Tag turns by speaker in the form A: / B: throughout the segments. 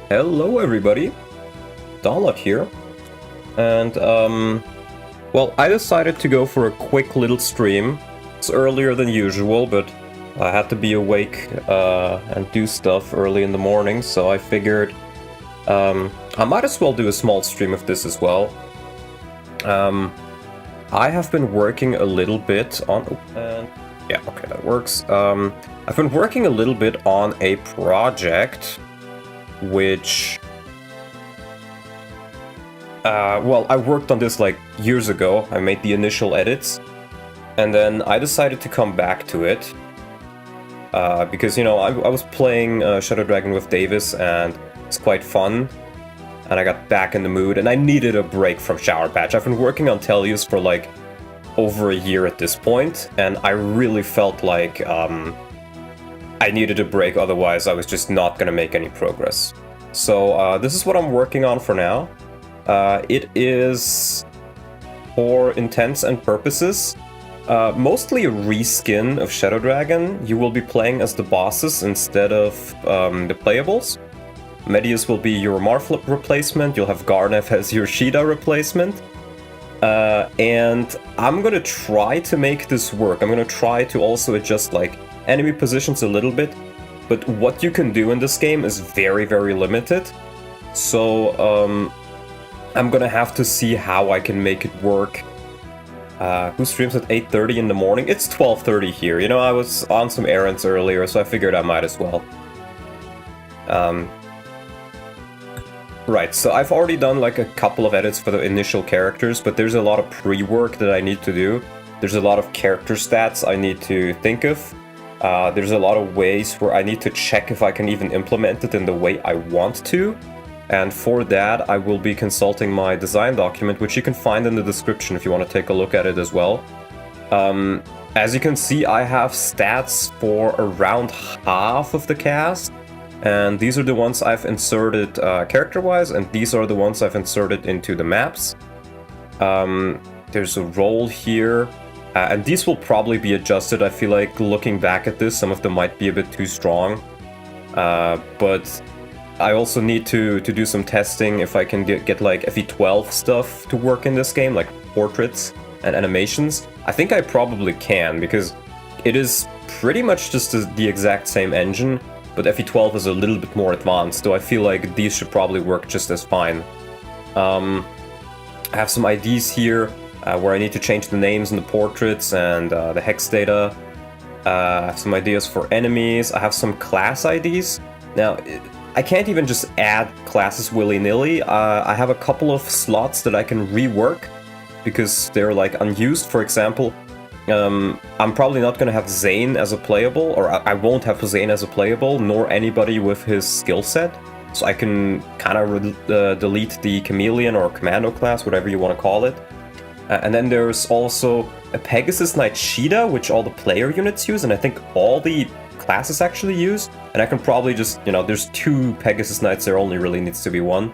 A: Hello everybody, Donlot here, and well, I decided to go for a quick little stream. It's earlier than usual, but I had to be awake and do stuff early in the morning, so I figured I might as well do a small stream of this as well. I have been working a little bit on... yeah, okay, that works. I've been working a little bit on a project which... well, I worked on this like years ago. I made the initial edits, and then I decided to come back to it. Because, you know, I was playing Shadow Dragon with Davis, and it's quite fun. And I got back in the mood, and I needed a break from Shower Patch. I've been working on Tellius for like over a year at this point, and I really felt like I needed a break, otherwise I was just not gonna make any progress. So this is what I'm working on for now. It is, for intents and purposes, mostly a reskin of Shadow Dragon. You will be playing as the bosses instead of the playables. Medeus will be your Marflip replacement, you'll have Garnef as your Shida replacement. And I'm gonna try to make this work. I'm gonna try to also adjust like enemy positions a little bit, but what you can do in this game is very, very limited. So I'm gonna have to see how I can make it work. Who streams at 8:30 in the morning? It's 12:30 here. You know, I was on some errands earlier, so I figured I might as well. Right, so I've already done like a couple of edits for the initial characters, but there's a lot of pre-work that I need to do. There's a lot of character stats I need to think of. There's a lot of ways where I need to check if I can even implement it in the way I want to. And for that, I will be consulting my design document, which you can find in the description if you want to take a look at it as well. As you can see, I have stats for around half of the cast. And these are the ones I've inserted character-wise, and these are the ones I've inserted into the maps. There's a role here, and these will probably be adjusted. I feel like looking back at this, some of them might be a bit too strong. But I also need to do some testing if I can get like FE12 stuff to work in this game, like portraits and animations. I think I probably can, because it is pretty much just the exact same engine. But FE12 is a little bit more advanced, so I feel like these should probably work just as fine. I have some IDs here where I need to change the names in the portraits and the hex data. I have some ideas for enemies. I have some class IDs. Now, I can't even just add classes willy-nilly. I have a couple of slots that I can rework because they're like unused. For example, I'm probably not going to have Zane as a playable, or I won't have Zane as a playable, nor anybody with his skill set. So I can kind of delete the Chameleon or Commando class, whatever you want to call it. And then there's also a Pegasus Knight Shida, which all the player units use, and I think all the classes actually use. And I can probably just, you know, there's 2 Pegasus Knights, there only really needs to be 1.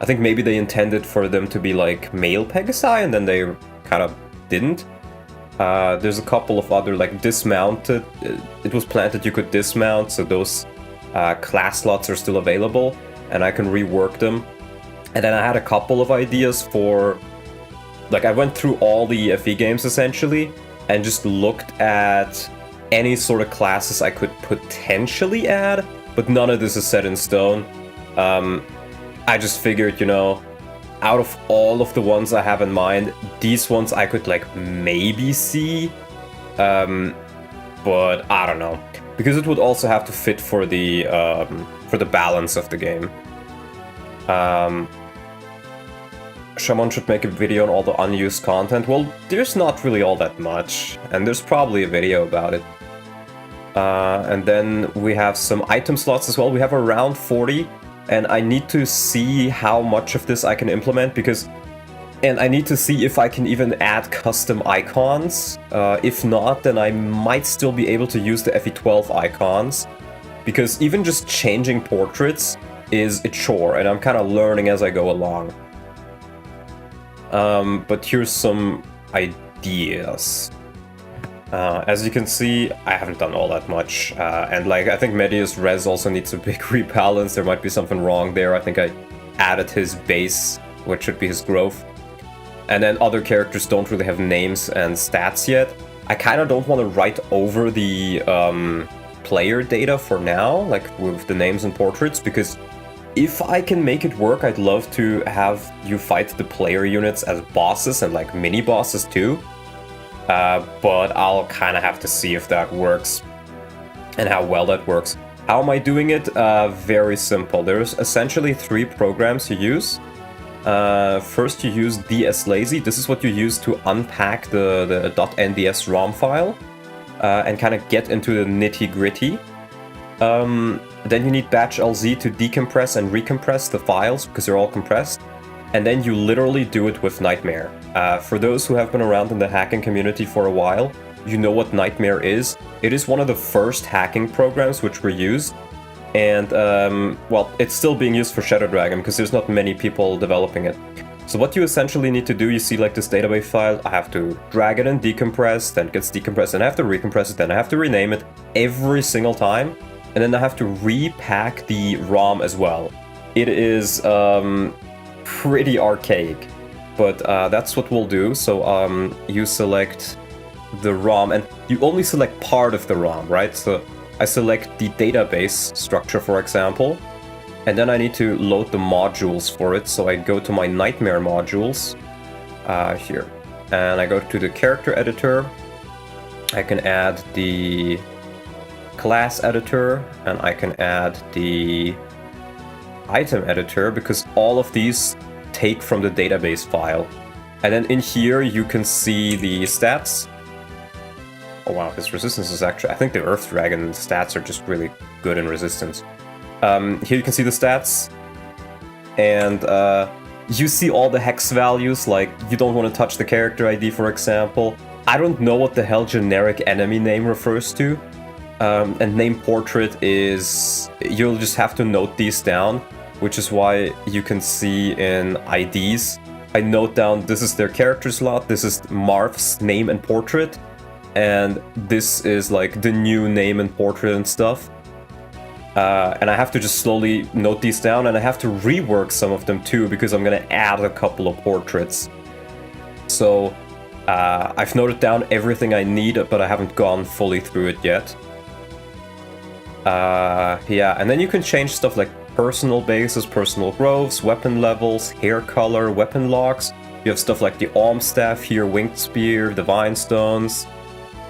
A: I think maybe they intended for them to be like male Pegasi, and then they kind of didn't. There's a couple of other, like, dismounted. It was planned that you could dismount, so those class slots are still available, and I can rework them. And then I had a couple of ideas for... Like, I went through all the FE games, essentially, and just looked at any sort of classes I could potentially add, but none of this is set in stone. I just figured, you know, out of all of the ones I have in mind, these ones I could like maybe see, but I don't know, because it would also have to fit for the balance of the game. Shaman should make a video on all the unused content. Well, there's not really all that much, and there's probably a video about it. And then we have some item slots as well. We have around 40. And I need to see how much of this I can implement, and I need to see if I can even add custom icons. If not, then I might still be able to use the FE12 icons, because even just changing portraits is a chore, and I'm kind of learning as I go along. But here's some ideas. As you can see, I haven't done all that much, and like I think Medeus Res also needs a big rebalance. There might be something wrong there. I think I added his base, which should be his growth. And then other characters don't really have names and stats yet. I kind of don't want to write over the player data for now, like with the names and portraits, because if I can make it work, I'd love to have you fight the player units as bosses and like mini bosses too. But I'll kind of have to see if that works and how well that works. How am I doing it? Very simple. There's essentially 3 programs you use. First you use DSLazy. This is what you use to unpack the .nds ROM file and kind of get into the nitty-gritty. Then you need batch LZ to decompress and recompress the files because they're all compressed. And then you literally do it with Nightmare. For those who have been around in the hacking community for a while, you know what Nightmare is. It is one of the first hacking programs which were used. And, well, it's still being used for Shadow Dragon because there's not many people developing it. So what you essentially need to do, you see like this database file, I have to drag it and decompress, then it gets decompressed, and I have to recompress it, then I have to rename it every single time. And then I have to repack the ROM as well. It is pretty archaic, but that's what we'll do. So you select the ROM, and you only select part of the ROM, right? So I select the database structure, for example, and then I need to load the modules for it. So I go to my Nightmare modules here, and I go to the character editor. I can add the class editor, and I can add the item editor, because all of these take from the database file. And then in here you can see the stats. Oh wow, his resistance is actually... I think the Earth Dragon stats are just really good in resistance. Here you can see the stats. And you see all the hex values, like you don't want to touch the character ID, for example. I don't know what the hell generic enemy name refers to. And name portrait is... You'll just have to note these down, which is why you can see in IDs. I note down this is their character slot, this is Marth's name and portrait, and this is like the new name and portrait and stuff. And I have to just slowly note these down, and I have to rework some of them too, because I'm gonna add a couple of portraits. So I've noted down everything I need, but I haven't gone fully through it yet. Yeah, and then you can change stuff like personal bases, personal growths, weapon levels, hair color, weapon locks. You have stuff like the Alm Staff here, Winged Spear, Divine Stones.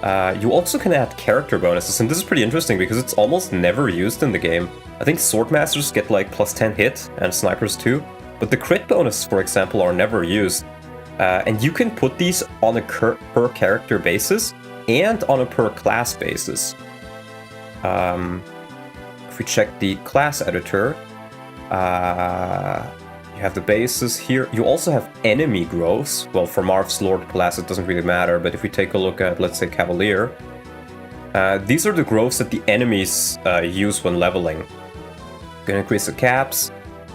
A: You also can add character bonuses, and this is pretty interesting because it's almost never used in the game. I think Swordmasters get like +10 hit, and Snipers too, but the crit bonuses, for example, are never used. And you can put these on a per character basis and on a per class basis. If we check the class editor, you have the bases here. You also have enemy growths. Well, for Marth's Lord class, it doesn't really matter, but if we take a look at, let's say, Cavalier, these are the growths that the enemies use when leveling. You can increase the caps.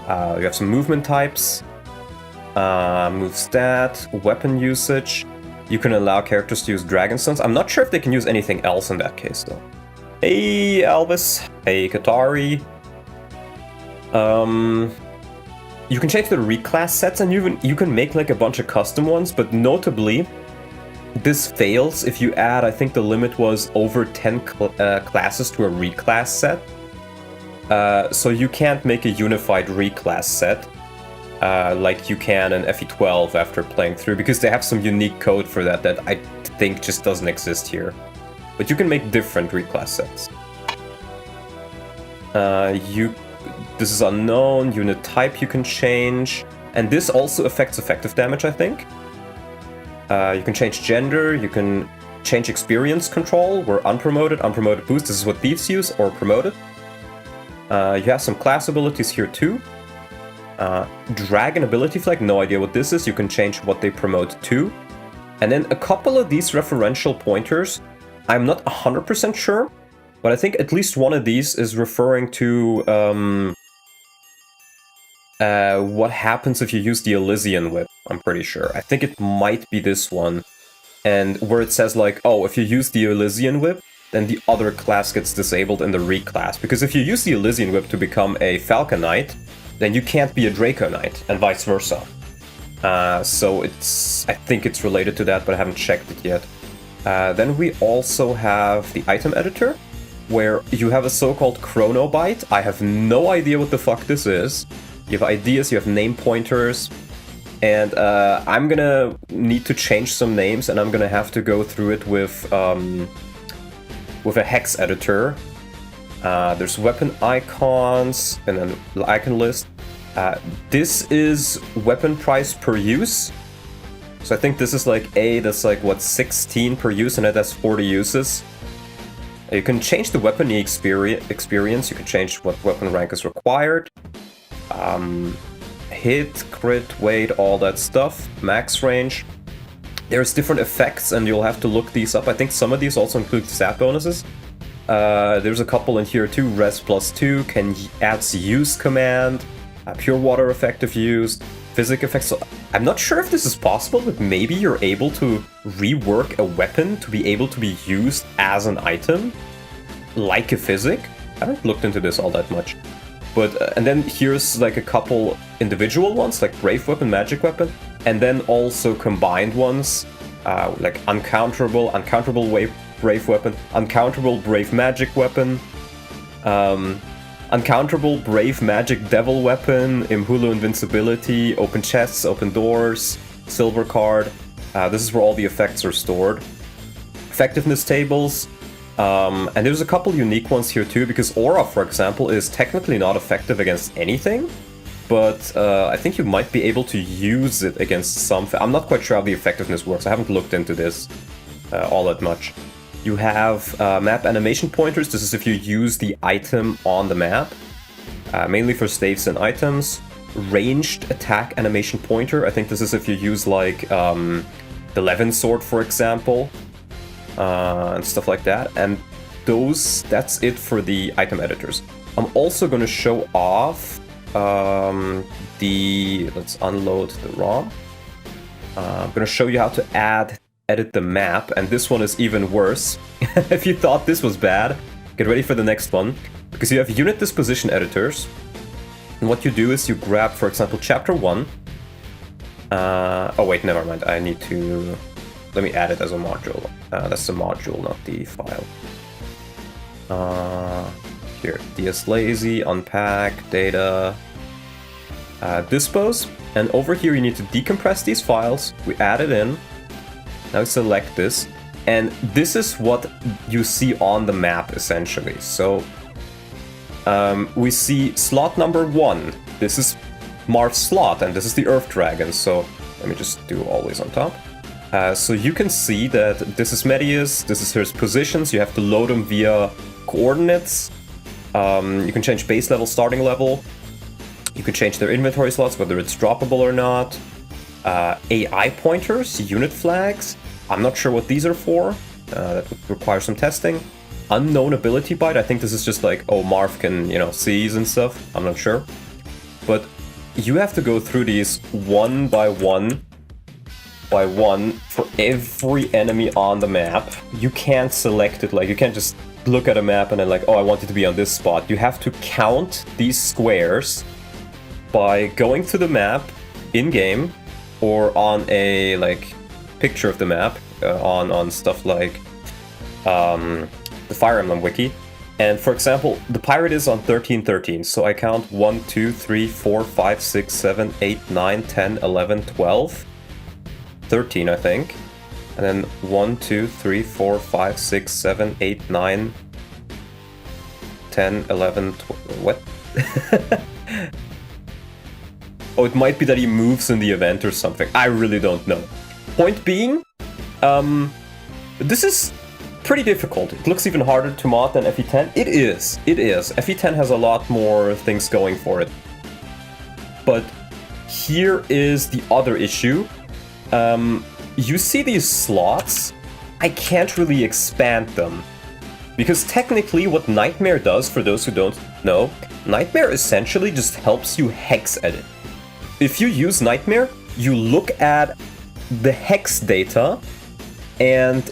A: You have some movement types, move stat, weapon usage. You can allow characters to use Dragon Stones. I'm not sure if they can use anything else in that case, though. Hey, Elvis. Hey, Katari. You can change the reclass sets, and you can make like a bunch of custom ones, but notably, this fails if you add, I think the limit was over 10 classes to a reclass set. So you can't make a unified reclass set like you can in FE12 after playing through, because they have some unique code for that I think just doesn't exist here. But you can make different reclass sets. This is unknown, unit type you can change, and this also affects effective damage, I think. You can change gender, you can change experience control, where unpromoted boost, this is what thieves use, or promoted. You have some class abilities here too. Dragon ability flag, no idea what this is, you can change what they promote to. And then a couple of these referential pointers, I'm not 100% sure, but I think at least one of these is referring to what happens if you use the Elysian Whip, I'm pretty sure. I think it might be this one. and where it says like, oh, if you use the Elysian Whip, then the other class gets disabled in the reclass. Because if you use the Elysian Whip to become a Falcon Knight, then you can't be a Draco Knight, and vice versa. So I think it's related to that, but I haven't checked it yet. Then we also have the item editor, where you have a so-called chronobyte. I have no idea what the fuck this is. You have ideas, you have name pointers, and I'm gonna need to change some names, and I'm gonna have to go through it with a hex editor. There's weapon icons, and then the icon list. This is weapon price per use. So I think this is like that's like, what, 16 per use, and it has 40 uses. You can change the weapon experience, you can change what weapon rank is required. Hit, crit, weight, all that stuff, max range. There's different effects, and you'll have to look these up. I think some of these also include stat bonuses. There's a couple in here too. Res +2 adds use command, pure water effect if used, physic effects. So I'm not sure if this is possible, but maybe you're able to rework a weapon to be able to be used as an item, like a physic. I haven't looked into this all that much. But and then here's like a couple individual ones, like Brave Weapon, Magic Weapon, and then also combined ones, like Uncounterable Brave Weapon, Uncounterable Brave Magic Weapon, Uncounterable Brave Magic Devil Weapon, Imhulu Invincibility, Open Chests, Open Doors, Silver Card. This is where all the effects are stored. Effectiveness tables. And there's a couple unique ones here too, because Aura, for example, is technically not effective against anything, but I think you might be able to use it against something. I'm not quite sure how the effectiveness works. I haven't looked into this all that much. You have map animation pointers. This is if you use the item on the map, mainly for staves and items. Ranged attack animation pointer. I think this is if you use like the Levin sword, for example. And stuff like that, and that's it for the item editors. I'm also going to show off let's unload the ROM. I'm going to show you how to edit the map, and this one is even worse. If you thought this was bad, get ready for the next one, because you have unit disposition editors, and what you do is you grab, for example, chapter 1. Oh wait, never mind, I need to... Let me add it as a module. That's the module, not the file. Here, DS lazy, unpack, data, dispose. And over here you need to decompress these files. We add it in. Now select this. And this is what you see on the map, essentially. So we see slot number 1. This is Marth's slot, and this is the Earth Dragon. So let me just do always on top. So you can see that this is Medeus, this is his positions, you have to load them via coordinates. You can change base level, starting level. You can change their inventory slots, whether it's droppable or not. AI pointers, unit flags. I'm not sure what these are for. That would require some testing. Unknown ability byte, I think this is just like, oh, Marth can, seize and stuff. I'm not sure. But you have to go through these one by one for every enemy on the map. You can't select it, like you can't just look at a map and then like, oh, I want it to be on this spot. You have to count these squares by going to the map in-game or on a like picture of the map on stuff like the Fire Emblem wiki. And for example, the pirate is on 1313, so I count 1, 2, 3, 4, 5, 6, 7, 8, 9, 10, 11, 12. 13, I think. And then 1, 2, 3, 4, 5, 6, 7, 8, 9, 10, 11, 12. What? Oh, it might be that he moves in the event or something. I really don't know. Point being, this is pretty difficult. It looks even harder to mod than FE10. It is. FE10 has a lot more things going for it. But here is the other issue. You see these slots, I can't really expand them. Because technically what Nightmare does, for those who don't know, Nightmare essentially just helps you hex edit. If you use Nightmare, you look at the hex data and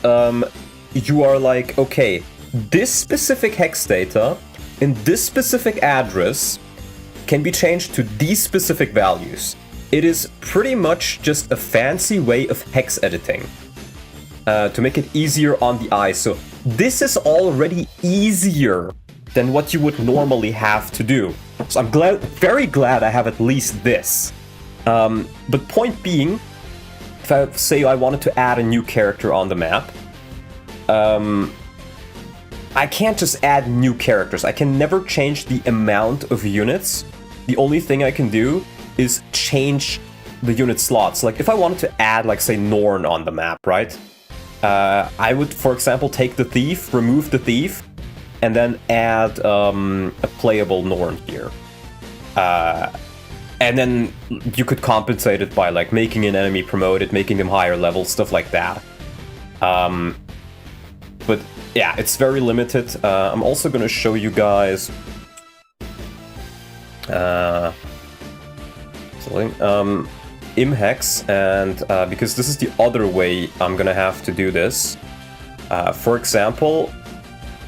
A: you are like, okay, this specific hex data in this specific address can be changed to these specific values. It is pretty much just a fancy way of hex editing to make it easier on the eye. So this is already easier than what you would normally have to do. So I'm very glad I have at least this. But point being, if I say I wanted to add a new character on the map, I can't just add new characters. I can never change the amount of units. The only thing I can do is change the unit slots. Like if I wanted to add, like say, Norn on the map, right? I would, for example, take the thief, remove the thief, and then add a playable Norn here. And then you could compensate it by like making an enemy promoted, making them higher level, stuff like that. But yeah, it's very limited. I'm also going to show you guys imhex, and because this is the other way I'm going to have to do this. For example,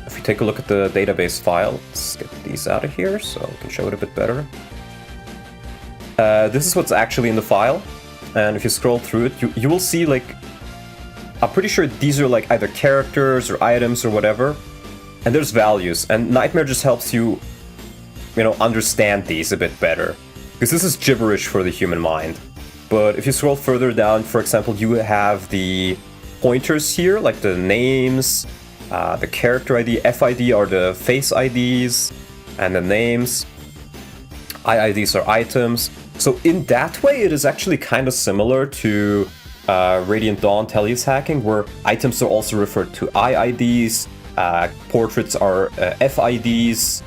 A: if you take a look at the database file, let's get these out of here so I can show it a bit better. This is what's actually in the file, and if you scroll through it, you will see, like, I'm pretty sure these are like either characters or items or whatever, and there's values, and Nightmare just helps you, you know, understand these a bit better, because this is gibberish for the human mind. But if you scroll further down, for example, you have the pointers here, like the names, the character ID, FID are the face IDs, and the names. IIDs are items. So in that way, it is actually kind of similar to Radiant Dawn Telly's hacking, where items are also referred to IIDs, portraits are FIDs,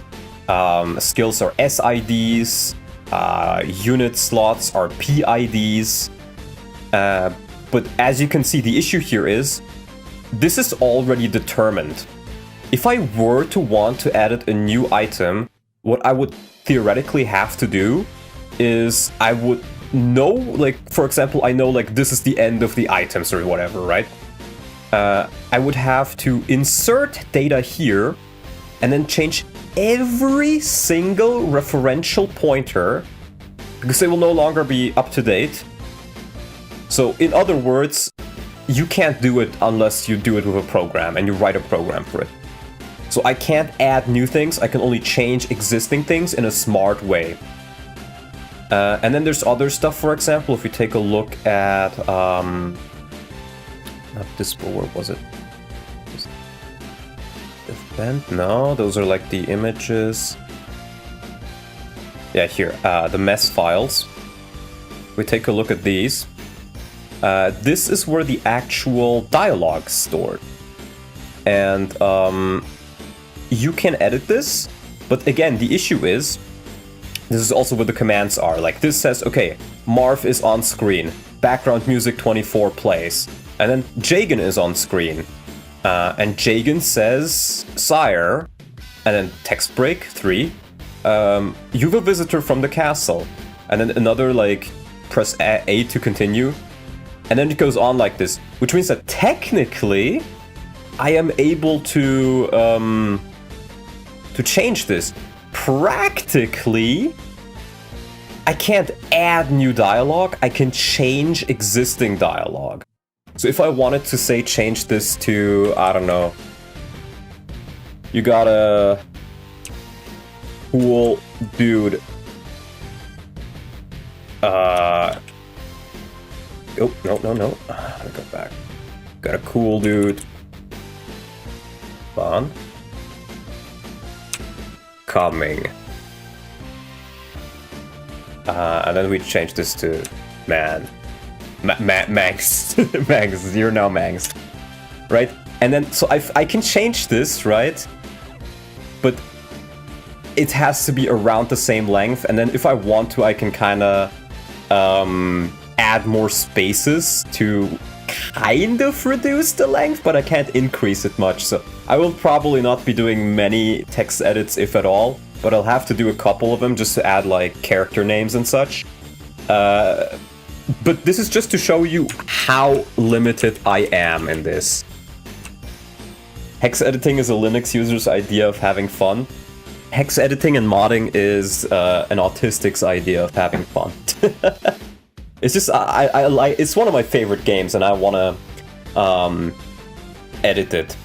A: skills are SIDs, unit slots are PIDs. But as you can see, the issue here is, this is already determined. If I were to want to edit a new item, what I would theoretically have to do is I would know, like, for example, I know, like, this is the end of the items or whatever, right? I would have to insert data here and then change every single referential pointer, because they will no longer be up to date. So in other words, you can't do it unless you do it with a program and you write a program for it. So I can't add new things, I can only change existing things in a smart way. And then there's other stuff, for example, if you take a look at... not this, where was it? Event? No, those are like the images. Yeah, here, the mess files. We take a look at these. This is where the actual dialogue is stored. And you can edit this, but again, the issue is, this is also what the commands are. Like, this says, okay, Marv is on screen, background music 24 plays, and then Jagan is on screen. And Jagan says, sire, and then text break 3, you've a visitor from the castle. And then another, like, press A to continue. And then it goes on like this, which means that technically I am able to change this. Practically, I can't add new dialogue, I can change existing dialogue. So if I wanted to, say, change this to, I don't know, you got a cool dude. Oh, no. I'll go back. Got a cool dude. Fun. Coming. And then we change this to man. Mangs. Mangs. You're now Mangs. Right? And then, so I can change this, right? But it has to be around the same length. And then if I want to, I can kind of add more spaces to kind of reduce the length, but I can't increase it much. So I will probably not be doing many text edits, if at all, but I'll have to do a couple of them just to add, like, character names and such. But this is just to show you how limited I am in this. Hex editing is a Linux user's idea of having fun. Hex editing and modding is an autistic's idea of having fun. It's just, I like, it's one of my favorite games and I want to edit it.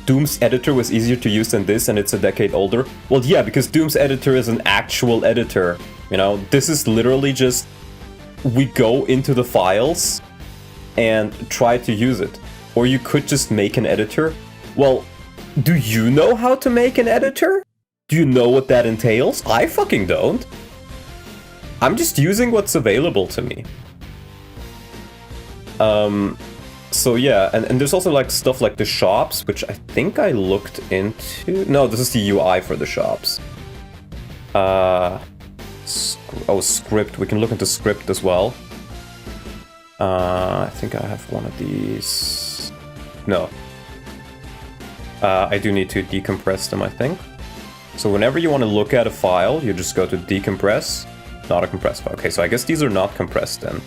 A: Doom's editor was easier to use than this and it's a decade older. Well, yeah, because Doom's editor is an actual editor. You know, this is literally just, we go into the files and try to use it. Or you could just make an editor. Well, do you know how to make an editor? Do you know what that entails? I fucking don't. I'm just using what's available to me. So yeah, and there's also like stuff like the shops, which I think I looked into. No, this is the UI for the shops. Oh, script. We can look into script as well. I think I have one of these. No. I do need to decompress them, I think. So whenever you want to look at a file, you just go to decompress. Not a compressed file. Okay, so I guess these are not compressed then.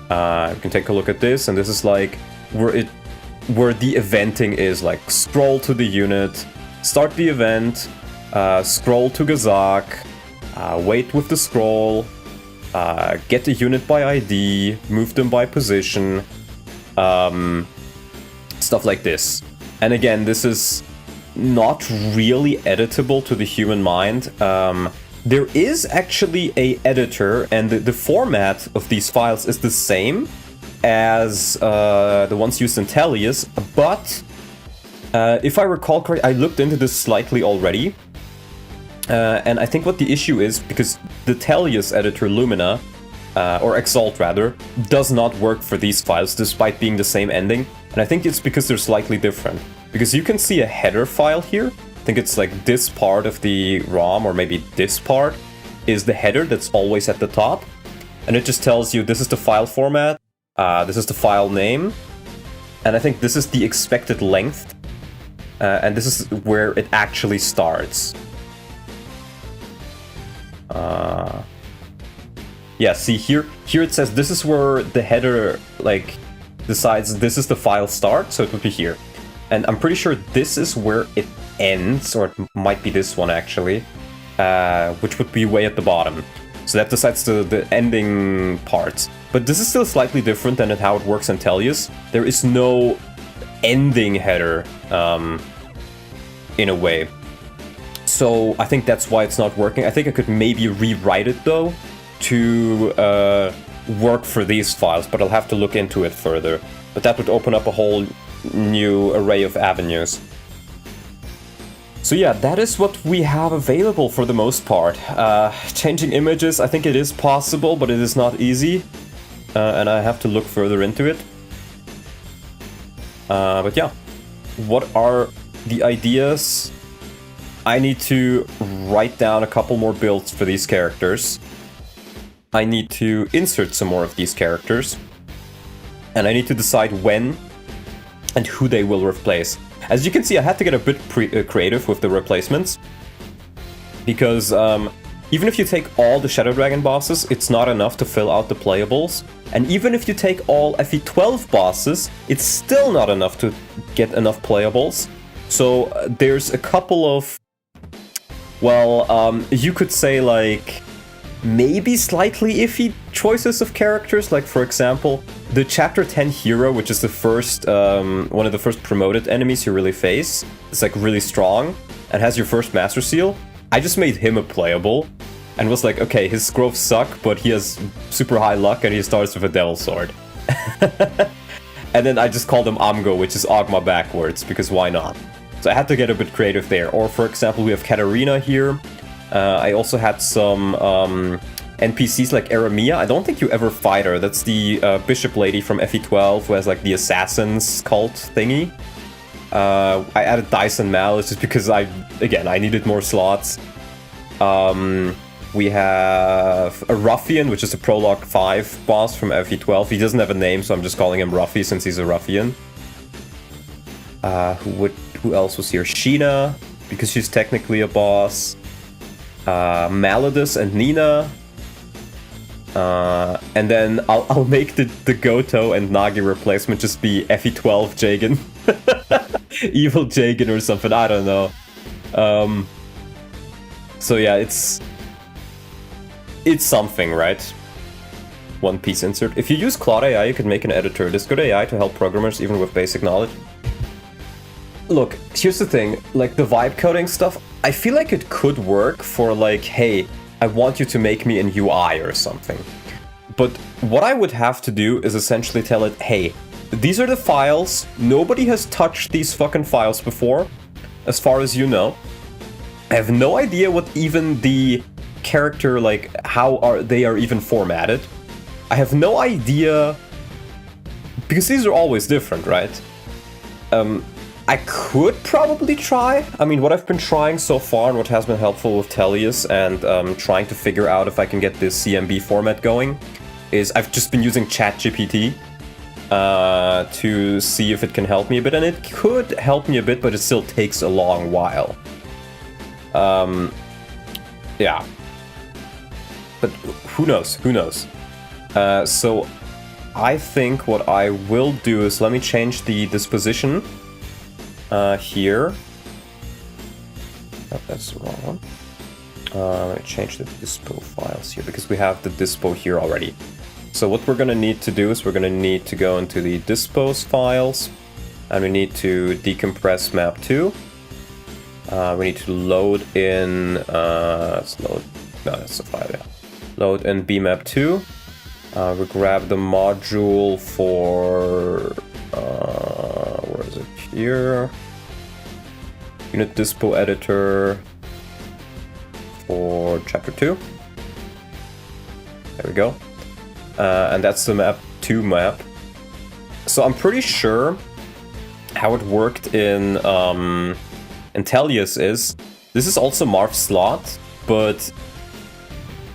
A: You can take a look at this, and this is like where the eventing is. Like scroll to the unit, start the event, scroll to Gazak, wait with the scroll, get the unit by ID, move them by position, stuff like this. And again, this is not really editable to the human mind. There is actually a editor, and the format of these files is the same as the ones used in Tellius, but if I recall correctly, I looked into this slightly already, and I think what the issue is, because the Tellius editor Lumina, or Exalt rather, does not work for these files despite being the same ending, and I think it's because they're slightly different. Because you can see a header file here. I think it's like this part of the ROM, or maybe this part, is the header that's always at the top. And it just tells you this is the file format, this is the file name, and I think this is the expected length, and this is where it actually starts. Yeah, see here it says this is where the header like decides this is the file start, so it would be here. And I'm pretty sure this is where it ends, or it might be this one actually, which would be way at the bottom. So that decides the ending parts. But this is still slightly different than how it works in Tellius. There is no ending header, in a way. So I think that's why it's not working. I think I could maybe rewrite it though, to work for these files, but I'll have to look into it further. But that would open up a whole new array of avenues. So yeah, that is what we have available for the most part. Changing images, I think it is possible, but it is not easy. And I have to look further into it. But yeah, what are the ideas? I need to write down a couple more builds for these characters. I need to insert some more of these characters. And I need to decide when and who they will replace. As you can see, I had to get a bit creative with the replacements, because even if you take all the Shadow Dragon bosses, it's not enough to fill out the playables. And even if you take all FE12 bosses, it's still not enough to get enough playables. So there's a couple of, well, you could say like, maybe slightly iffy choices of characters, like for example, the Chapter 10 hero, which is the first, one of the first promoted enemies you really face. It's like really strong and has your first Master Seal. I just made him a playable and was like, okay, his growths suck, but he has super high luck and he starts with a Devil Sword. And then I just called him Amgo, which is Ogma backwards, because why not? So I had to get a bit creative there. Or for example, we have Katarina here. I also had some NPCs like Eremia. I don't think you ever fight her. That's the bishop lady from FE12 who has like the assassin's cult thingy. I added Dyson Malice just because I needed more slots. We have a Ruffian, which is a Prologue 5 boss from FE12. He doesn't have a name, so I'm just calling him Ruffy since he's a Ruffian. Who else was here? Sheena, because she's technically a boss. Malodus and Nina. And then I'll make the Goto and Nagi replacement just be FE12 Jagan. Evil Jagan or something, I don't know. So yeah, it's something, right? One piece insert. If you use Claude AI, you can make an editor. It is good AI to help programmers even with basic knowledge. Look, here's the thing, like the vibe coding stuff, I feel like it could work for like, hey, I want you to make me an UI or something. But what I would have to do is essentially tell it, hey, these are the files, nobody has touched these fucking files before, as far as you know. I have no idea what even the character, like, how they are even formatted. I have no idea, because these are always different, right? I could probably try. I mean, what I've been trying so far and what has been helpful with Tellius and trying to figure out if I can get this CMB format going is I've just been using ChatGPT to see if it can help me a bit, and it could help me a bit, but it still takes a long while. Yeah. But who knows? Who knows? So I think what I will do is let me change the disposition here. Oh, that's the wrong one. Let me change the dispo files here because we have the dispo here already. So what we're going to need to do is we're going to need to go into the dispos files and we need to decompress map 2. We need to load in, let's load, no, that's the file, yeah. Load in bmap 2. We grab the module for, where is it? Here. Unit dispo editor for chapter 2. There we go. And that's the map 2 map. So I'm pretty sure how it worked in Tellius is, this is also Marv's slot, but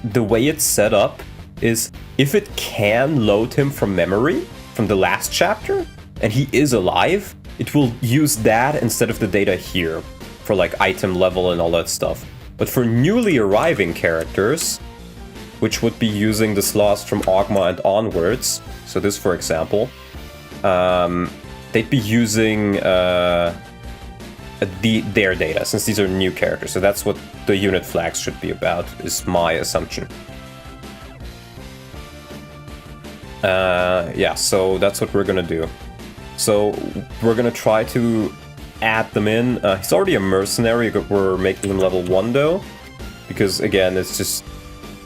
A: the way it's set up is if it can load him from memory, from the last chapter, and he is alive, it will use that instead of the data here for like item level and all that stuff. But for newly arriving characters, which would be using the slots from Ogma and onwards, so this for example, they'd be using their data, since these are new characters. So that's what the unit flags should be about, is my assumption. Yeah, so that's what we're gonna do. So we're gonna try to add them in. He's already a mercenary, we're making him level 1 though, because again, it's just,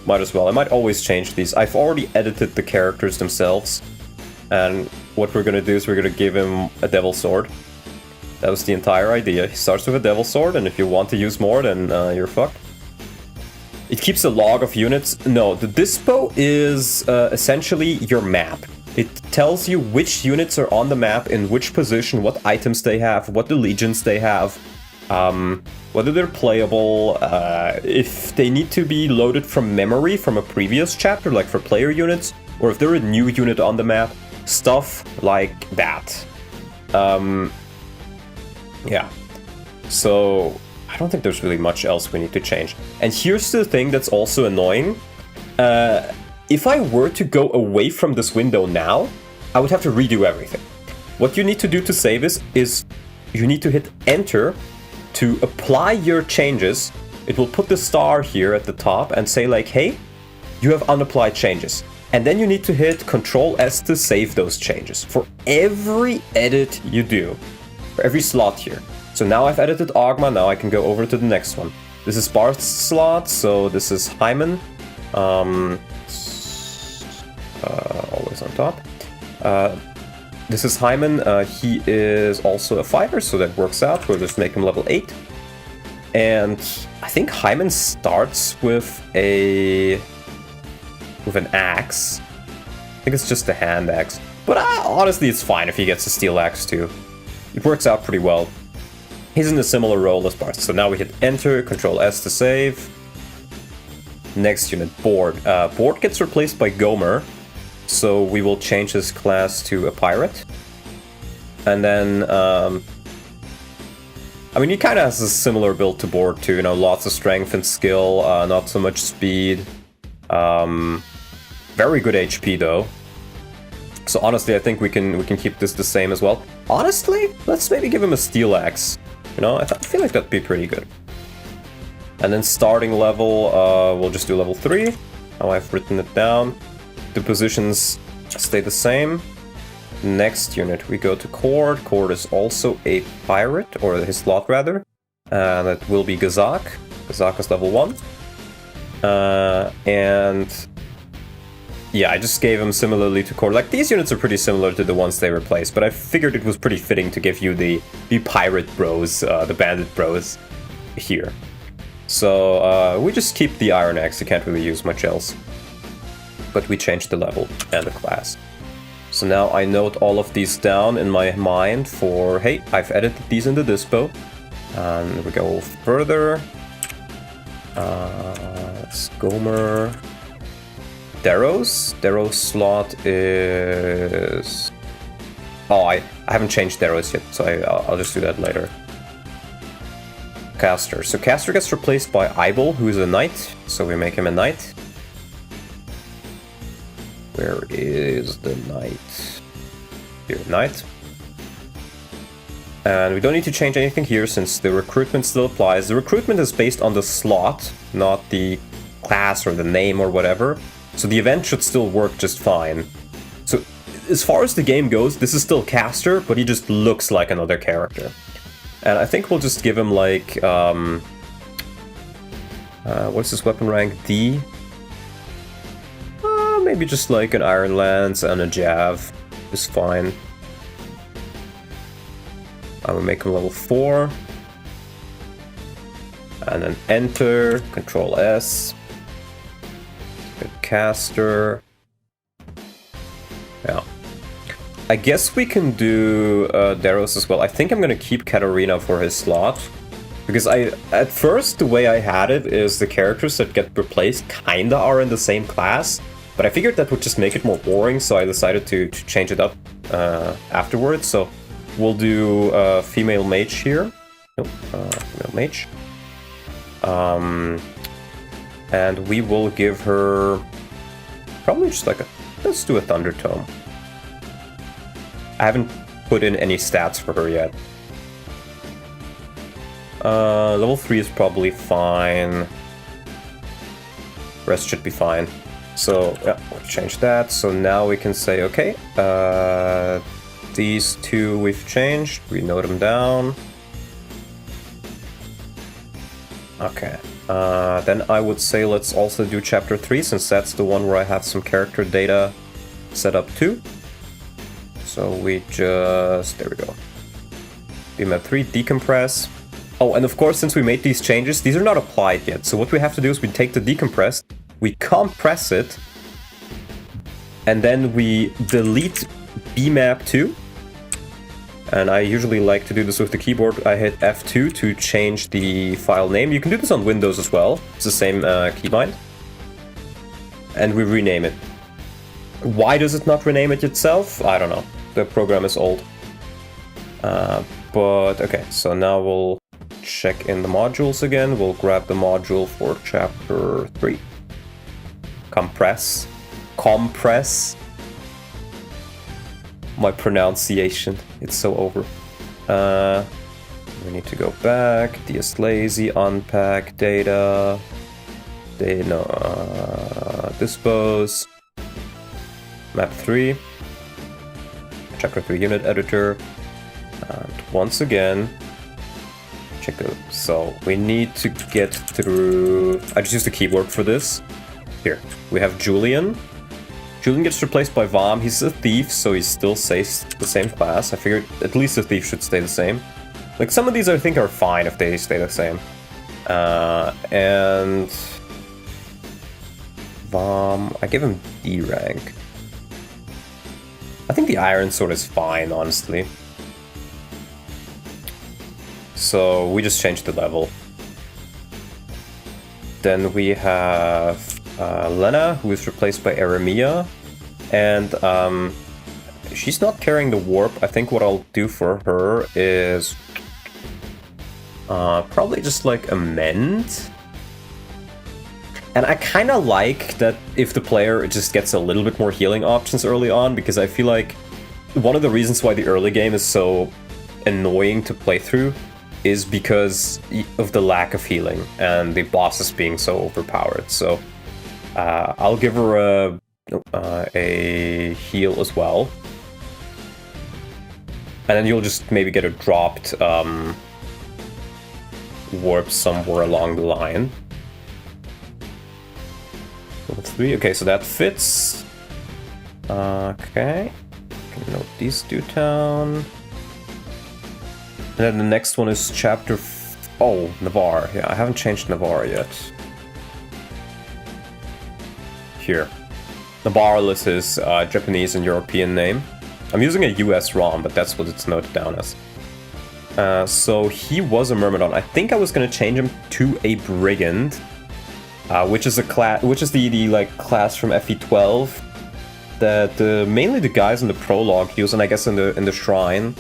A: might as well. I might always change these. I've already edited the characters themselves, and what we're gonna do is we're gonna give him a devil sword. That was the entire idea. He starts with a devil sword, and if you want to use more, then you're fucked. It keeps a log of units. No, the dispo is essentially your map. It tells you which units are on the map, in which position, what items they have, what allegiance they have, whether they're playable, if they need to be loaded from memory from a previous chapter, like for player units, or if they're a new unit on the map, stuff like that. Yeah, so I don't think there's really much else we need to change. And here's the thing that's also annoying. If I were to go away from this window now, I would have to redo everything. What you need to do to save is you need to hit enter to apply your changes. It will put the star here at the top and say like, hey, you have unapplied changes. And then you need to hit Control S to save those changes for every edit you do, for every slot here. So now I've edited Ogma, now I can go over to the next one. This is Barth's slot, so this is Hyman. Always on top. This is Hyman, he is also a fighter, so that works out. We'll just make him level 8. And I think Hyman starts with an axe. I think it's just a hand axe. But honestly, it's fine if he gets a steel axe too. It works out pretty well. He's in a similar role as Barth. So now we hit enter, Control S to save. Next unit, Board. Board gets replaced by Gomer. So we will change his class to a pirate. And then, I mean, he kind of has a similar build to Board too, you know, lots of strength and skill, not so much speed. Very good HP though. So honestly, I think we can keep this the same as well. Honestly, let's maybe give him a steel axe. You know, I feel like that'd be pretty good. And then starting level, we'll just do level 3. Now I've written it down. The positions stay the same. Next unit, we go to Cord. Cord is also a pirate, or his slot rather. And it will be Gazak. Gazak is level 1. And yeah, I just gave him similarly to Cord. Like, these units are pretty similar to the ones they replaced, but I figured it was pretty fitting to give you the pirate bros, the bandit bros here. So we just keep the Iron Axe, you can't really use much else. But we changed the level and the class. So now I note all of these down in my mind for, hey, I've edited these in the dispo. And we go further. Gomer. Darrow's slot is... Oh, I haven't changed Darrow's yet, so I'll just do that later. Caster. So Caster gets replaced by Eibel, who is a knight, so we make him a knight. Where is the knight? Here, knight. And we don't need to change anything here since the recruitment still applies. The recruitment is based on the slot, not the class or the name or whatever. So the event should still work just fine. So as far as the game goes, this is still Caster, but he just looks like another character. And I think we'll just give him like, what's his weapon rank? D? Maybe just like an Iron Lance and a Jav is fine. I will make him level 4. And then enter, Control S. Caster. Yeah. I guess we can do Darrow's as well. I think I'm gonna keep Katarina for his slot. Because at first, the way I had it is the characters that get replaced kinda are in the same class. But I figured that would just make it more boring, so I decided to change it up afterwards. So we'll do female mage here. Nope, female mage. And we will give her probably just like let's do a Thunder Tome. I haven't put in any stats for her yet. Level 3 is probably fine. Rest should be fine. So yeah, we'll change that. So now we can say, okay, these two we've changed. We note them down. Okay. Then I would say let's also do chapter 3, since that's the one where I have some character data set up too. So we just, there we go. BMap 3, decompress. Oh, and of course, since we made these changes, these are not applied yet. So what we have to do is we take the decompressed, we compress it, and then we delete BMap 2. And I usually like to do this with the keyboard. I hit F2 to change the file name. You can do this on Windows as well. It's the same keybind. And we rename it. Why does it not rename it itself? I don't know. The program is old. But okay, so now we'll check in the modules again. We'll grab the module for chapter 3. Compress. Compress. My pronunciation, it's so over. We need to go back, DS lazy, unpack, data, dispose, map 3, chapter 3 unit editor, and once again, check it. So we need to get through, I just used the keyboard for this. Here, we have Julian. Julian gets replaced by Vam. He's a thief, so he still stays the same class. I figured at least the thief should stay the same. Like, some of these I think are fine if they stay the same. And Vam, I give him D rank. I think the Iron Sword is fine, honestly. So we just changed the level. Then we have Lena, who is replaced by Eremia, and she's not carrying the warp. I think what I'll do for her is probably just like amend. And I kind of like that if the player just gets a little bit more healing options early on, because I feel like one of the reasons why the early game is so annoying to play through is because of the lack of healing and the bosses being so overpowered. So I'll give her a heal as well. And then you'll just maybe get a dropped warp somewhere along the line. Level 3, okay, so that fits. Okay, can note these two down. And then the next one is chapter... Oh, Navarre. Yeah, I haven't changed Navarre yet. Here. Navarre is his Japanese and European name. I'm using a US ROM, but that's what it's noted down as. So he was a Myrmidon. I think I was gonna change him to a Brigand, which is a class, which is the like class from FE12 that mainly the guys in the prologue use, and I guess in the shrine.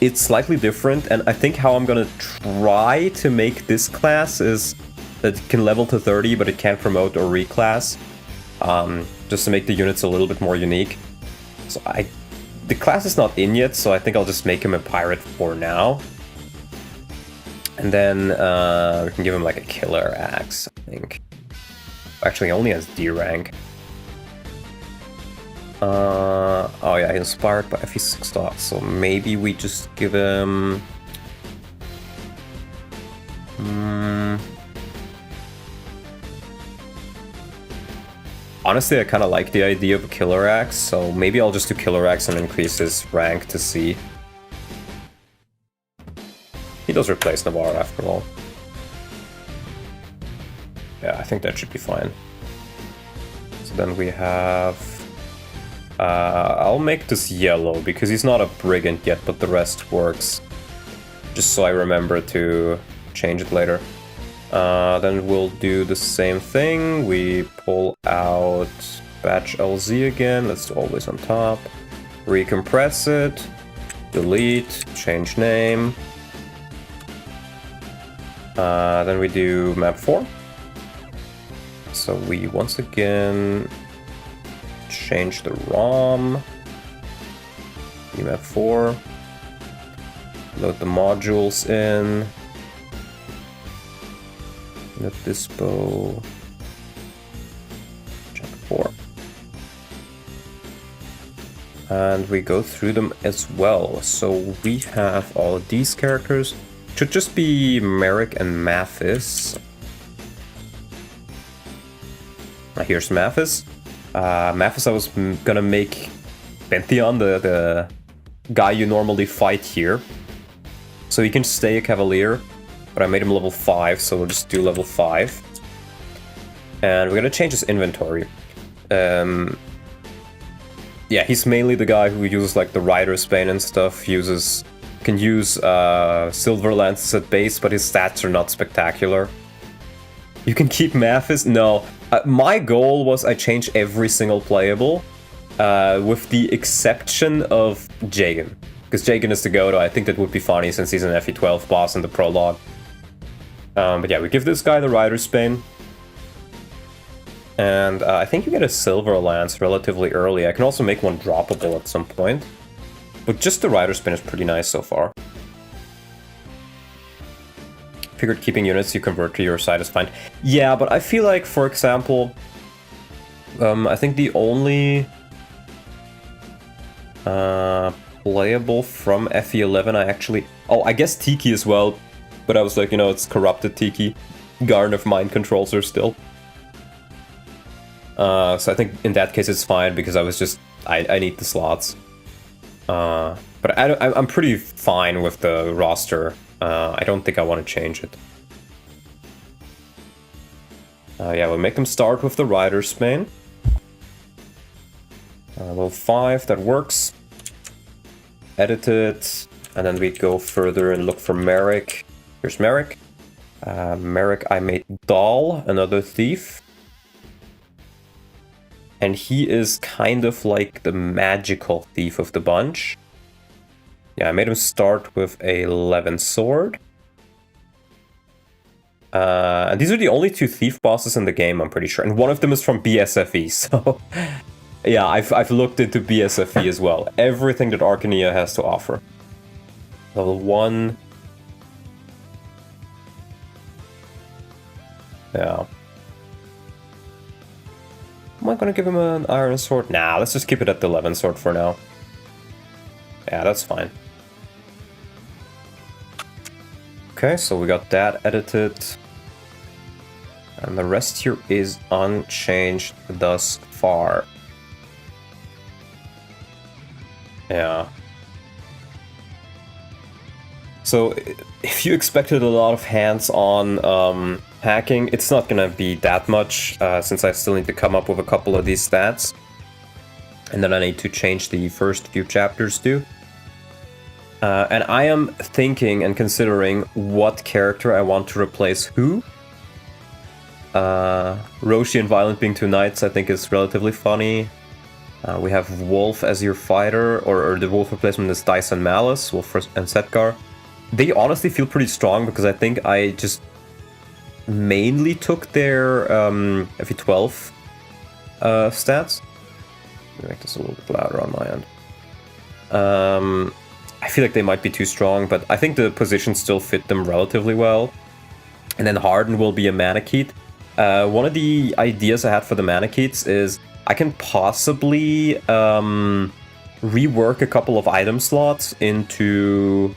A: It's slightly different, and I think how I'm gonna try to make this class is that it can level to 30, but it can't promote or reclass, just to make the units a little bit more unique. So the class is not in yet, so I think I'll just make him a pirate for now. And then we can give him like a killer axe, I think. Actually, he only has D rank. Oh yeah, inspired by FE6 dots, so maybe we just give him... Honestly, I kind of like the idea of a killer axe, so maybe I'll just do killer axe and increase his rank to C. He does replace Navarre after all. Yeah, I think that should be fine. So then we have... I'll make this yellow, because he's not a Brigand yet, but the rest works. Just so I remember to change it later. Then we'll do the same thing. We pull out batch LZ again. That's always on top. Recompress it. Delete. Change name. Then we do map 4. So we once again change the ROM. Map 4. Load the modules in. The dispo chapter 4, and we go through them as well. So we have all of these characters. Should just be Merrick and Mathis. Here's Mathis. Mathis, I was gonna make Pantheon the guy you normally fight here, so he can stay a Cavalier. But I made him level 5, so we'll just do level 5. And we're gonna change his inventory. Yeah, he's mainly the guy who uses like the Rider's Bane and stuff. Can use Silver Lances at base, but his stats are not spectacular. You can keep Mathis? No. My goal was I change every single playable, with the exception of Jagan. Because Jagan is the go-to. I think that would be funny since he's an FE12 boss in the prologue. But yeah, we give this guy the Rider's Bane. And I think you get a Silver Lance relatively early. I can also make one droppable at some point. But just the Rider's Bane is pretty nice so far. Figured keeping units you convert to your side is fine. Yeah, but I feel like, for example, I think the only playable from FE11 I actually... Oh, I guess Tiki as well. But I was like, you know, it's corrupted Tiki. Garden of Mind controls her still. So I think in that case it's fine, because I was just... I need the slots. But I'm pretty fine with the roster. I don't think I want to change it. Yeah, we'll make them start with the Rider's Bane. Level 5, that works. Edit it. And then we go further and look for Merrick. Here's Merrick. Merrick, I made Dahl, another thief. And he is kind of like the magical thief of the bunch. Yeah, I made him start with a 11 sword. And these are the only 2 thief bosses in the game, I'm pretty sure. And one of them is from DSFE, so... yeah, I've looked into DSFE as well. Everything that Arcania has to offer. Level 1. Yeah. Am I gonna give him an iron sword? Nah, let's just keep it at the 11 sword for now. Yeah, that's fine. Okay, so we got that edited. And the rest here is unchanged thus far. Yeah. So, if you expected a lot of hands-on hacking, it's not gonna be that much, since I still need to come up with a couple of these stats. And then I need to change the first few chapters too. And I am thinking and considering what character I want to replace who. Roshi and Violent being 2 knights I think is relatively funny. We have Wolf as your fighter, or the Wolf replacement is Dice and Malice, Wolf and Setgar. They honestly feel pretty strong because I think I just mainly took their FE12 stats. Let me make this a little bit louder on my end. I feel like they might be too strong, but I think the positions still fit them relatively well. And then Harden will be a Manakete. One of the ideas I had for the Manaketes is I can possibly rework a couple of item slots into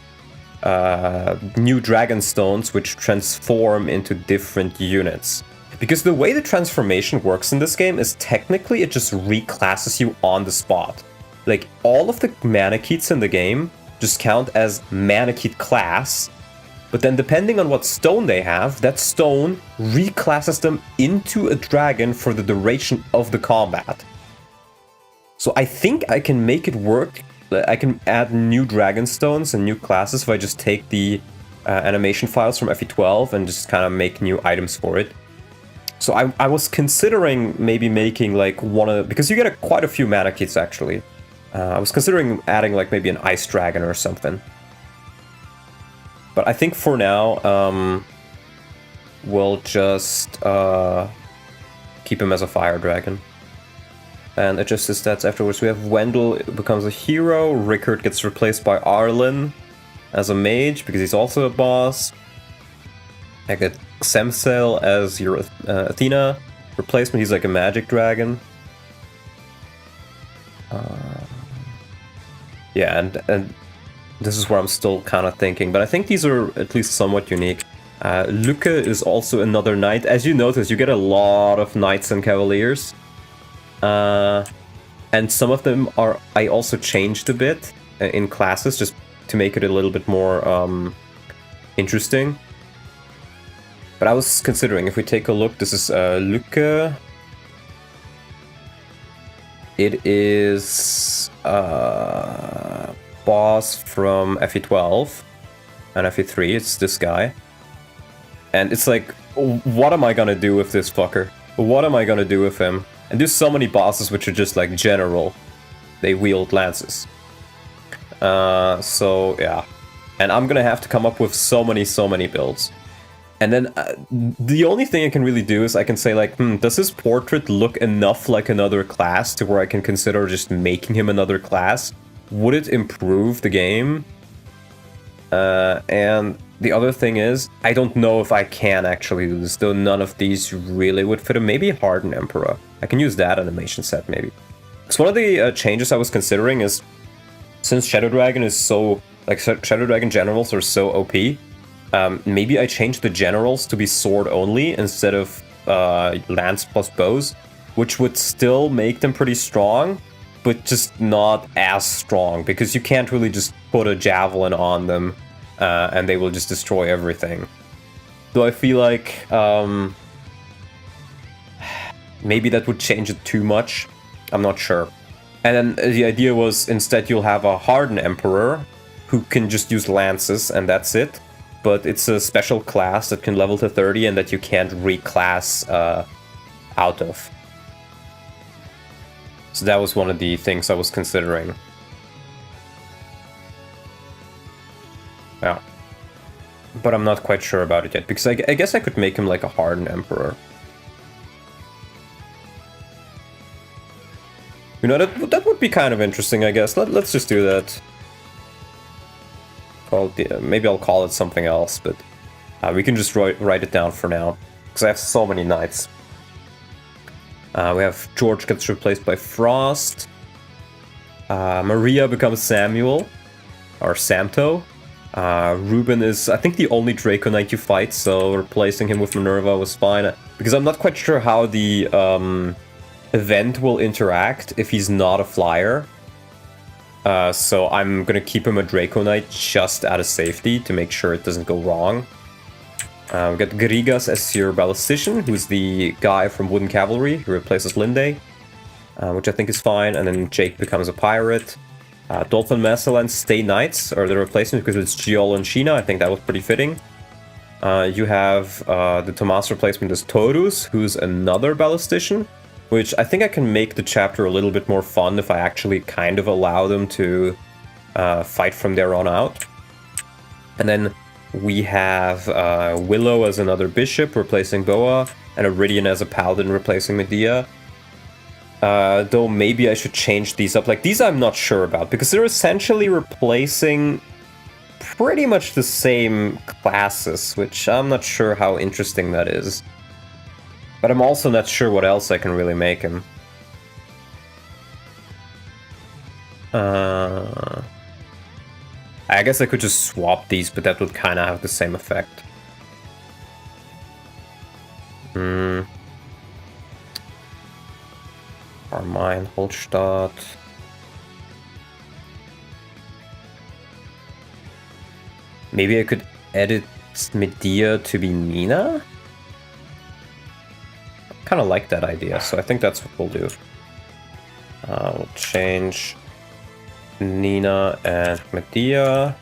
A: new dragon stones, which transform into different units. Because the way the transformation works in this game is technically it just reclasses you on the spot. Like, all of the Manaketes in the game just count as Manakete class, but then depending on what stone they have, that stone reclasses them into a dragon for the duration of the combat. So I think I can make it work. I can add new dragon stones and new classes if I just take the animation files from FE12 and just kind of make new items for it. So I was considering maybe making like because you get quite a few Manaketes actually. I was considering adding like maybe an ice dragon or something. But I think for now, we'll just keep him as a fire dragon. And adjust his stats afterwards. We have Wendell becomes a hero, Rickard gets replaced by Arlen as a mage, because he's also a boss. I get Semsel as your Athena replacement, he's like a magic dragon. Yeah, and this is where I'm still kind of thinking, but I think these are at least somewhat unique. Luca is also another knight. As you notice, you get a lot of knights and cavaliers. And some of them I also changed a bit in classes, just to make it a little bit more interesting. But I was considering, if we take a look, this is Luca. It is boss from FE12 and FE3, it's this guy. And it's like, what am I gonna do with this fucker? What am I gonna do with him? And there's so many bosses which are just like general. They wield lances. So yeah. And I'm gonna have to come up with so many builds. And then the only thing I can really do is I can say like, does his portrait look enough like another class to where I can consider just making him another class? Would it improve the game? And the other thing is, I don't know if I can actually do this, though none of these really would fit him. Maybe Hardened Emperor. I can use that animation set, maybe. Because one of the changes I was considering is, since Shadow Dragon is so, like, Shadow Dragon generals are so OP, maybe I change the generals to be sword only instead of lance plus bows, which would still make them pretty strong, but just not as strong, because you can't really just put a javelin on them and they will just destroy everything. Do I feel like maybe that would change it too much? I'm not sure. And then the idea was instead you'll have a Hardened Emperor who can just use lances and that's it. But it's a special class that can level to 30 and that you can't reclass out of. So that was one of the things I was considering. Yeah. But I'm not quite sure about it yet, because I guess I could make him like a hardened Emperor. You know, that would be kind of interesting, I guess. Let's just do that. Maybe I'll call it something else, but we can just write it down for now, because I have so many knights. We have George gets replaced by Frost. Maria becomes Samuel, or Samto. Ruben is, I think, the only Draco Knight you fight, so replacing him with Minerva was fine. Because I'm not quite sure how the event will interact if he's not a flyer. So I'm gonna keep him a Draco Knight just out of safety to make sure it doesn't go wrong. We got Grigas as your Ballistician, who's the guy from Wooden Cavalry who replaces Linde, which I think is fine. And then Jake becomes a pirate. Dolphin and Masalan stay knights, or the replacement, because it's Giol and Sheena. I think that was pretty fitting. You have the Tomas replacement as Torus, who's another Ballistician, which I think I can make the chapter a little bit more fun if I actually kind of allow them to fight from there on out. And then we have Willow as another bishop replacing Boa, and Iridian as a paladin replacing Medea. Though maybe I should change these up. Like, these I'm not sure about, because they're essentially replacing pretty much the same classes, which I'm not sure how interesting that is. But I'm also not sure what else I can really make him. I guess I could just swap these, but that would kind of have the same effect. Armine, Holstadt. Maybe I could edit Medea to be Nina? Kind of like that idea, so I think that's what we'll do. We'll change Nina and Medea.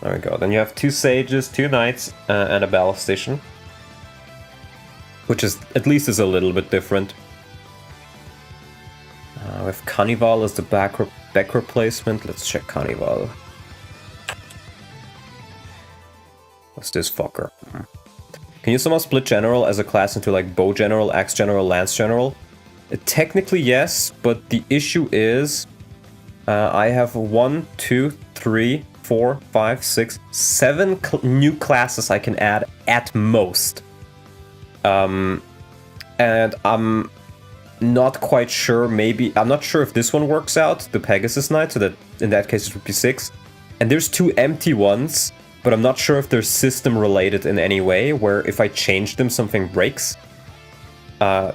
A: There we go. Then you have 2 sages, 2 knights, and a ballistician, which is at least is a little bit different. We have Carnival as the back replacement. Let's check Carnival. What's this fucker? Can you somehow split General as a class into like Bow General, Axe General, Lance General? Technically yes, but the issue is I have 1, 2, 3, 4, 5, 6, 7 new classes I can add at most. And I'm not quite sure, I'm not sure if this one works out, the Pegasus Knight, so that in that case it would be 6. And there's 2 empty ones, but I'm not sure if they're system related in any way, where if I change them something breaks.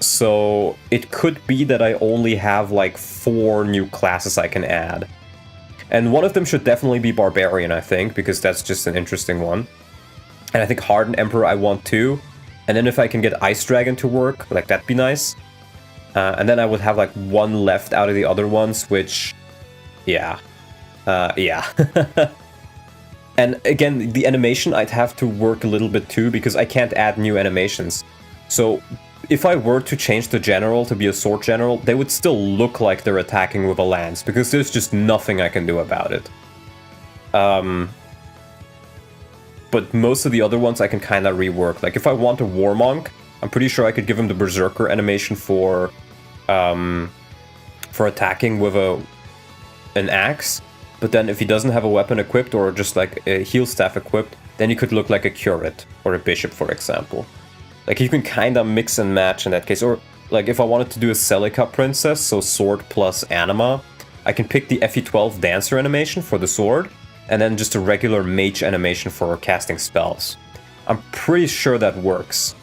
A: So it could be that I only have like 4 new classes I can add. And one of them should definitely be Barbarian, I think, because that's just an interesting one. And I think Hardened Emperor I want too. And then if I can get Ice Dragon to work, like that'd be nice. And then I would have like 1 left out of the other ones, which, yeah. And again, the animation I'd have to work a little bit too, because I can't add new animations. So if I were to change the general to be a sword general, they would still look like they're attacking with a lance, because there's just nothing I can do about it. But most of the other ones I can kind of rework. Like if I want a war monk, I'm pretty sure I could give him the berserker animation for attacking with an axe. But then if he doesn't have a weapon equipped, or just like a heal staff equipped, then he could look like a curate or a bishop, for example. Like you can kind of mix and match in that case. Or like if I wanted to do a Celica princess, so sword plus anima, I can pick the FE12 dancer animation for the sword, and then just a regular mage animation for casting spells. I'm pretty sure that works,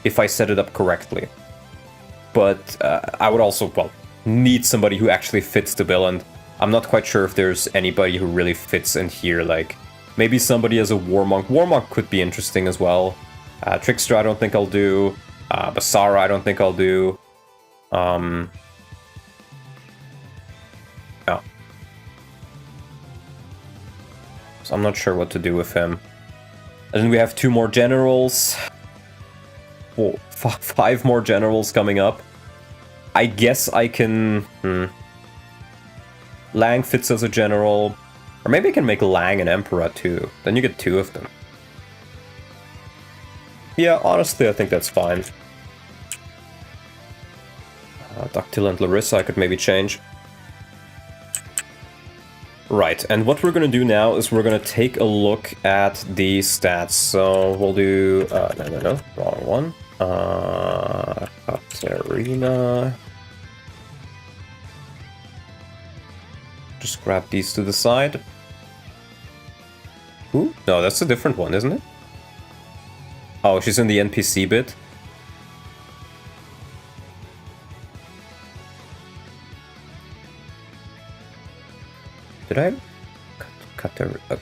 A: if I set it up correctly. But I would also, well, need somebody who actually fits the bill, and I'm not quite sure if there's anybody who really fits in here. Like, maybe somebody as a War Monk. War Monk could be interesting as well. Trickster I don't think I'll do. Basara I don't think I'll do. Oh. So I'm not sure what to do with him. And then we have 2 more generals. 5 more generals coming up. I guess I can... Lang fits as a general. Or maybe I can make Lang and Emperor too. Then you get 2 of them. Yeah, honestly, I think that's fine. Ductil and Larissa I could maybe change. Right, and what we're gonna do now is we're gonna take a look at the stats. So we'll do... no, wrong one. Katarina. Just grab these to the side. Ooh, no, that's a different one, isn't it? Oh, she's in the NPC bit. Did I?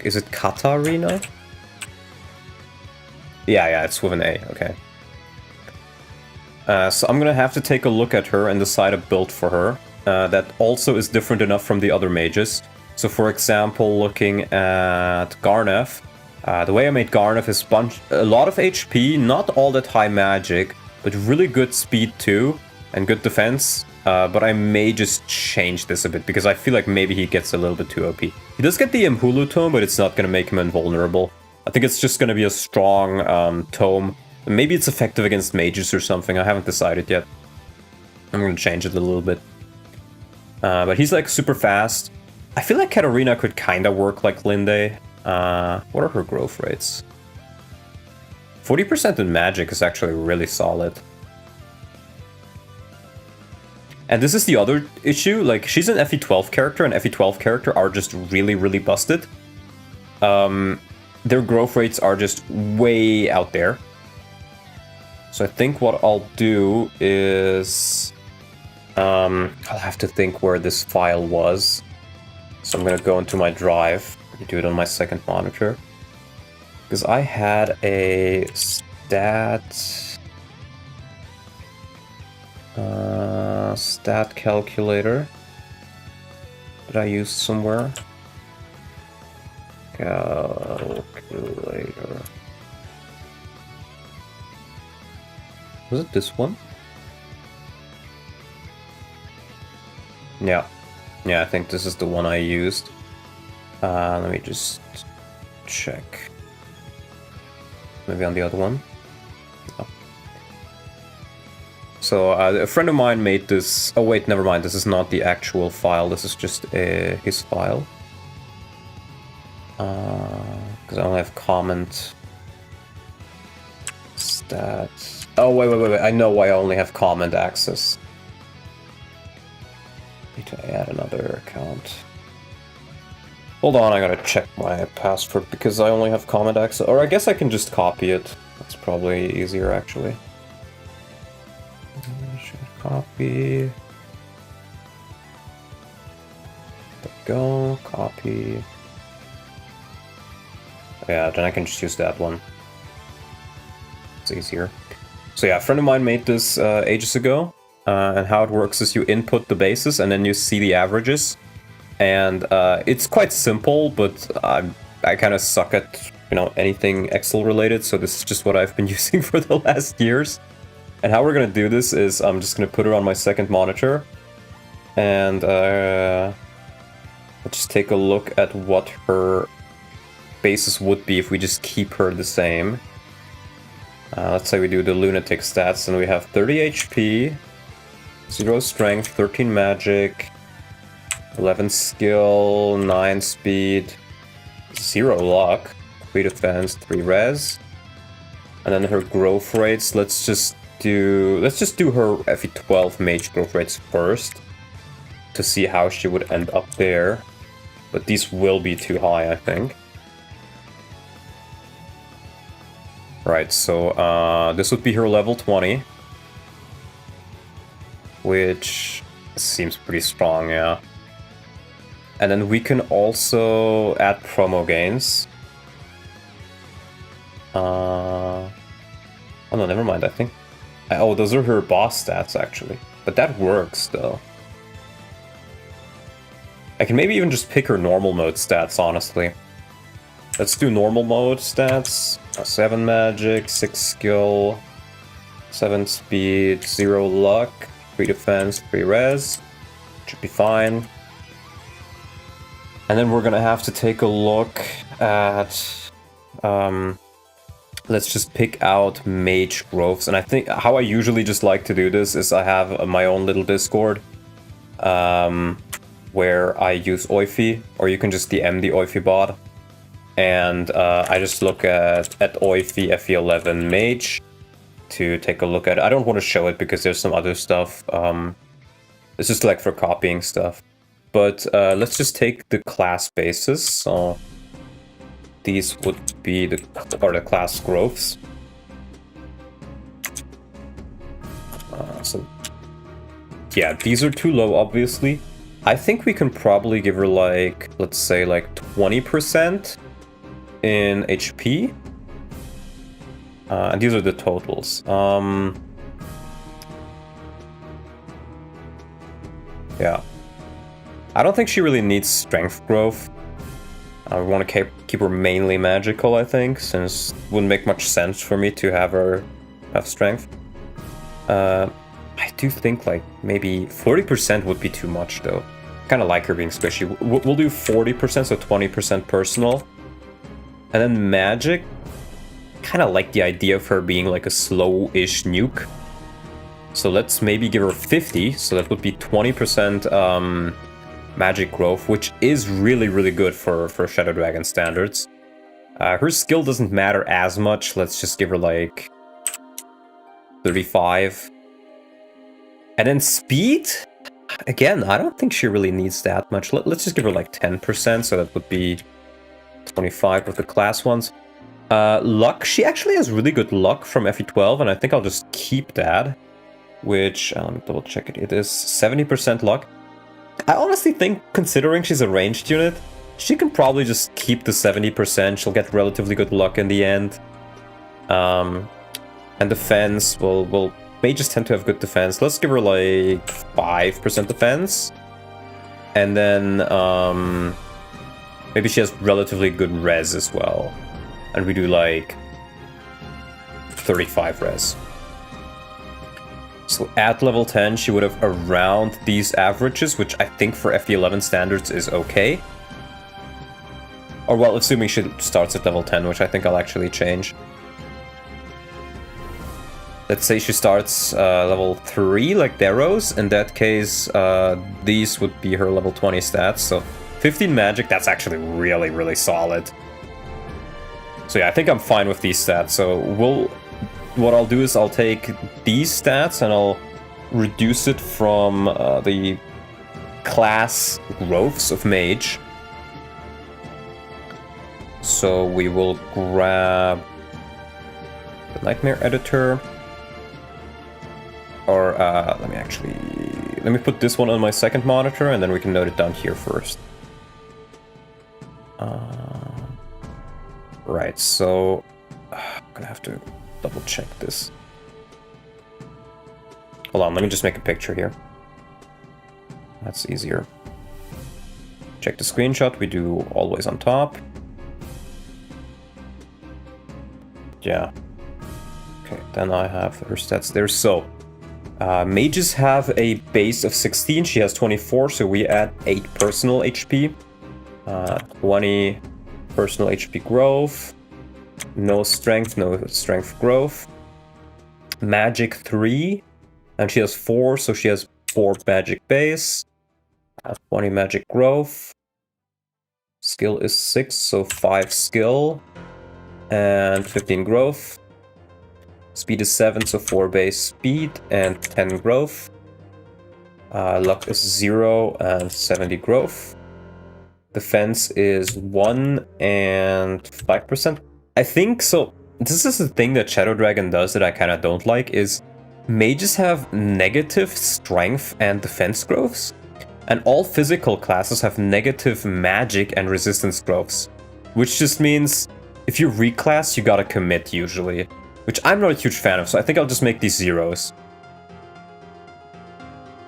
A: Is it Katarina? Yeah, it's with an A, okay. So I'm gonna have to take a look at her and decide a build for her. That also is different enough from the other mages. So for example, looking at Garneth, the way I made Garneth is a lot of HP, not all that high magic, but really good speed too, and good defense. But I may just change this a bit, because I feel like maybe he gets a little bit too OP. He does get the Imhulu tome, but it's not going to make him invulnerable. I think it's just going to be a strong tome. Maybe it's effective against mages or something, I haven't decided yet. I'm going to change it a little bit. But he's like super fast. I feel like Katarina could kind of work like Linde. What are her growth rates? 40% in magic is actually really solid. And this is the other issue, like, she's an FE12 character, and FE12 character are just really, really busted. Their growth rates are just way out there. So I think what I'll do is... I'll have to think where this file was. So I'm gonna go into my drive, and do it on my second monitor. Because I had a stat calculator that I used somewhere. Calculator. Was it this one? Yeah, I think this is the one I used. Let me just check. Maybe on the other one. Oh. So a friend of mine made this. Oh wait, never mind. This is not the actual file. This is just his file. Because I only have comment stats. Oh wait. I know why I only have comment access. Need to add another account. Hold on, I gotta check my password because I only have comment access. Or I guess I can just copy it. That's probably easier actually. Copy. There we go. Copy. Yeah, then I can just use that one. It's easier. So yeah, a friend of mine made this ages ago. And how it works is you input the bases and then you see the averages. And it's quite simple, but I kind of suck at, anything Excel related. So this is just what I've been using for the last years. And how we're going to do this is I'm just going to put her on my second monitor. And let's just take a look at what her bases would be if we just keep her the same. Let's say we do the lunatic stats and we have 30 HP, 0 strength, 13 magic, 11 skill, 9 speed, 0 luck, 3 defense, 3 res. And then her growth rates, let's just do her FE12 mage growth rates first to see how she would end up there. But these will be too high, I think. Right, so this would be her level 20. Which seems pretty strong, yeah. And then we can also add promo gains. Oh no, never mind, I think. Oh, those are her boss stats, actually. But that works, though. I can maybe even just pick her normal mode stats, honestly. Let's do normal mode stats. 7 magic, 6 skill, 7 speed, 0 luck, 3 defense, 3 res. Should be fine. And then we're gonna have to take a look at... let's just pick out mage growths. And I think how I usually just like to do this is I have my own little Discord where I use Oifi, or you can just DM the Oifi bot. And I just look at Oifi FE11 mage to take a look at it. I don't want to show it because there's some other stuff. It's just like for copying stuff. But let's just take the class bases. So these would be the class growths. So yeah, these are too low, obviously. I think we can probably give her like, let's say like 20% in HP. And these are the totals. Yeah. I don't think she really needs strength growth. I want to keep her mainly magical, I think, since it wouldn't make much sense for me to have her have strength. I do think like maybe 40% would be too much though. Kind of like her being squishy. We'll do 40%, so 20% personal. And then magic, kind of like the idea of her being like a slow-ish nuke. So let's maybe give her 50, so that would be 20% magic growth, which is really, really good for Shadow Dragon standards. Her skill doesn't matter as much. Let's just give her like 35. And then speed, again, I don't think she really needs that much. Let's just give her like 10%, so that would be 25 with the class ones. Luck, she actually has really good luck from FE12, and I think I'll just keep that. Which, let me double check it, it is 70% luck. I honestly think, considering she's a ranged unit, she can probably just keep the 70%, she'll get relatively good luck in the end. And defense, well, mages tend to have good defense. Let's give her like 5% defense. And then, maybe she has relatively good res as well. And we do like 35 res. So at level 10, she would have around these averages, which I think for FE11 standards is okay. Or well, assuming she starts at level 10, which I think I'll actually change. Let's say she starts level 3, like Darrow's. In that case, these would be her level 20 stats. So 15 magic, that's actually really, really solid. So yeah, I think I'm fine with these stats. So what I'll do is I'll take these stats and I'll reduce it from the class growths of mage. So we will grab the Nightmare Editor. Or let me put this one on my second monitor and then we can note it down here first. Right, so I'm gonna have to double check this. Hold on, let me just make a picture here. That's easier. Check the screenshot, we do always on top. Yeah. Okay, then I have her stats there. So, mages have a base of 16, she has 24, so we add 8 personal HP. 20 personal HP growth. No strength growth. Magic 3, and she has 4, so she has 4 magic base. 20 magic growth. Skill is 6, so 5 skill. And 15 growth. Speed is 7, so 4 base speed and 10 growth. Luck is 0 and 70 growth. Defense is 1 and 5%. I think so. This is the thing that Shadow Dragon does that I kind of don't like, is mages have negative strength and defense growths, and all physical classes have negative magic and resistance growths, which just means if you reclass, you gotta commit usually, which I'm not a huge fan of, so I think I'll just make these zeros.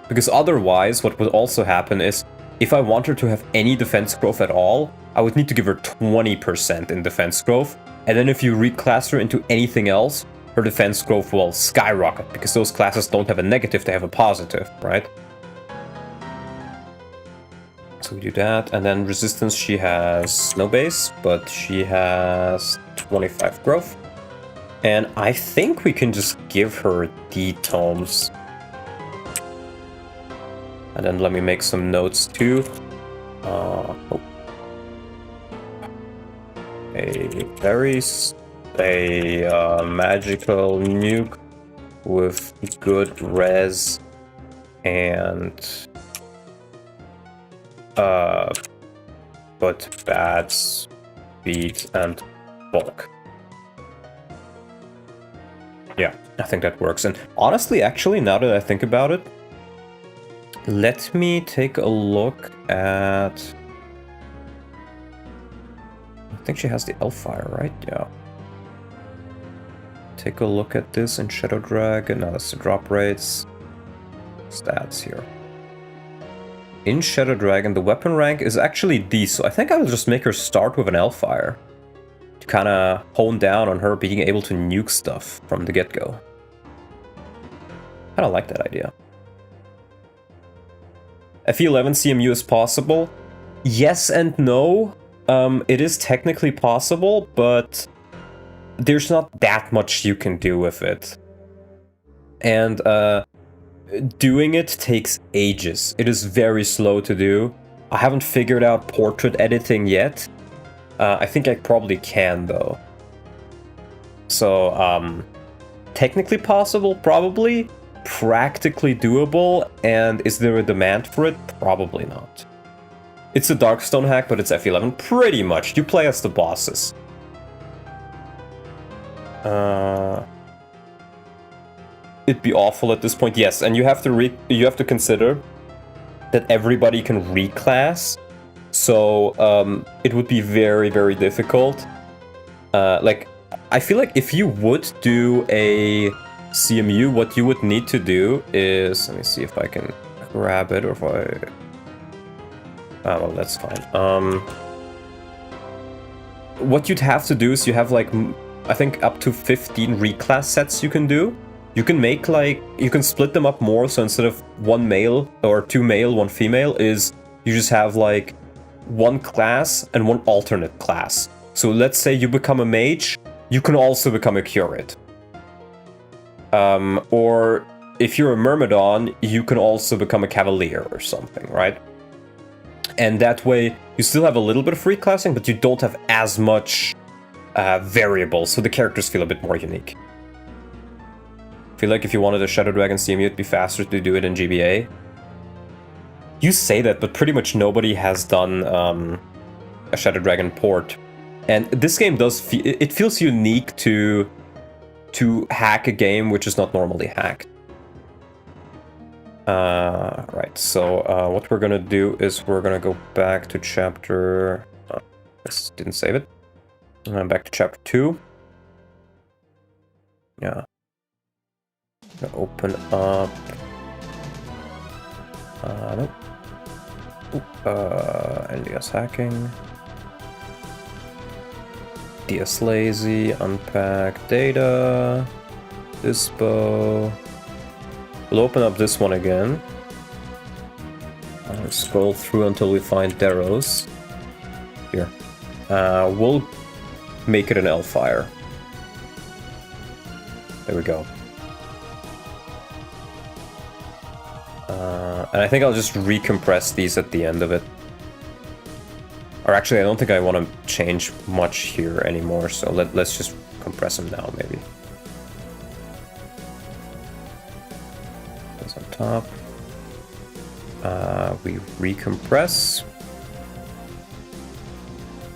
A: Because otherwise, what would also happen is, if I want her to have any defense growth at all, I would need to give her 20% in defense growth, and then if you reclass her into anything else, her defense growth will skyrocket, because those classes don't have a negative, they have a positive, right? So so we do that. And then resistance, she has no base, but she has 25 growth. And I think we can just give her D-tomes. And then let me make some notes too. A magical nuke with good res and but bad speed and bulk. Yeah, I think that works. And honestly, actually, now that I think about it, let me take a look at... I think she has the Elfire, right? Yeah. Take a look at this in Shadow Dragon. Now that's the drop rates. Stats here. In Shadow Dragon, the weapon rank is actually D, so I think I'll just make her start with an Elfire. To kind of hone down on her being able to nuke stuff from the get-go. Kind of like that idea. FE11 CMU is possible? Yes and no. It is technically possible, but there's not that much you can do with it. And doing it takes ages. It is very slow to do. I haven't figured out portrait editing yet. I think I probably can, though. So, technically possible, probably. Practically doable, and is there a demand for it? Probably not. It's a Darkstone hack, but it's FE11 pretty much. You play as the bosses. It'd be awful at this point, yes, and you have to consider that everybody can reclass, so it would be very, very difficult. Like, I feel like if you would do a CMU, what you would need to do is, let me see if I can grab it, or if I... Oh, well, that's fine. What you'd have to do is you have, like, I think up to 15 reclass sets you can do. You can make, like, you can split them up more, so instead of 1 male, or 2 male, 1 female, is you just have, like, 1 class and 1 alternate class. So let's say you become a mage, you can also become a curate. Or if you're a Myrmidon, you can also become a Cavalier or something, right? And that way, you still have a little bit of free classing, but you don't have as much variables, so the characters feel a bit more unique. I feel like if you wanted a Shadow Dragon CMU, it'd be faster to do it in GBA. You say that, but pretty much nobody has done a Shadow Dragon port. And this game does it feels unique to hack a game which is not normally hacked. Right, so what we're gonna do is we're gonna go back to chapter... this didn't save it. Back to chapter 2. Yeah. Gonna open up... nope. LDS hacking. DS lazy, unpack data, dispo. We'll open up this one again. Scroll through until we find Deros. Here. We'll make it an Elfire. There we go. And I think I'll just recompress these at the end of it. Or actually, I don't think I want to change much here anymore, so let's just compress them now, maybe. That's on top. We recompress.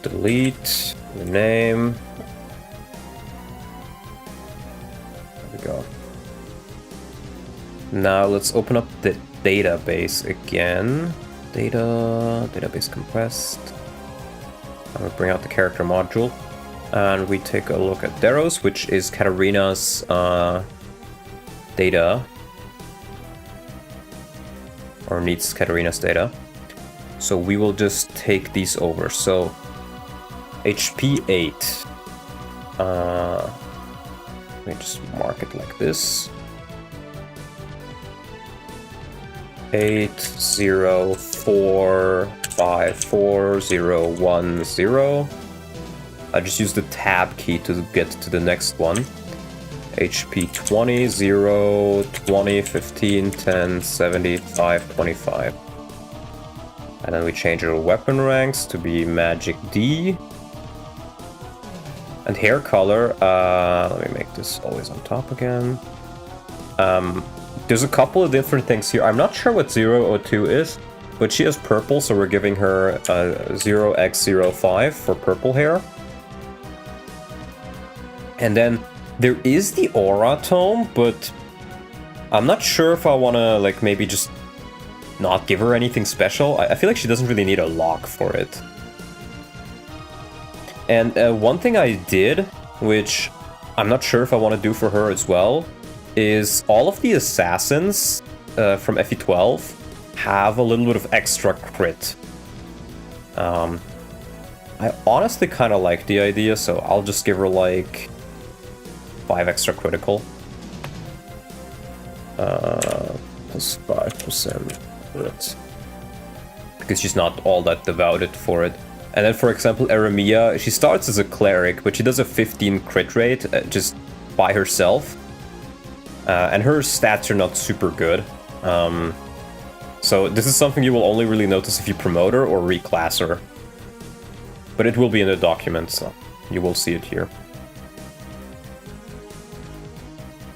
A: Delete the name. There we go. Now let's open up the database again. Database compressed. I'm gonna bring out the character module, and we take a look at Deros, which is Katarina's data, or needs Katarina's data. So we will just take these over. So HP 8. Let me just mark it like this. 804 5410. I just use the tab key to get to the next one. HP 20, 0, 20, 15, 10, 75, 25. And then we change our weapon ranks to be Magic D. And hair color, let me make this always on top again. There's a couple of different things here. I'm not sure what 002 is, but she has purple, so we're giving her 0x05 for purple hair. And then there is the aura tome, but I'm not sure if I want to, like, maybe just not give her anything special. I feel like she doesn't really need a lock for it. And one thing I did, which I'm not sure if I want to do for her as well, is all of the assassins from FE12 have a little bit of extra crit. I honestly kind of like the idea, so I'll just give her like 5 extra critical. Plus 5% crit. Because she's not all that devoted for it. And then, for example, Eremia, she starts as a cleric, but she does a 15 crit rate just by herself. And her stats are not super good. So this is something you will only really notice if you promote her or reclass her. But it will be in the document, so you will see it here.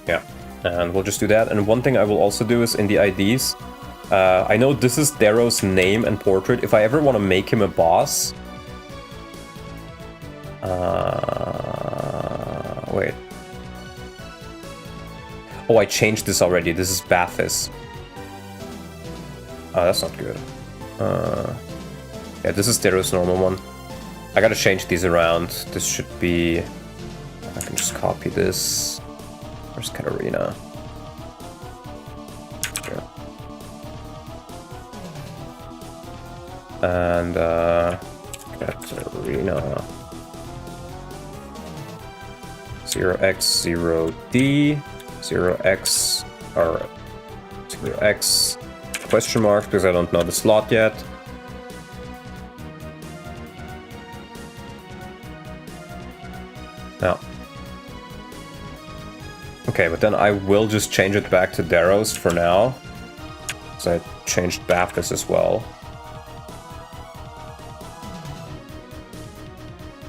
A: Yeah, and we'll just do that. And one thing I will also do is in the IDs, I know this is Darrow's name and portrait. If I ever want to make him a boss... wait. Oh, I changed this already. This is Bathis. Oh, that's not good. Yeah, this is Darrow's normal one. I gotta change these around. This should be... I can just copy this. Where's Katarina? Yeah. And, Katarina. 0x0d 0x or 0x question mark because I don't know the slot yet. No. Okay, but then I will just change it back to Darrow's for now. So I changed Baptist as well.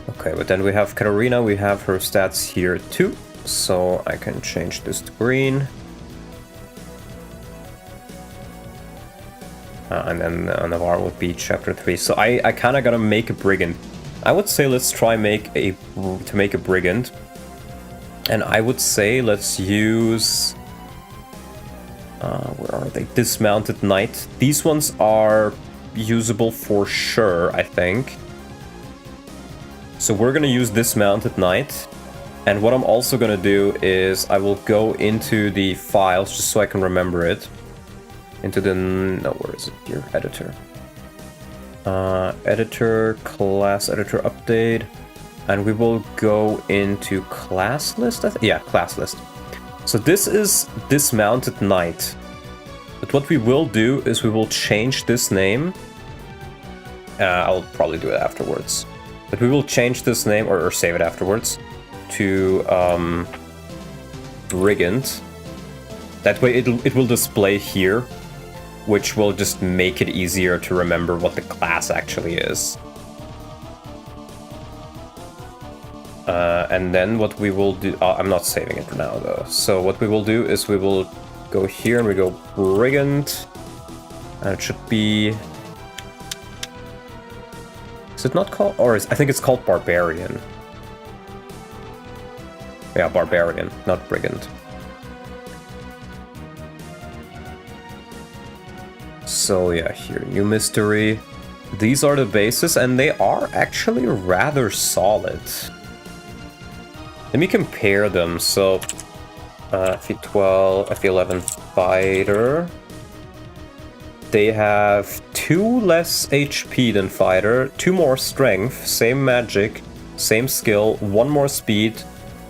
A: Okay, but then we have Katarina, we have her stats here too. So I can change this to green. And then Navarre would be chapter 3. So I kind of gotta make a brigand. I would say let's try to make a brigand. And I would say let's use... where are they? Dismounted Knight. These ones are usable for sure, I think. So we're gonna use Dismounted Knight. And what I'm also gonna do is I will go into the files just so I can remember it. Into the... no, where is it here? Editor. Editor, class editor update. And we will go into class list, yeah, class list. So this is Dismounted Knight. But what we will do is we will change this name. I'll probably do it afterwards. But we will change this name, or save it afterwards, to Brigand. That way it will display here, which will just make it easier to remember what the class actually is. And then what we will do... I'm not saving it for now, though. So what we will do is we will go here and we go Brigand. And it should be... is it not called... or I think it's called Barbarian. Yeah, Barbarian, not Brigand. So yeah, here, new mystery. These are the bases, and they are actually rather solid. Let me compare them. So, FE12, FE11 Fighter. They have 2 less HP than Fighter, 2 more strength, same magic, same skill, 1 more speed,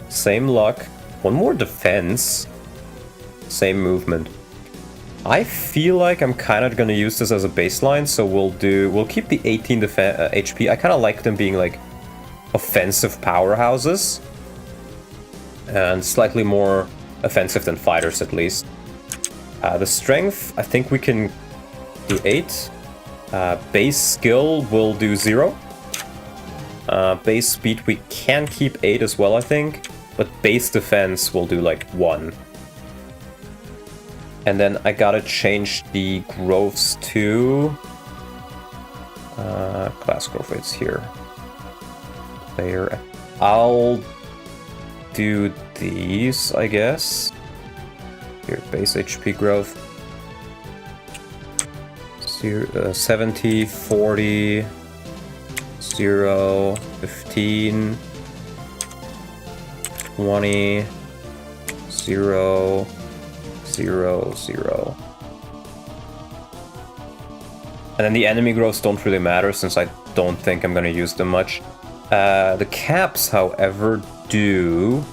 A: same luck, 1 more defense, same movement. I feel like I'm kind of gonna use this as a baseline, so we'll keep the 18 HP. I kind of like them being like offensive powerhouses and slightly more offensive than fighters at least. The strength, I think we can do 8. Base skill will do 0. Base speed we can keep 8 as well, I think, but base defense will do like 1. And then I gotta change the growths to class growth rates here. Player. I'll do these, I guess. Here, base HP growth. 70, 40, 0, 15, 20, 0, 0, 0. And then the enemy growths don't really matter since I don't think I'm gonna use them much. The caps, however, do...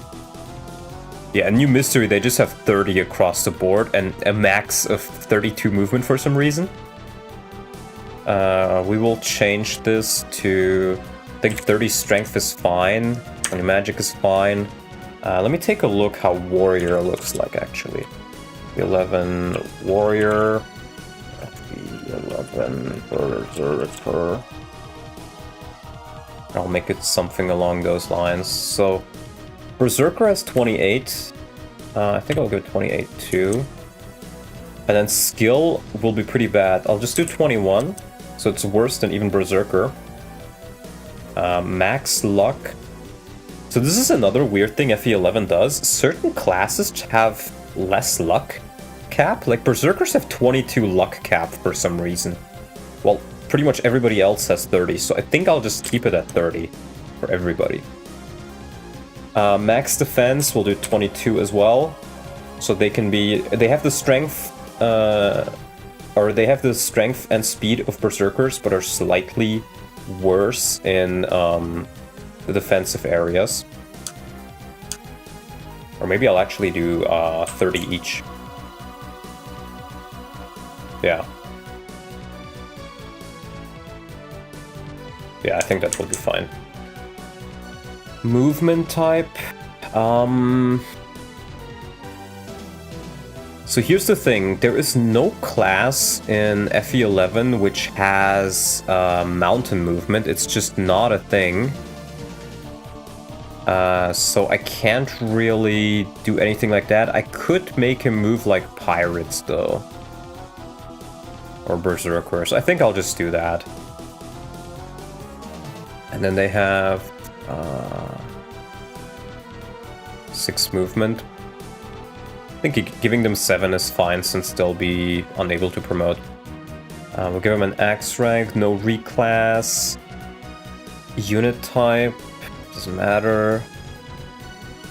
A: Yeah, a new mystery, they just have 30 across the board and a max of 32 movement for some reason. We will change this to... I think 30 strength is fine, 20 magic is fine. Let me take a look how warrior looks like, actually. 11 warrior, FE11 berserker. I'll make it something along those lines. So, berserker has 28. I think I'll go 28 too. And then skill will be pretty bad. I'll just do 21, so it's worse than even berserker. Max luck. So this is another weird thing FE11 does. Certain classes have less luck cap. Like berserkers have 22 luck cap for some reason. Well, pretty much everybody else has 30, so I think I'll just keep it at 30 for everybody. Max defense will do 22 as well. So they can be... They have the strength... or they have the strength and speed of berserkers, but are slightly worse in the defensive areas. Or maybe I'll actually do 30 each. Yeah. Yeah, I think that will be fine. Movement type. So here's the thing, there is no class in FE11 which has mountain movement, it's just not a thing. So I can't really do anything like that. I could make him move like pirates though. Or berserkers, I think I'll just do that. And then they have 6 movement. I think giving them 7 is fine since they'll be unable to promote. We'll give them an Axe rank, no reclass. Unit type, doesn't matter.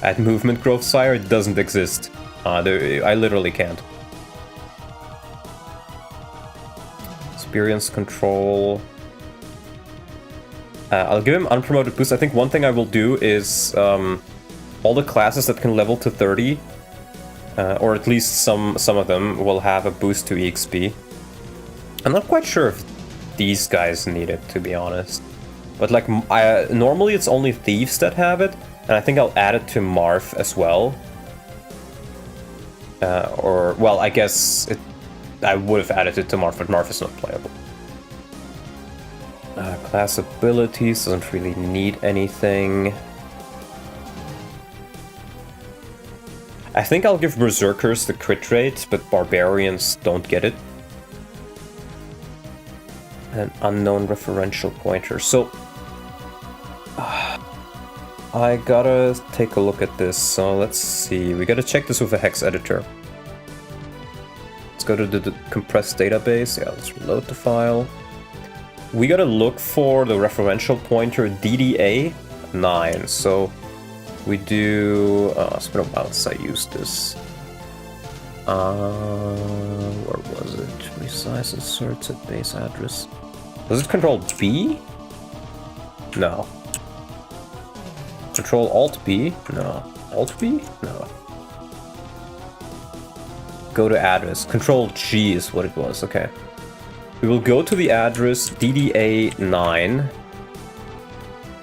A: Add movement growth sire, it doesn't exist. I literally can't. Experience control. I'll give him unpromoted boost. I think one thing I will do is all the classes that can level to 30, or at least some of them, will have a boost to EXP. I'm not quite sure if these guys need it, to be honest. But like, normally it's only thieves that have it, and I think I'll add it to Marth as well. Or, well, I guess I would have added it to Marth, but Marth is not playable. Class abilities, doesn't really need anything. I think I'll give Berserkers the crit rate, but Barbarians don't get it. An unknown referential pointer. So, I gotta take a look at this. So let's see. We gotta check this with a hex editor. Let's go to the compressed database. Yeah, let's reload the file. We gotta look for the referential pointer DDA 9. So we do... it's been a while since I used this. Where was it? Resize inserts at base address. Does it control B? No. Control Alt B? No. Alt B? No. Go to address. Control G is what it was, okay. We will go to the address DDA9.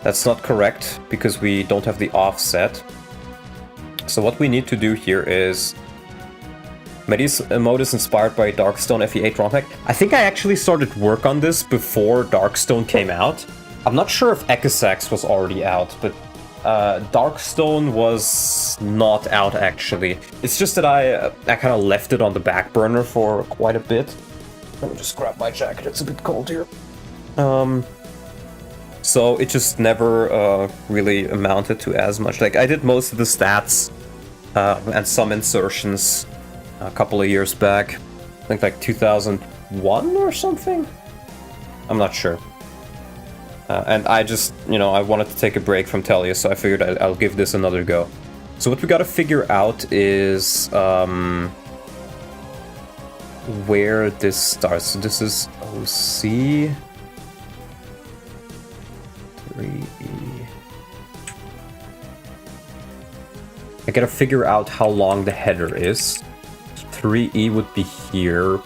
A: That's not correct because we don't have the offset. So what we need to do here is... Medeus Mode is inspired by Darkstone FE8 ROM hack. I think I actually started work on this before Darkstone came out. I'm not sure if Equisax was already out, but Darkstone was not out actually. It's just that I kind of left it on the back burner for quite a bit. Let me just grab my jacket, it's a bit cold here. So it just never really amounted to as much. Like, I did most of the stats and some insertions a couple of years back. I think like 2001 or something? I'm not sure. And I just, you know, I wanted to take a break from Telia, so I figured I'll give this another go. So what we gotta figure out is where this starts. So this is OC 3E. I gotta figure out how long the header is. 3E would be here,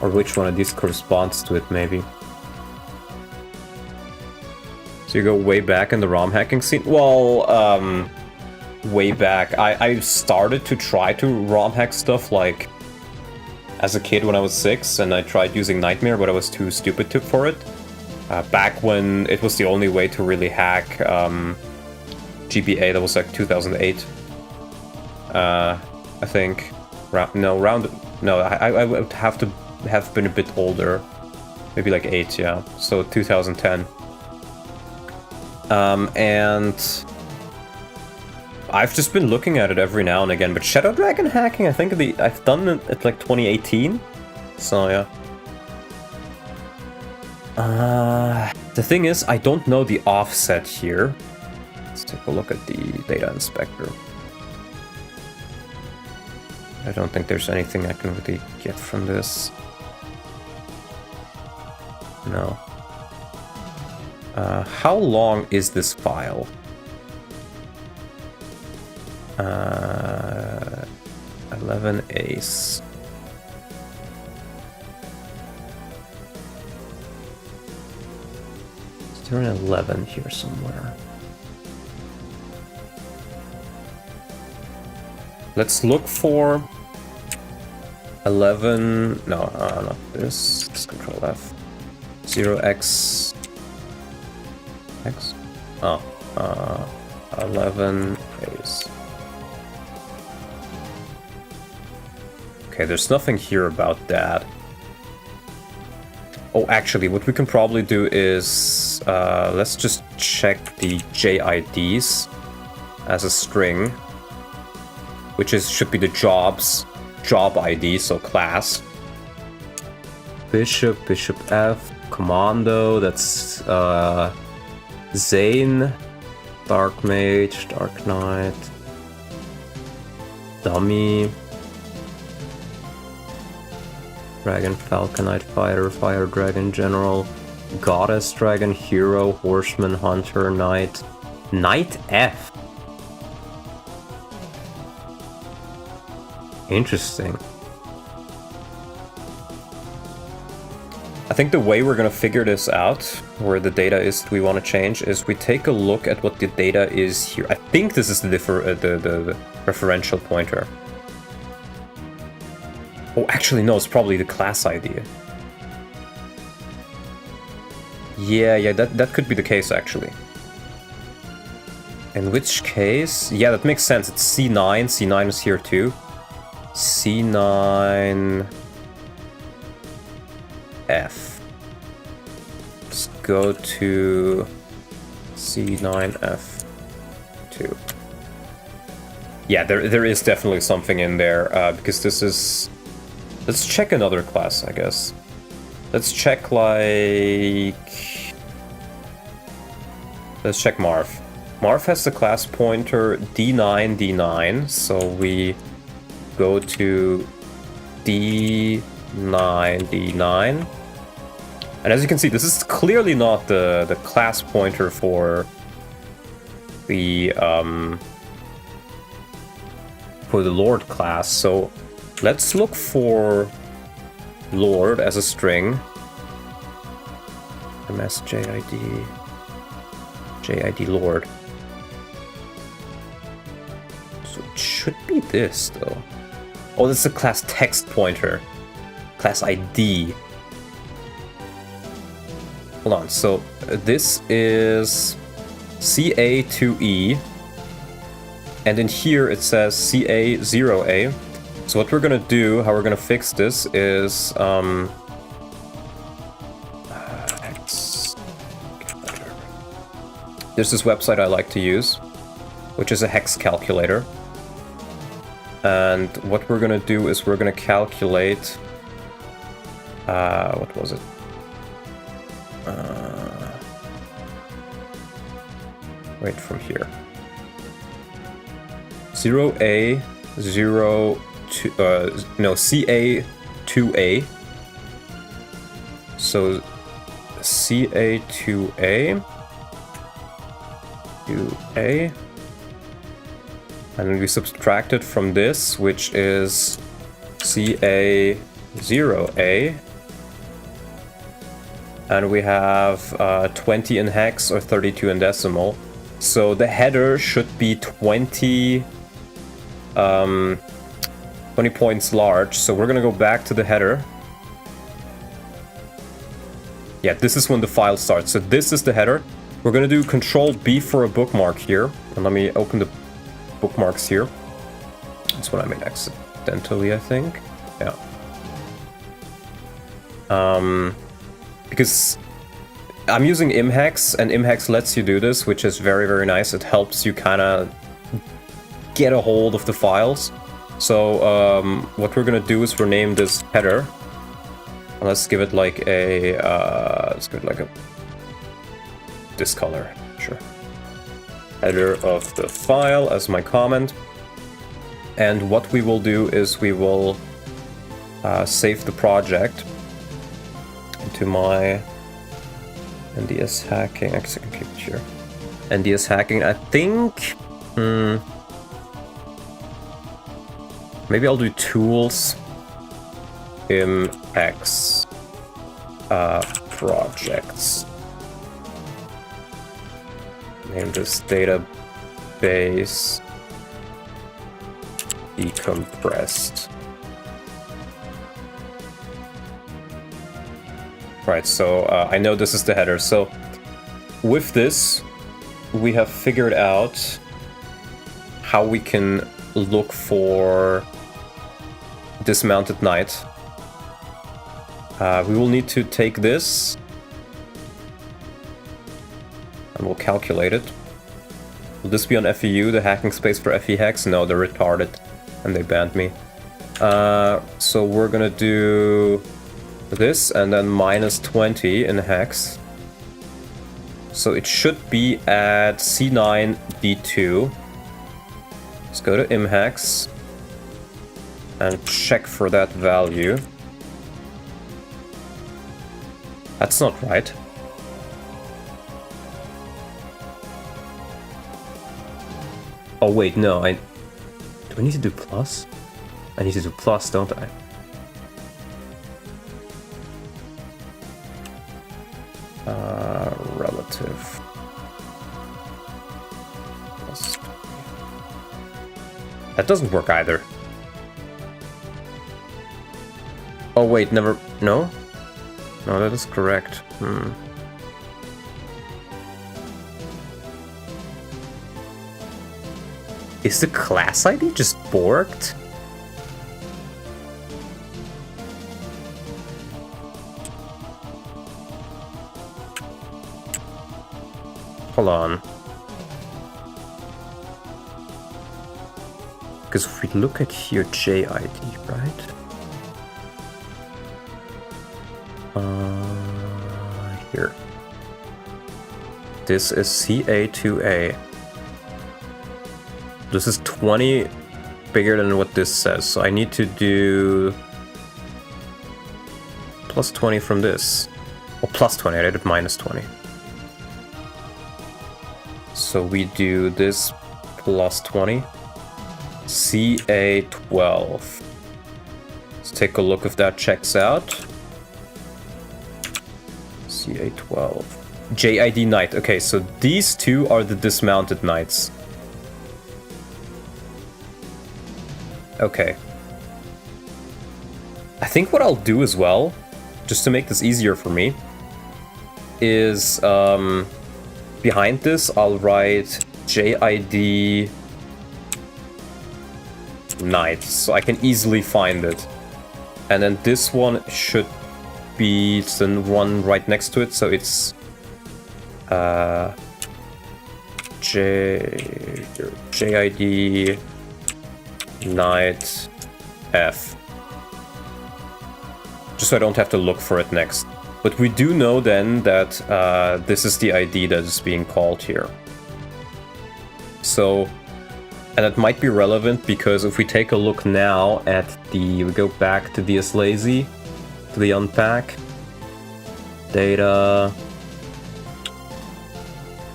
A: or which one of these corresponds to it, maybe. So you go way back in the ROM hacking scene? Well, way back. I started to try to ROM hack stuff, like, as a kid when I was 6, and I tried using Nightmare, but I was too stupid for it. Back when it was the only way to really hack GBA, that was like 2008. I think. No, I would have to have been a bit older. Maybe like 8, yeah. So 2010. And I've just been looking at it every now and again, but Shadow Dragon hacking, I think I've done it at like 2018. So yeah. The thing is, I don't know the offset here. Let's take a look at the data inspector. I don't think there's anything I can really get from this. No. How long is this file? 11 ace. Is there an 11 here somewhere? Let's look for 11. No, not this. Just Control F. 0x. X? Oh, 11 ace. Okay, there's nothing here about that. Oh, actually, what we can probably do is let's just check the JIDs as a string, which should be the job ID, so class. Bishop F, Commando, that's Zane, Dark Mage, Dark Knight, Dummy, Dragon, Falconite, Fighter, Fire Dragon, General, Goddess Dragon, Hero, Horseman, Hunter, Knight, Knight F. Interesting. I think the way we're gonna figure this out, where the data is we want to change, is we take a look at what the data is here. I think this is the referential pointer. Oh, actually, no, it's probably the class ID. Yeah, that could be the case, actually. In which case, yeah, that makes sense. It's C9. C9 is here too. C9 F. Let's go to C9F2. Yeah, there is definitely something in there, because this is... Let's check another class, I guess. Let's check, like... Let's check Marv. Marv has the class pointer D9, D9, so we go to D9, D9. And as you can see, this is clearly not the class pointer for the Lord class, so Let's look for Lord as a string. MSJID. JID Lord. So it should be this though. Oh, this is a class text pointer. Class ID. Hold on, so this is CA2E. And in here it says CA0A. So what we're gonna do, how we're gonna fix this is there's this website I like to use, which is a hex calculator. And what we're gonna do is we're gonna calculate what was it? Right from here. 0A, 0, 2, no, CA2A. So CA2A, 2A, and then we subtract it from this, which is CA0A, and we have 20 in hex or 32 in decimal. So the header should be 20 points large. So we're gonna go back to the header. Yeah, this is when the file starts. So this is the header. We're gonna do Control B for a bookmark here. And let me open the bookmarks here. That's what I made accidentally, I think. Yeah. Because I'm using imhex, and imhex lets you do this, which is very, very nice. It helps you kind of get a hold of the files. So what we're gonna do is rename this header. Let's give it like a this color, sure. Header of the file as my comment. And what we will do is we will save the project into my NDS hacking. Actually, I can keep it here. NDS hacking. I think. Maybe I'll do tools. Imhex projects. Name this database decompressed. Right, so I know this is the header. So with this, we have figured out how we can look for dismounted knight. We will need to take this and we'll calculate it. Will this be on FEU, the hacking space for FE hex? No, they're retarded and they banned me. So we're gonna do this and then minus 20 in hex. So it should be at C9 D2. Let's go to imhex and check for that value. That's not right. Oh wait, no, do I need to do plus? I need to do plus, don't I? Relative. Plus. That doesn't work either. Oh wait, never, no? No, that is correct. Is the class ID just borked? Hold on. Because if we look at here, JID, right? Here. This is CA2A. This is 20 bigger than what this says, so I need to do plus 20 from this. Or plus 20, I did it minus 20. So we do this plus 20. CA12. Let's take a look if that checks out. CA12. JID Knight. Okay, so these two are the dismounted knights. Okay. I think what I'll do as well, just to make this easier for me, is behind this I'll write JID Knight, so I can easily find it. And then this one should be the one right next to it, so it's JID Knight F. Just so I don't have to look for it next. But we do know then that this is the ID that is being called here. So, and it might be relevant because if we take a look now at we go back to DS Lazy, to the unpack, data,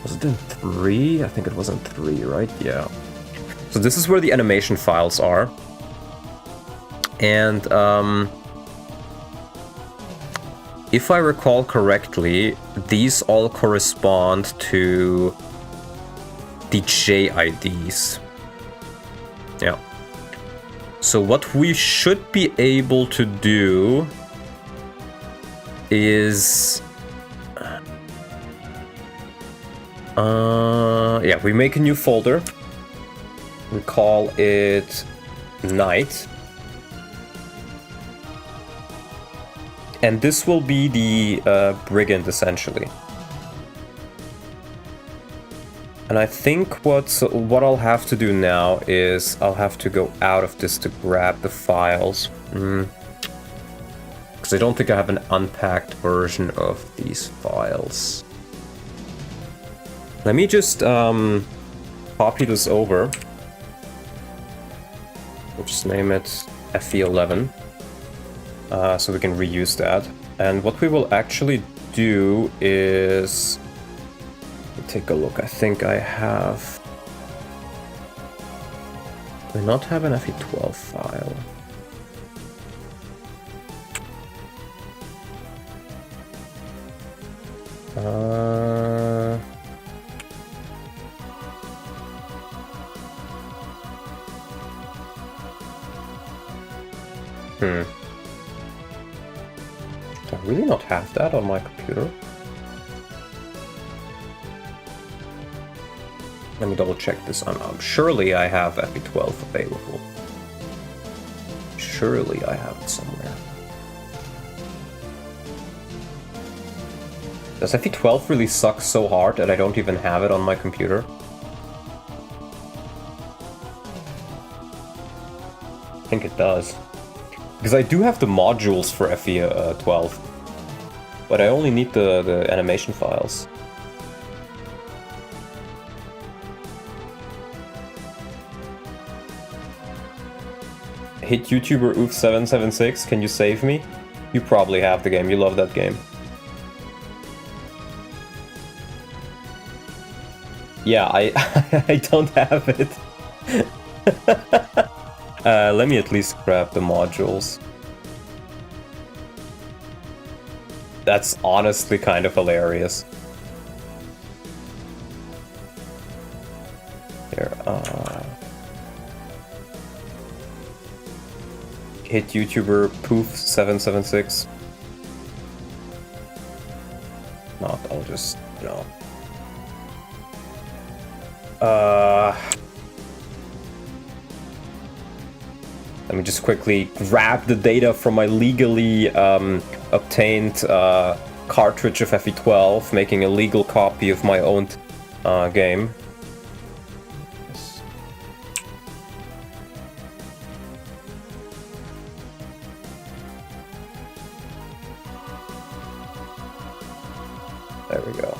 A: was it in 3? I think it was in 3, right? Yeah. So this is where the animation files are. And if I recall correctly, these all correspond to the JIDs. Yeah. So what we should be able to do is... yeah, we make a new folder. We call it Knight. And this will be the brigand, essentially. And I think what I'll have to do now is I'll have to go out of this to grab the files. Because I don't think I have an unpacked version of these files. Let me just copy this over. We'll just name it FE11. So we can reuse that. And what we will actually do is... let me take a look. I think I have... do I not have an FE12 file? Do I really not have that on my computer? Let me double check this. Surely I have FE12 available. Surely I have it somewhere. Does FE12 really suck so hard that I don't even have it on my computer? I think it does. Because I do have the modules for FE12, but I only need the animation files. Hit YouTuber Oof776, can you save me? You probably have the game, you love that game. Yeah, I don't have it. Let me at least grab the modules. That's honestly kind of hilarious. Here, hit YouTuber Poof776. Not, I'll just, you know. Let me just quickly grab the data from my legally obtained cartridge of FE12, making a legal copy of my own game. Yes. There we go.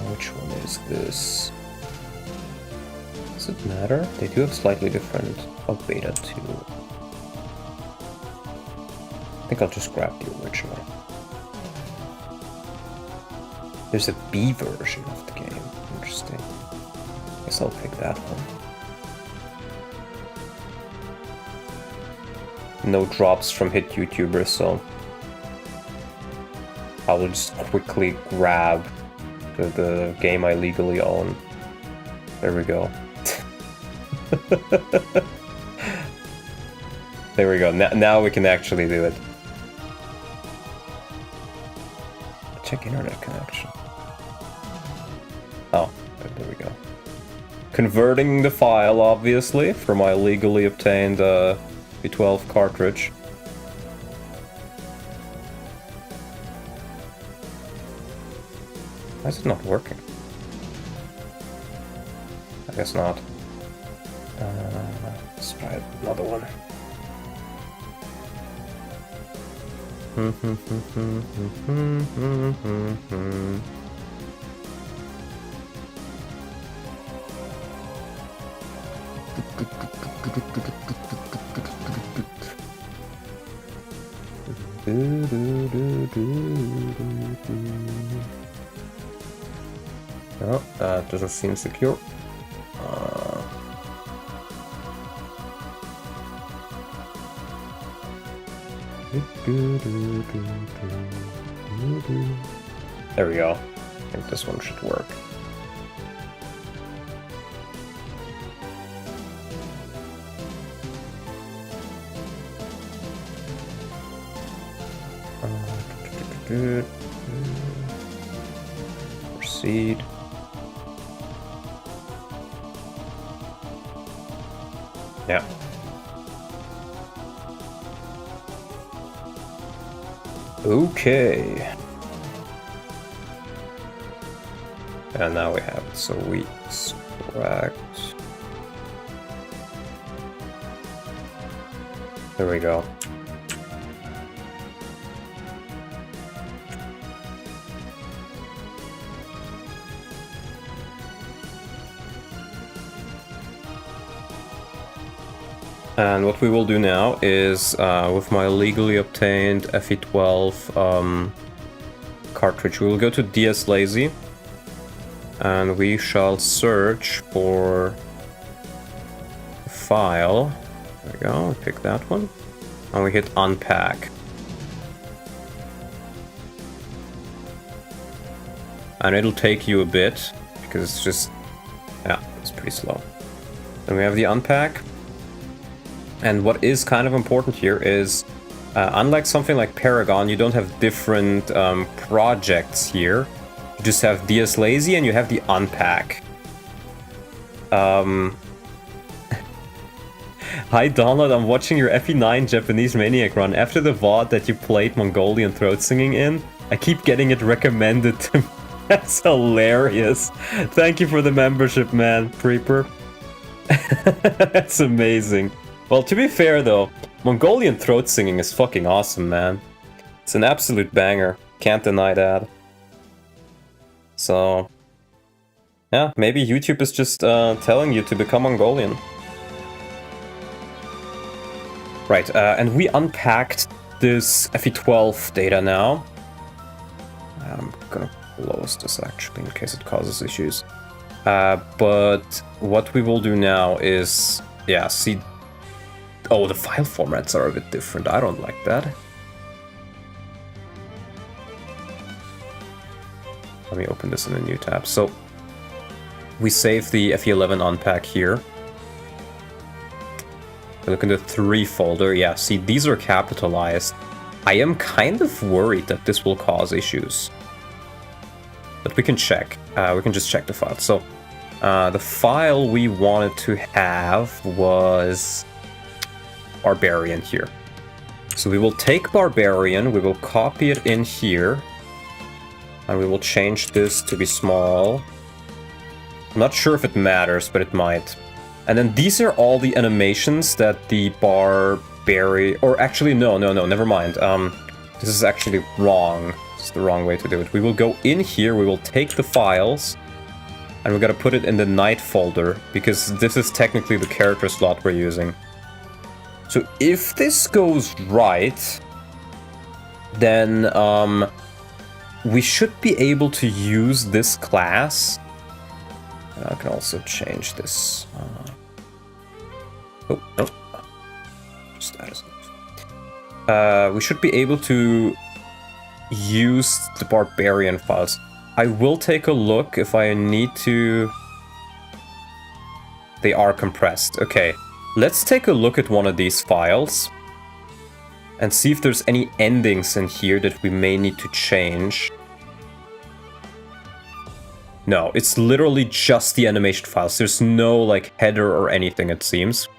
A: Which one is this? Does it matter? They do have slightly different... Oh, beta 2. I think I'll just grab the original. There's a B version of the game. Interesting. Guess I'll pick that one. No drops from hit YouTubers, so I will just quickly grab the game I legally own. There we go. There we go. Now we can actually do it. Check internet connection. Oh, there we go. Converting the file, obviously, for my legally obtained FE12 cartridge. Why is it not working? I guess not. Let's try another one. No, that doesn't seem secure. There we go. I think this one should work. Proceed. Yeah. Okay. And now we have it, so we extract. There we go. And what we will do now is, with my legally obtained FE12 cartridge, we will go to DS Lazy, and we shall search for a file. There we go, we pick that one, and we hit unpack. And it'll take you a bit, because it's just, yeah, it's pretty slow. Then we have the unpack. And what is kind of important here is, unlike something like Paragon, you don't have different projects here. You just have DS Lazy and you have the unpack. Hi Donald, I'm watching your FE9 Japanese Maniac run. After the VOD that you played Mongolian throat singing in, I keep getting it recommended to me. That's hilarious. Thank you for the membership, man, Creeper. That's amazing. Well, to be fair though, Mongolian throat singing is fucking awesome, man. It's an absolute banger. Can't deny that. So, yeah, maybe YouTube is just telling you to become Mongolian. Right, and we unpacked this FE12 data now. I'm gonna close this actually in case it causes issues. But what we will do now is, yeah, see. Oh, the file formats are a bit different. I don't like that. Let me open this in a new tab. So, we save the FE11 unpack here. Look in the 3 folder. Yeah, see, these are capitalized. I am kind of worried that this will cause issues. But we can check. We can just check the file. So, the file we wanted to have was Barbarian here. So we will take Barbarian, we will copy it in here, and we will change this to be small. I'm not sure if it matters, but it might. And then these are all the animations that the Barbarian... Or actually, no, never mind. This is actually wrong. This is the wrong way to do it. We will go in here, we will take the files, And we gotta put it in the night folder, because this is technically the character slot we're using. So if this goes right, then we should be able to use this class. I can also change this. Oh, no. Just status. We should be able to use the barbarian files. I will take a look if I need to. They are compressed. Okay, let's take a look at one of these files and see if there's any endings in here that we may need to change. No, it's literally just the animation files. There's no like header or anything, it seems.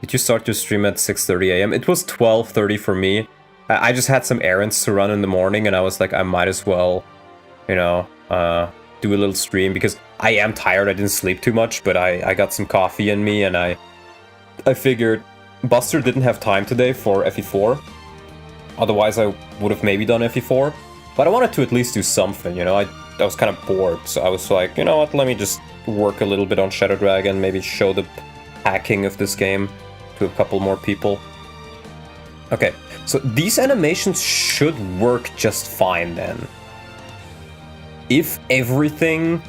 A: Did you start your stream at 6:30 a.m.? It was 12:30 for me. I just had some errands to run in the morning, and I was like, I might as well, you know, do a little stream, because I am tired. I didn't sleep too much, but I got some coffee in me, and I figured Buster didn't have time today for FE4. Otherwise, I would have maybe done FE4. But I wanted to at least do something, you know. I was kind of bored, so I was like, you know what, let me just work a little bit on Shadow Dragon, maybe show the hacking of this game to a couple more people. Okay, so these animations should work just fine then. If everything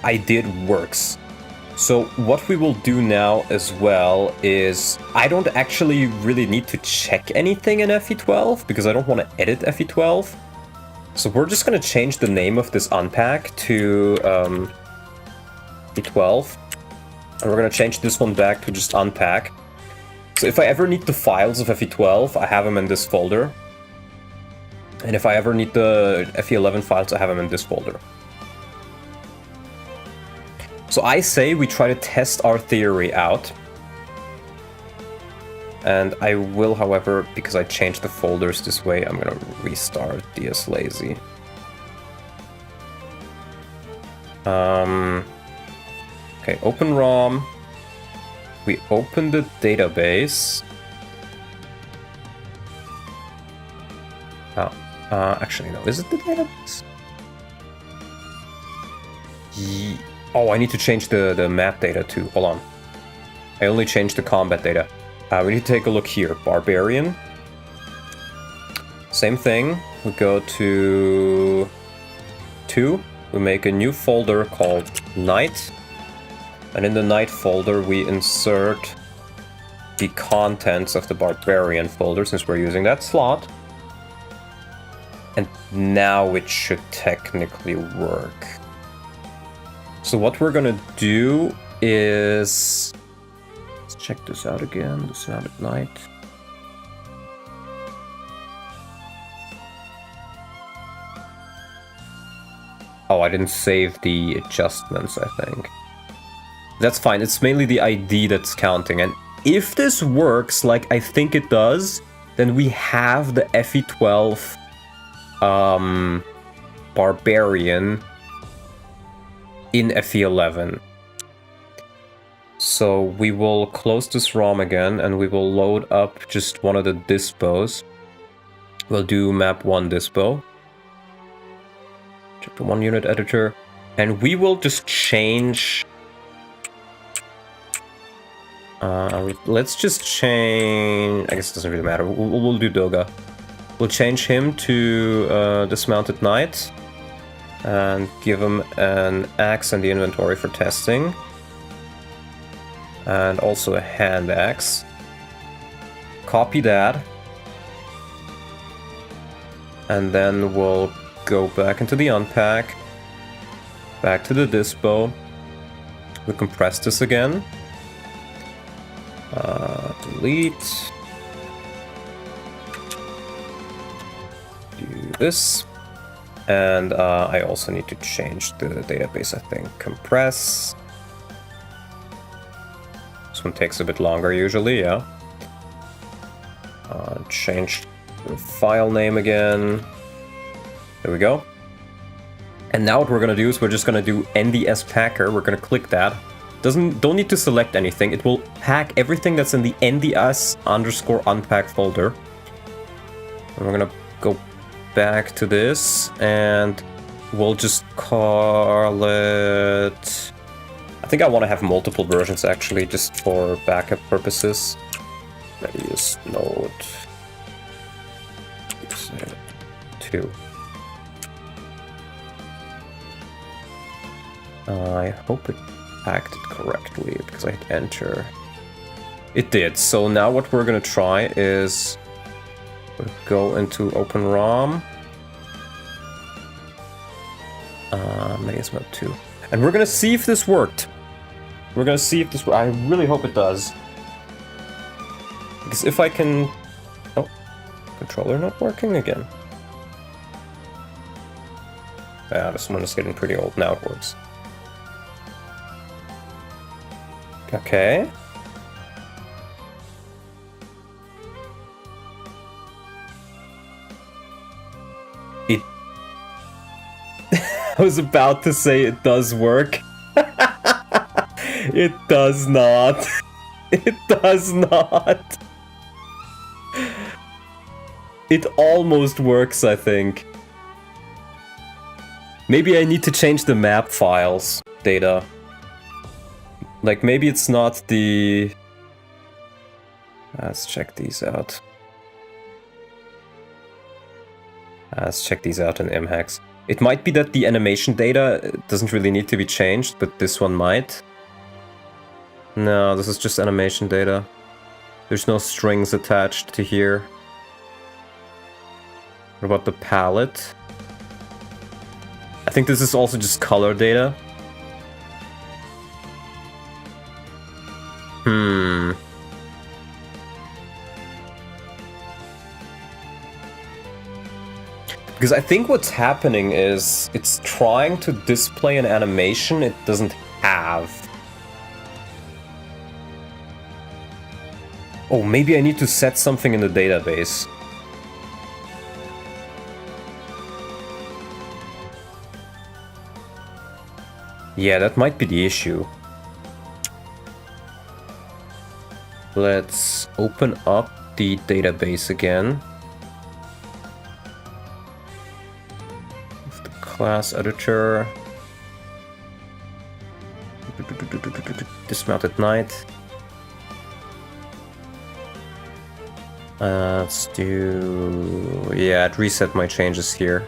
A: I did works. So what we will do now as well is, I don't actually really need to check anything in FE12, because I don't want to edit FE12. So we're just going to change the name of this unpack to FE12. And we're going to change this one back to just unpack. So if I ever need the files of FE12, I have them in this folder. And if I ever need the FE11 files, I have them in this folder. So I say we try to test our theory out. And I will, however, because I changed the folders this way, I'm going to restart DS Lazy. Okay, open ROM. We open the database. Oh, actually no, is it the database? Oh, I need to change the map data too. Hold on. I only changed the combat data. We need to take a look here. Barbarian. Same thing. We go to 2. We make a new folder called Night. And in the Night folder, we insert the contents of the Barbarian folder, since we're using that slot. And now it should technically work. So what we're gonna do is... Let's check this out again. This out at night. Oh, I didn't save the adjustments, I think. That's fine, it's mainly the ID that's counting. And if this works like I think it does, then we have the FE12 Barbarian in FE11. So we will close this ROM again, and we will load up just one of the dispos. We'll do map 1 dispo. Check the 1 unit editor. And we will just change... let's just change... I guess it doesn't really matter. We'll do Doga. We'll change him to Dismounted Knight. And give him an axe in the inventory for testing. And also a hand axe. Copy that. And then we'll go back into the unpack. Back to the dispo. We compress this again. Delete. Do this. And I also need to change the database, I think. Compress. This one takes a bit longer usually, yeah. Change the file name again. There we go. And now what we're gonna do is we're just gonna do NDS packer. We're gonna click that. Don't need to select anything. It will pack everything that's in the NDS_unpack folder. And we're gonna go back to this, and we'll just call it... I think I want to have multiple versions actually, just for backup purposes. Medeus Mode 2. I hope it acted correctly because I hit enter. It did. So now what we're gonna try is we'll go into Open ROM. Medeus Mode 2. And we're gonna see if this worked. We're gonna see if this works. I really hope it does. Because if I can... Oh, controller not working again. Yeah, this one is getting pretty old. Now it works. Okay. It... I was about to say it does work. It does not. It does not. It almost works, I think. Maybe I need to change the map files data. Like, maybe it's not the... Let's check these out. Let's check these out in MHEX. It might be that the animation data doesn't really need to be changed, but this one might. No, this is just animation data. There's no strings attached to here. What about the palette? I think this is also just color data. Because I think what's happening is it's trying to display an animation it doesn't have. Oh, maybe I need to set something in the database. Yeah, that might be the issue. Let's open up the database again. With the class editor. Dismount at night. Let's do... Yeah, I'd reset my changes here.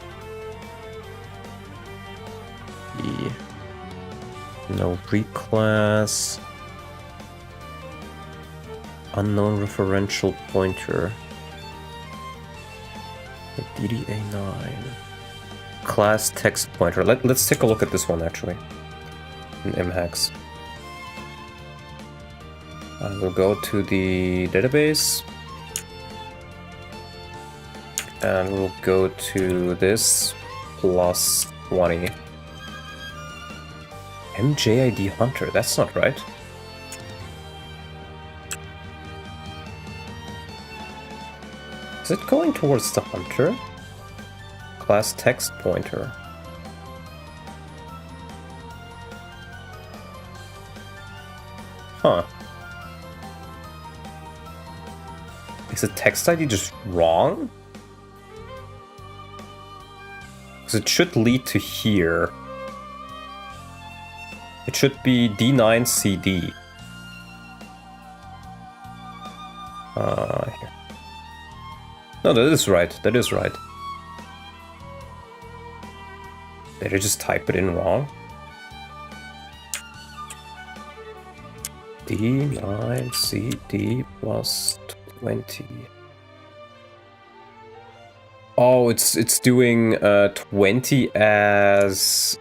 A: No reclass. Unknown referential pointer. DDA9. Class text pointer. Let's take a look at this one actually. In MHEX. We'll go to the database. And we'll go to this plus 20. MJID Hunter, that's not right. Is it going towards the Hunter? Class text pointer. Huh. Is the text ID just wrong? Because it should lead to here. It should be D9CD. Here. No, that is right. That is right. Did I just type it in wrong? D9CD plus 20. Oh, it's doing 20 as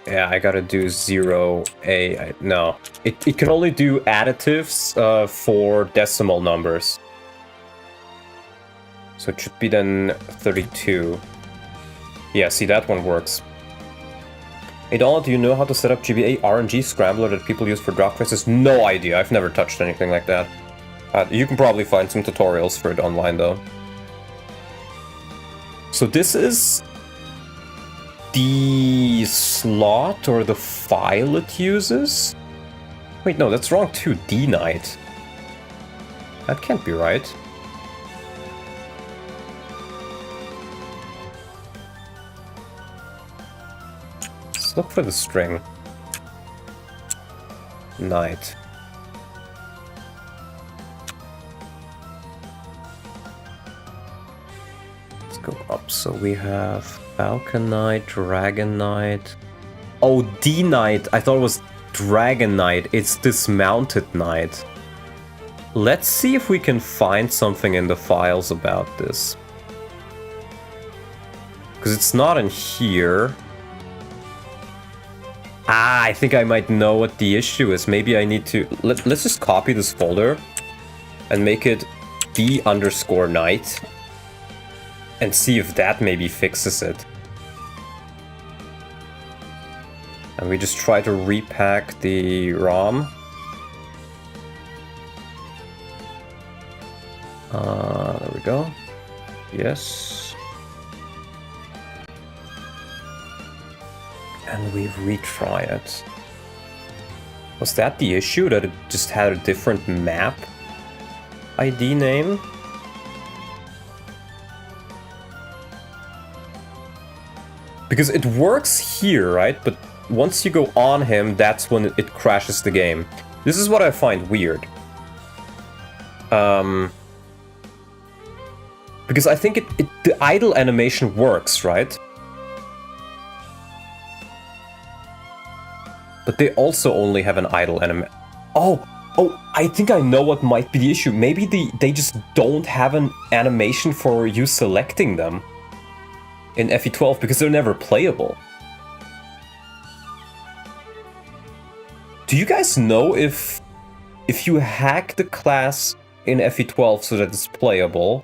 A: yeah, I gotta do 0A. No, it can only do additives for decimal numbers. So it should be then 32. Yeah, see, that one works. Hey Donald, do you know how to set up GBA RNG scrambler that people use for drop traces? No idea, I've never touched anything like that. You can probably find some tutorials for it online though. So this is the slot or the file it uses? Wait, no, that's wrong too. DNight. That can't be right. Let's look for the string. Knight. Let's go up. So we have Falcon Knight, Dragon Knight. Oh, D Knight. I thought it was Dragon Knight. It's Dismounted Knight. Let's see if we can find something in the files about this. Because it's not in here. Ah, I think I might know what the issue is. Maybe I need to... Let's just copy this folder and make it D_Knight and see if that maybe fixes it. And we just try to repack the ROM. There we go. Yes. And we retry it. Was that the issue? That it just had a different map ID name? Because it works here, right? But once you go on him, that's when it crashes the game. This is what I find weird. Because I think the idle animation works, right? But they also only have an idle animation. Oh, I think I know what might be the issue. Maybe they just don't have an animation for you selecting them in FE12 because they're never playable. Do you guys know if you hack the class in FE12 so that it's playable,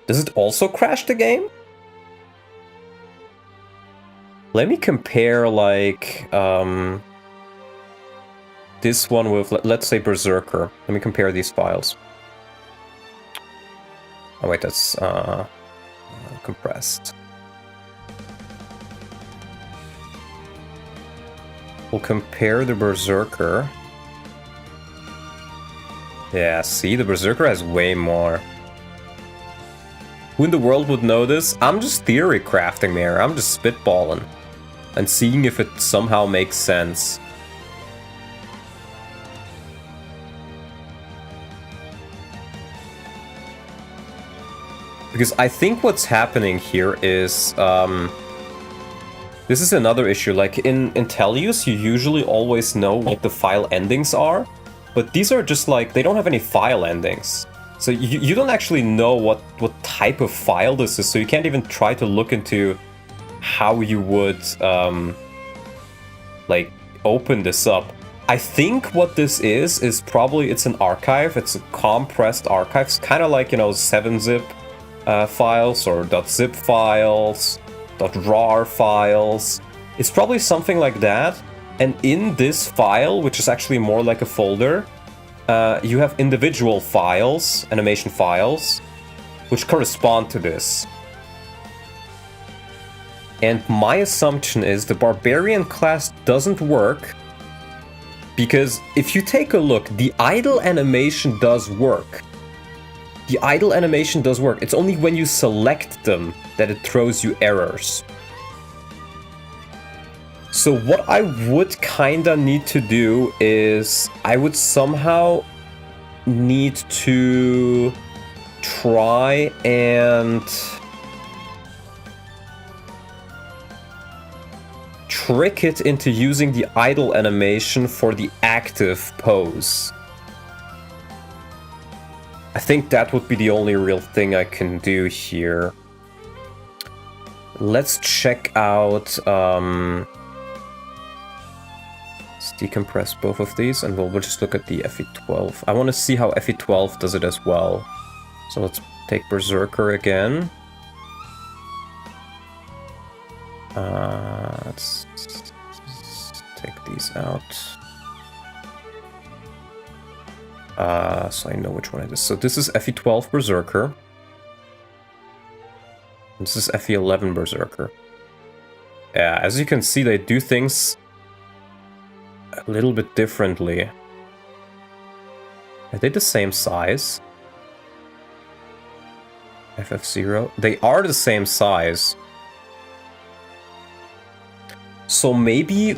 A: does it also crash the game? Let me compare, like, this one with, let's say, Berserker. Let me compare these files. Oh wait, that's compressed. We'll compare the Berserker. Yeah, see, the Berserker has way more. Who in the world would know this? I'm just theory crafting there. I'm just spitballing and seeing if it somehow makes sense. Because I think what's happening here is, this is another issue. Like in Intellius, you usually always know what the file endings are, but these are just like, they don't have any file endings. So you don't actually know what type of file this is, so you can't even try to look into how you would, like, open this up. I think what this is probably, it's an archive, it's a compressed archive. It's kind of like, you know, 7-zip files or .zip files, .rar files. It's probably something like that. And in this file, which is actually more like a folder, you have individual files, animation files, which correspond to this. And my assumption is the Barbarian class doesn't work, because if you take a look, the idle animation does work. The idle animation does work. It's only when you select them that it throws you errors. So what I would kinda need to do is I would somehow need to try and trick it into using the idle animation for the active pose. I think that would be the only real thing I can do here. Let's check out... let's decompress both of these and we'll just look at the FE12. I want to see how FE12 does it as well. So let's take Berserker again. Let's take these out. So I know which one it is. So this is FE12 Berserker. This is FE11 Berserker. Yeah, as you can see, they do things a little bit differently. Are they the same size? FF0? They are the same size. So maybe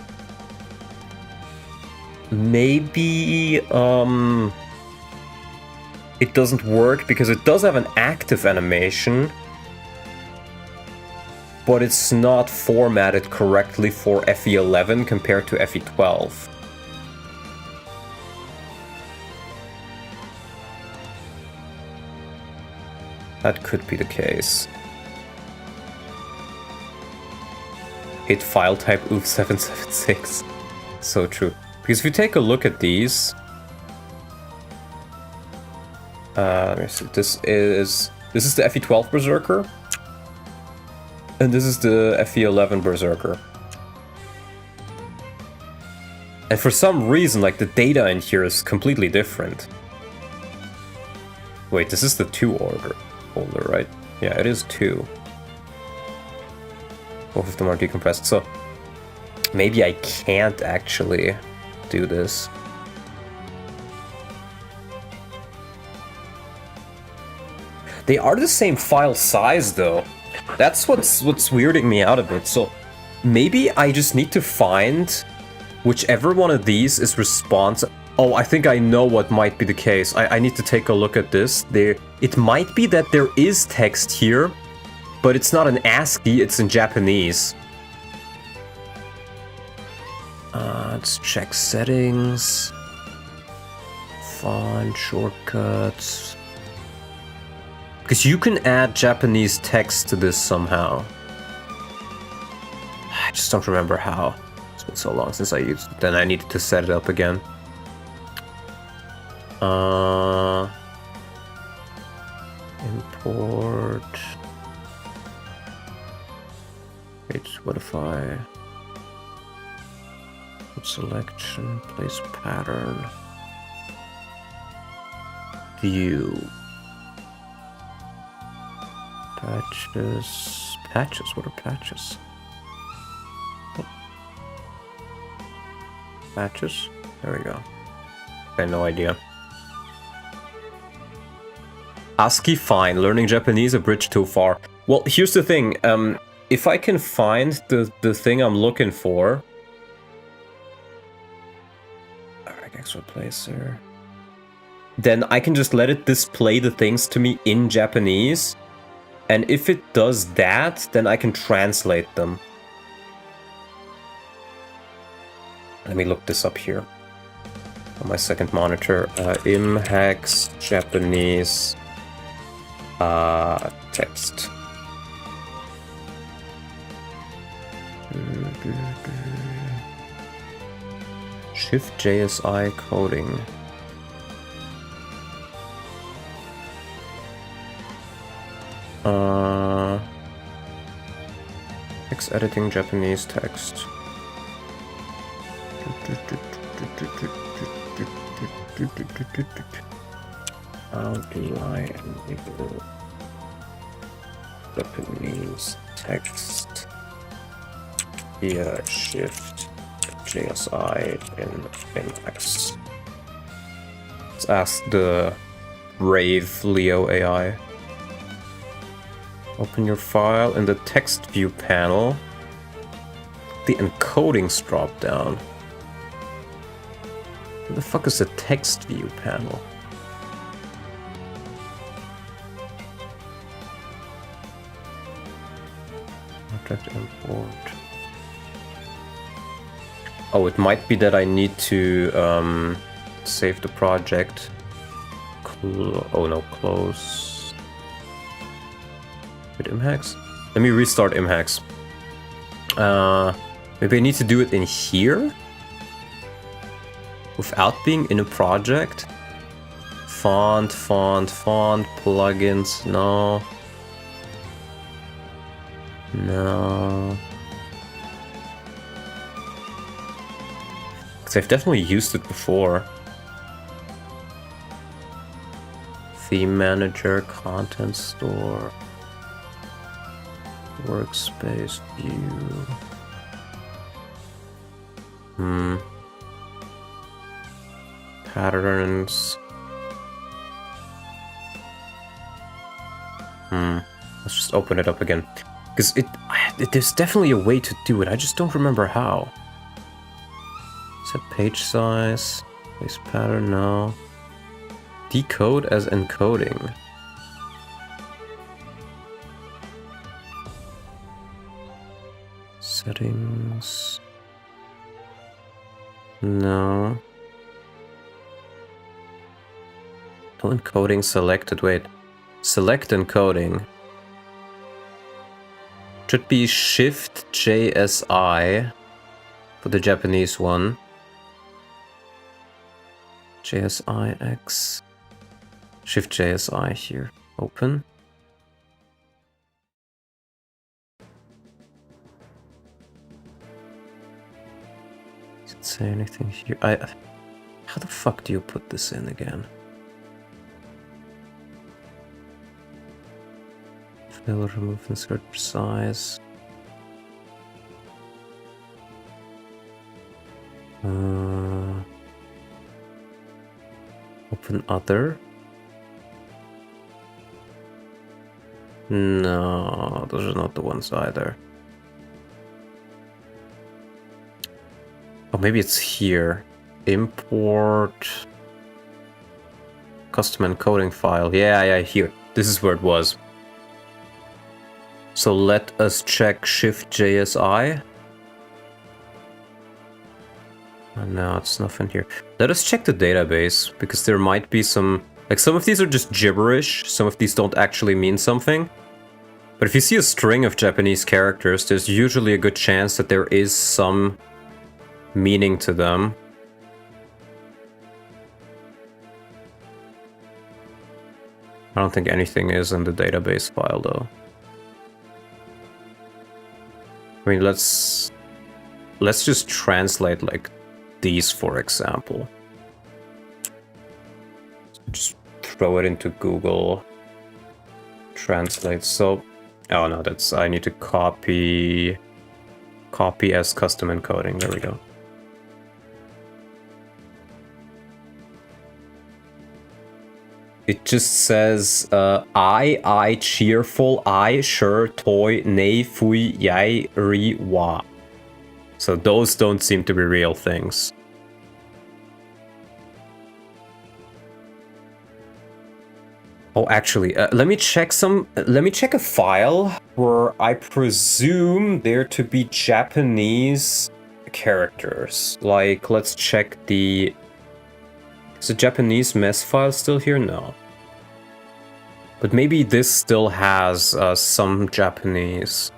A: it doesn't work because it does have an active animation, but it's not formatted correctly for FE11 compared to FE12. That could be the case. Hit file type OOF776. So true. Because if you take a look at these, let me see. This is the FE12 Berserker, and this is the FE11 Berserker. And for some reason, like, the data in here is completely different. Wait, this is the 2 order folder, right? Yeah, it is 2. Both of them are decompressed, so maybe I can't actually do this. They are the same file size, though. That's what's weirding me out a bit. So maybe I just need to find whichever one of these is responsive. Oh, I think I know what might be the case. I need to take a look at this. It might be that there is text here, but it's not an ASCII, it's in Japanese. Let's check settings. Font, shortcuts. Because you can add Japanese text to this somehow. I just don't remember how. It's been so long since I used it. Then I needed to set it up again. Import. Wait, what if I... Selection, place pattern. View. Patches. Patches? What are patches? Oh. Patches? There we go. I had no idea. ASCII, fine. Learning Japanese, a bridge too far. Well, here's the thing. If I can find the thing I'm looking for... Regex replacer... Then I can just let it display the things to me in Japanese. And if it does that, then I can translate them. Let me look this up here. On my second monitor. Imhex Japanese text. Shift JSI coding. Text editing Japanese text. How do I enable Japanese text via Shift JSI in Imhex? Let's ask the brave Leo AI. Open your file in the text view panel. The encodings drop down. What the fuck is the text view panel? Object import. Oh, it might be that I need to save the project. Oh no, close. With Imhex? Let me restart Imhex. Maybe I need to do it in here? Without being in a project? Font, plugins, no. No. Because I've definitely used it before. Theme manager, content store. Workspace view. Patterns. Let's just open it up again. Because there's definitely a way to do it, I just don't remember how. Set page size, place pattern, no. Decode as encoding. Settings. No. No encoding selected, wait. Select encoding. Should be Shift JSI for the Japanese one. JSIX. Shift JSI here. Open. Does it say anything here? How the fuck do you put this in again? Fill, remove, insert, size. Open other. No, those are not the ones either. Oh, maybe it's here. Import. Custom encoding file. Yeah, here. This is where it was. So let us check Shift JSI. Oh, no, it's nothing here. Let us check the database, because there might be some... Like, some of these are just gibberish, some of these don't actually mean something. But if you see a string of Japanese characters, there's usually a good chance that there is some meaning to them. I don't think anything is in the database file, though. I mean, let's just translate, like, these, for example. Just throw it into Google Translate. So, oh no, that's, I need to copy as custom encoding. There we go. It just says, I, cheerful, I, sure, toy, nei, fui, yai, ri, wa. So those don't seem to be real things. Oh, actually, let me check a file where I presume there to be Japanese characters. Like, let's check the... Is the Japanese mess file still here? No. But maybe this still has some Japanese.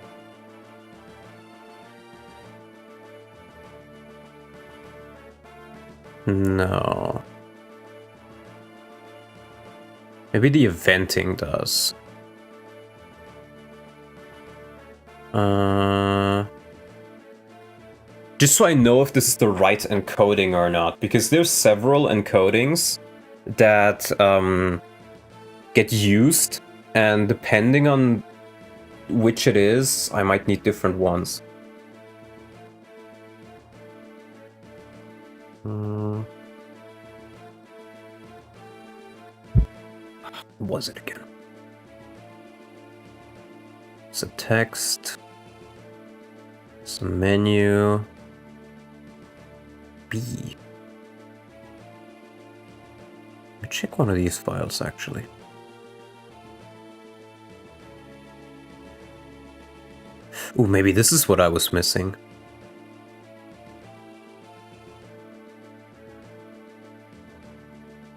A: No. Maybe the eventing does. Just so I know if this is the right encoding or not, because there's several encodings that get used, and depending on which it is, I might need different ones. What was it again? It's a text. It's a menu. B. Let me check one of these files, actually. Ooh, maybe this is what I was missing.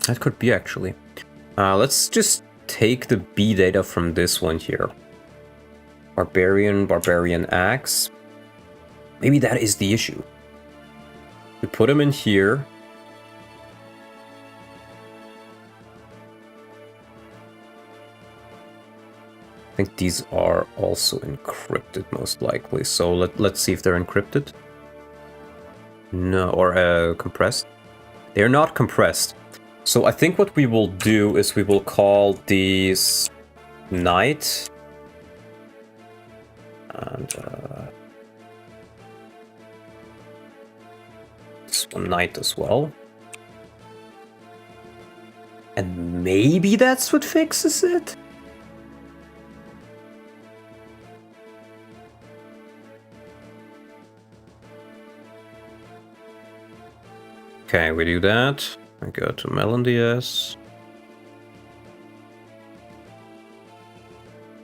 A: That could be, actually. Let's just take the B data from this one here. Barbarian axe. Maybe that is the issue. We put them in here. I think these are also encrypted, most likely. So let's see if they're encrypted. No, or compressed. They're not compressed. So I think what we will do is we will call these knight. And this one knight as well. And maybe that's what fixes it? Okay, we do that. I go to Melon DS.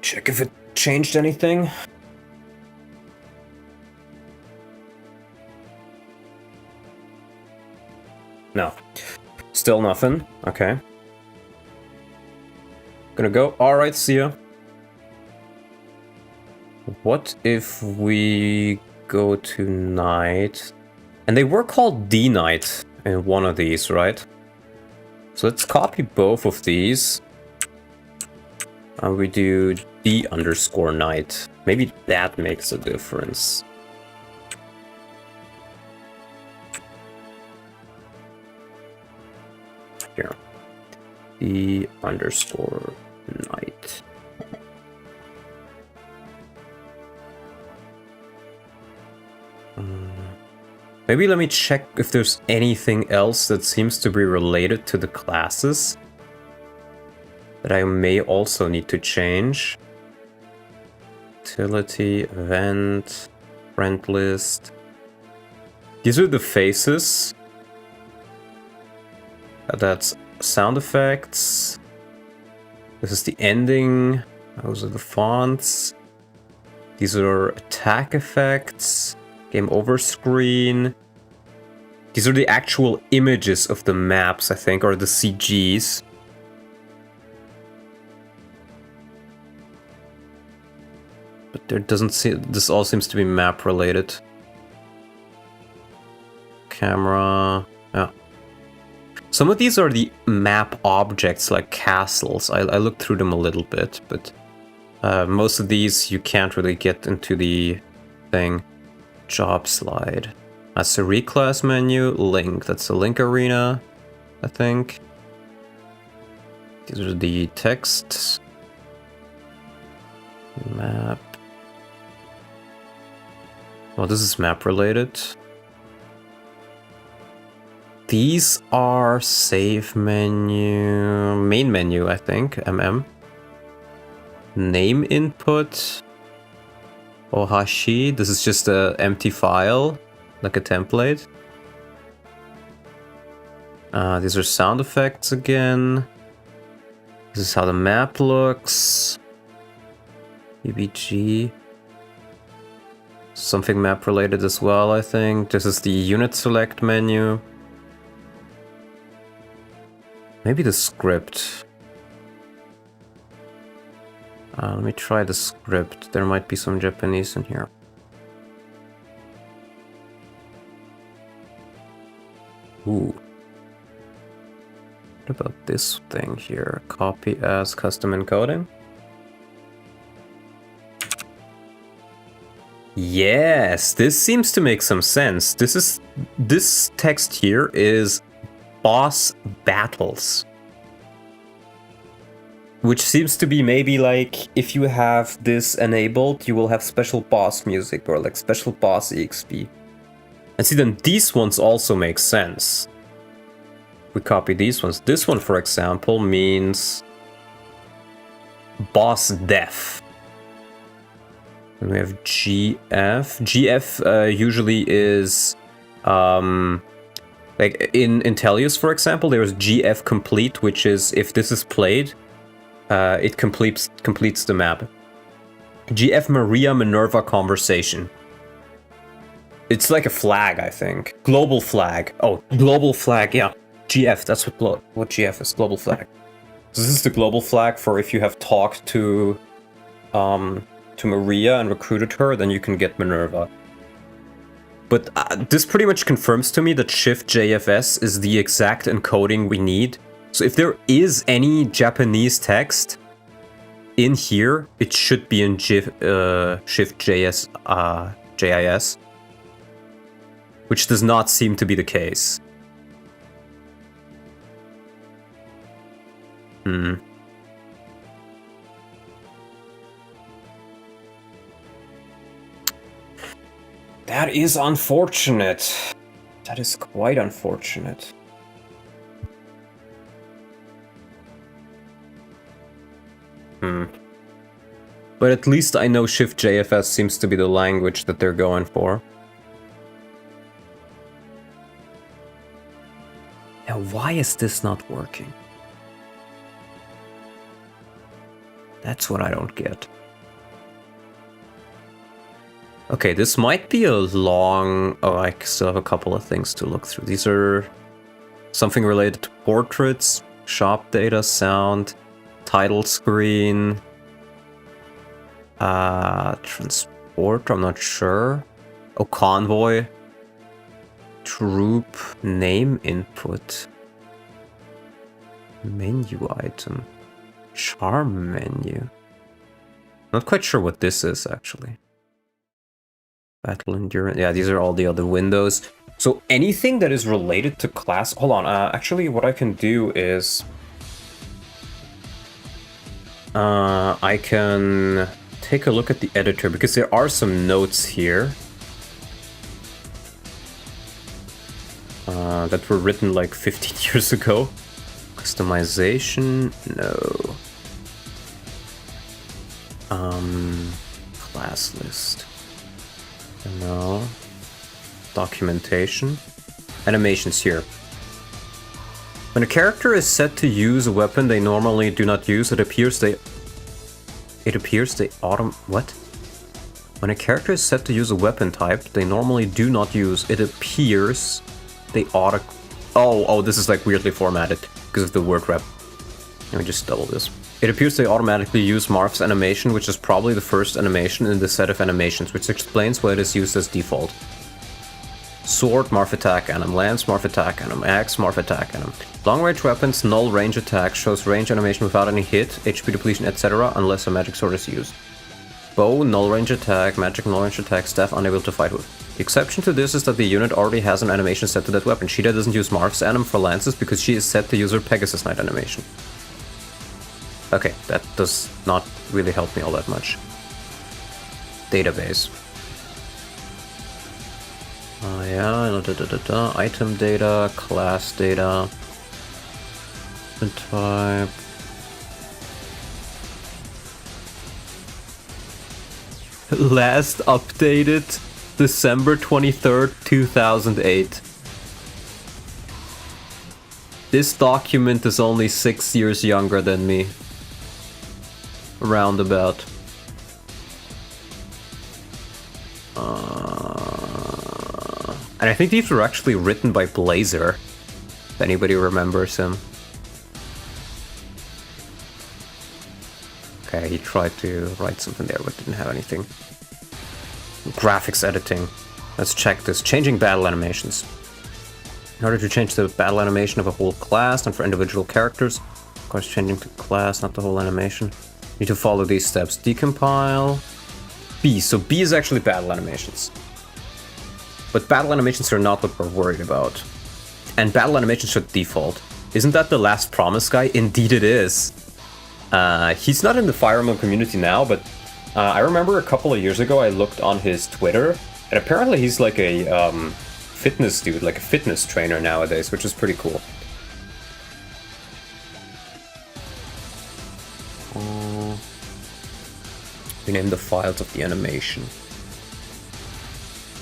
A: Check if it changed anything. No. Still nothing. Okay. Gonna go. Alright, see ya. What if we go to night? And they were called D-Night in one of these, right? So let's copy both of these. And we do D_night. Maybe that makes a difference. Here. D_night. Maybe let me check if there's anything else that seems to be related to the classes that I may also need to change. Utility, event, friend list. These are the faces. That's sound effects. This is the ending. Those are the fonts. These are attack effects. Game over screen. These are the actual images of the maps, I think, or the CGs. But there doesn't seem, this all seems to be map related. Camera, yeah. Some of these are the map objects, like castles. I looked through them a little bit, but most of these you can't really get into the thing. Job slide. That's a reclass menu. Link. That's a link arena, I think. These are the texts. Map. Well, this is map related. These are save menu, main menu, I think. MM. Name input. Ohashi. This is just an empty file, like a template. These are sound effects again. This is how the map looks. EBG. Something map related as well, I think. This is the unit select menu. Maybe the script. Let me try the script. There might be some Japanese in here. Ooh. What about this thing here? Copy as custom encoding? Yes, this seems to make some sense. This text here is boss battles. Which seems to be maybe like, if you have this enabled, you will have special boss music or like special boss EXP. And see, then these ones also make sense. We copy these ones. This one, for example, means boss death. And we have GF. GF usually is, like in Intellius, for example, there is GF complete, which is if this is played, it completes the map. GF Maria Minerva conversation. It's like a flag, I think. Global flag. Oh, global flag, yeah. GF, that's what GF is, global flag. So this is the global flag for if you have talked to Maria and recruited her, then you can get Minerva. But this pretty much confirms to me that Shift JFS is the exact encoding we need. So if there is any Japanese text in here, it should be in Shift JS, JIS, which does not seem to be the case. That is unfortunate. That is quite unfortunate. But at least I know Shift JFS seems to be the language that they're going for. Why is this not working? That's what I don't get. Okay, this might be a long... Oh, I still have a couple of things to look through. These are something related to portraits, shop data, sound, title screen, transport, I'm not sure. Oh, convoy, troop, name input, menu item, charm menu. Not quite sure what this is, actually. Battle endurance. Yeah, these are all the other windows. So anything that is related to class... Hold on, actually what I can do is... I can take a look at the editor, because there are some notes here. That were written like 15 years ago. Customization? No. Class list. No. Documentation. Animations here. When a character is set to use a weapon they normally do not use, it appears they what? When a character is set to use a weapon type they normally do not use, it appears they auto... Oh, this is like weirdly formatted because of the word rep. Let me just double this. It appears they automatically use Marth's animation, which is probably the first animation in the set of animations, which explains why it is used as default. Sword, Marth attack anim. Lance, Marth attack anim. Axe, Marth attack anim. Long range weapons, null range attack, shows range animation without any hit, HP depletion, etc. unless a magic sword is used. Bow, null range attack, magic null range attack, staff unable to fight with. The exception to this is that the unit already has an animation set to that weapon. Sheeta doesn't use Marth's anim for lances because she is set to use her Pegasus Knight animation. Okay, that does not really help me all that much. Database. Yeah, item data, class data, type. Last updated December 23rd, 2008. This document is only 6 years younger than me. Roundabout. And I think these were actually written by Blazer, if anybody remembers him. Okay, he tried to write something there but didn't have anything. Graphics editing. Let's check this. Changing battle animations. In order to change the battle animation of a whole class and for individual characters, of course changing the class, not the whole animation, you need to follow these steps. Decompile. B. So B is actually battle animations. But battle animations are not what we're worried about. And battle animations should default. Isn't that the Last Promise guy? Indeed it is. He's not in the Fire Emblem community now, but I remember a couple of years ago I looked on his Twitter, and apparently he's like a fitness dude, like a fitness trainer nowadays, which is pretty cool. Rename the files of the animation.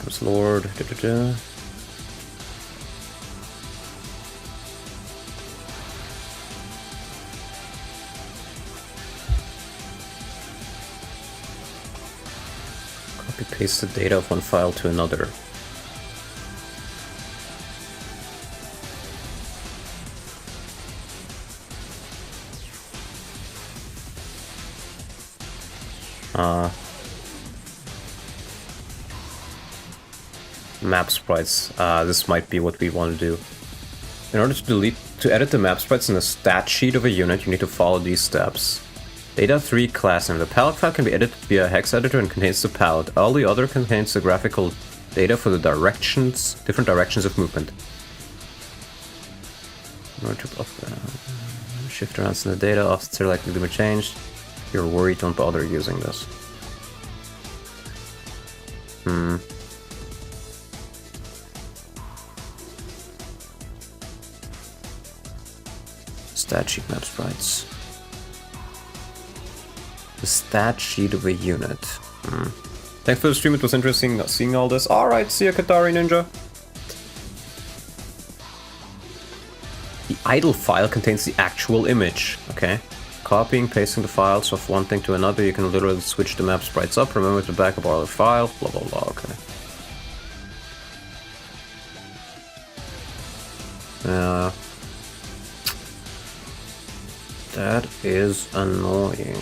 A: Comes Lord. Copy paste the data of one file to another. Map sprites. This might be what we want to do. In order to edit the map sprites in the stat sheet of a unit, you need to follow these steps. Data 3 class name. The palette file can be edited via a hex editor and contains the palette. All the other contains the graphical data for the different directions of movement. In order to shift around in the data, offsets are likely to be changed. If you're worried, don't bother using this. Stat sheet map sprites. The stat sheet of a unit. Thanks for the stream, it was interesting seeing all this. Alright, see ya Katari Ninja. idle file contains the actual image. Okay. Copying, pasting the files of one thing to another, you can literally switch the map sprites up. Remember to back up our file, blah blah blah, okay. That is annoying.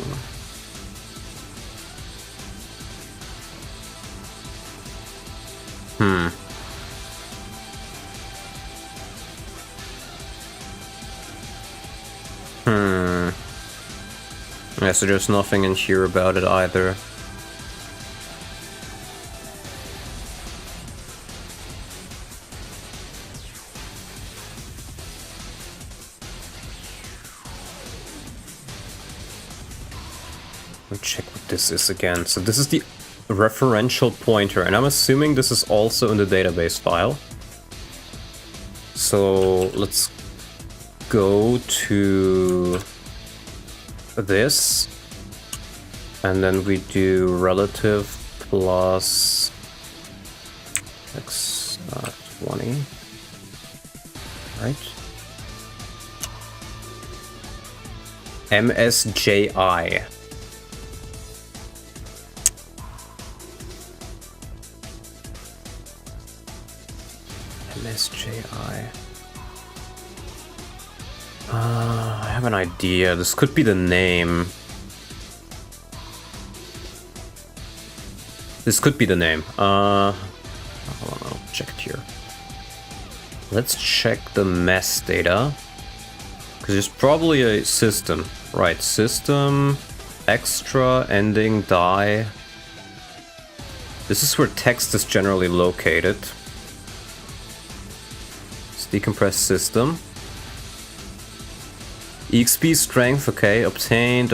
A: Yeah, so there's nothing in here about it either. Let me check what this is again. So this is the referential pointer, and I'm assuming this is also in the database file. So let's go to this, and then we do relative plus x 20, right? MSJI. MSJI. I have an idea. This could be the name. This could be the name. Hold on, I'll check it here. Let's check the mess data. Because there's probably a system. Right, system, extra, ending, die. This is where text is generally located. It's decompressed system. EXP strength, okay, obtained,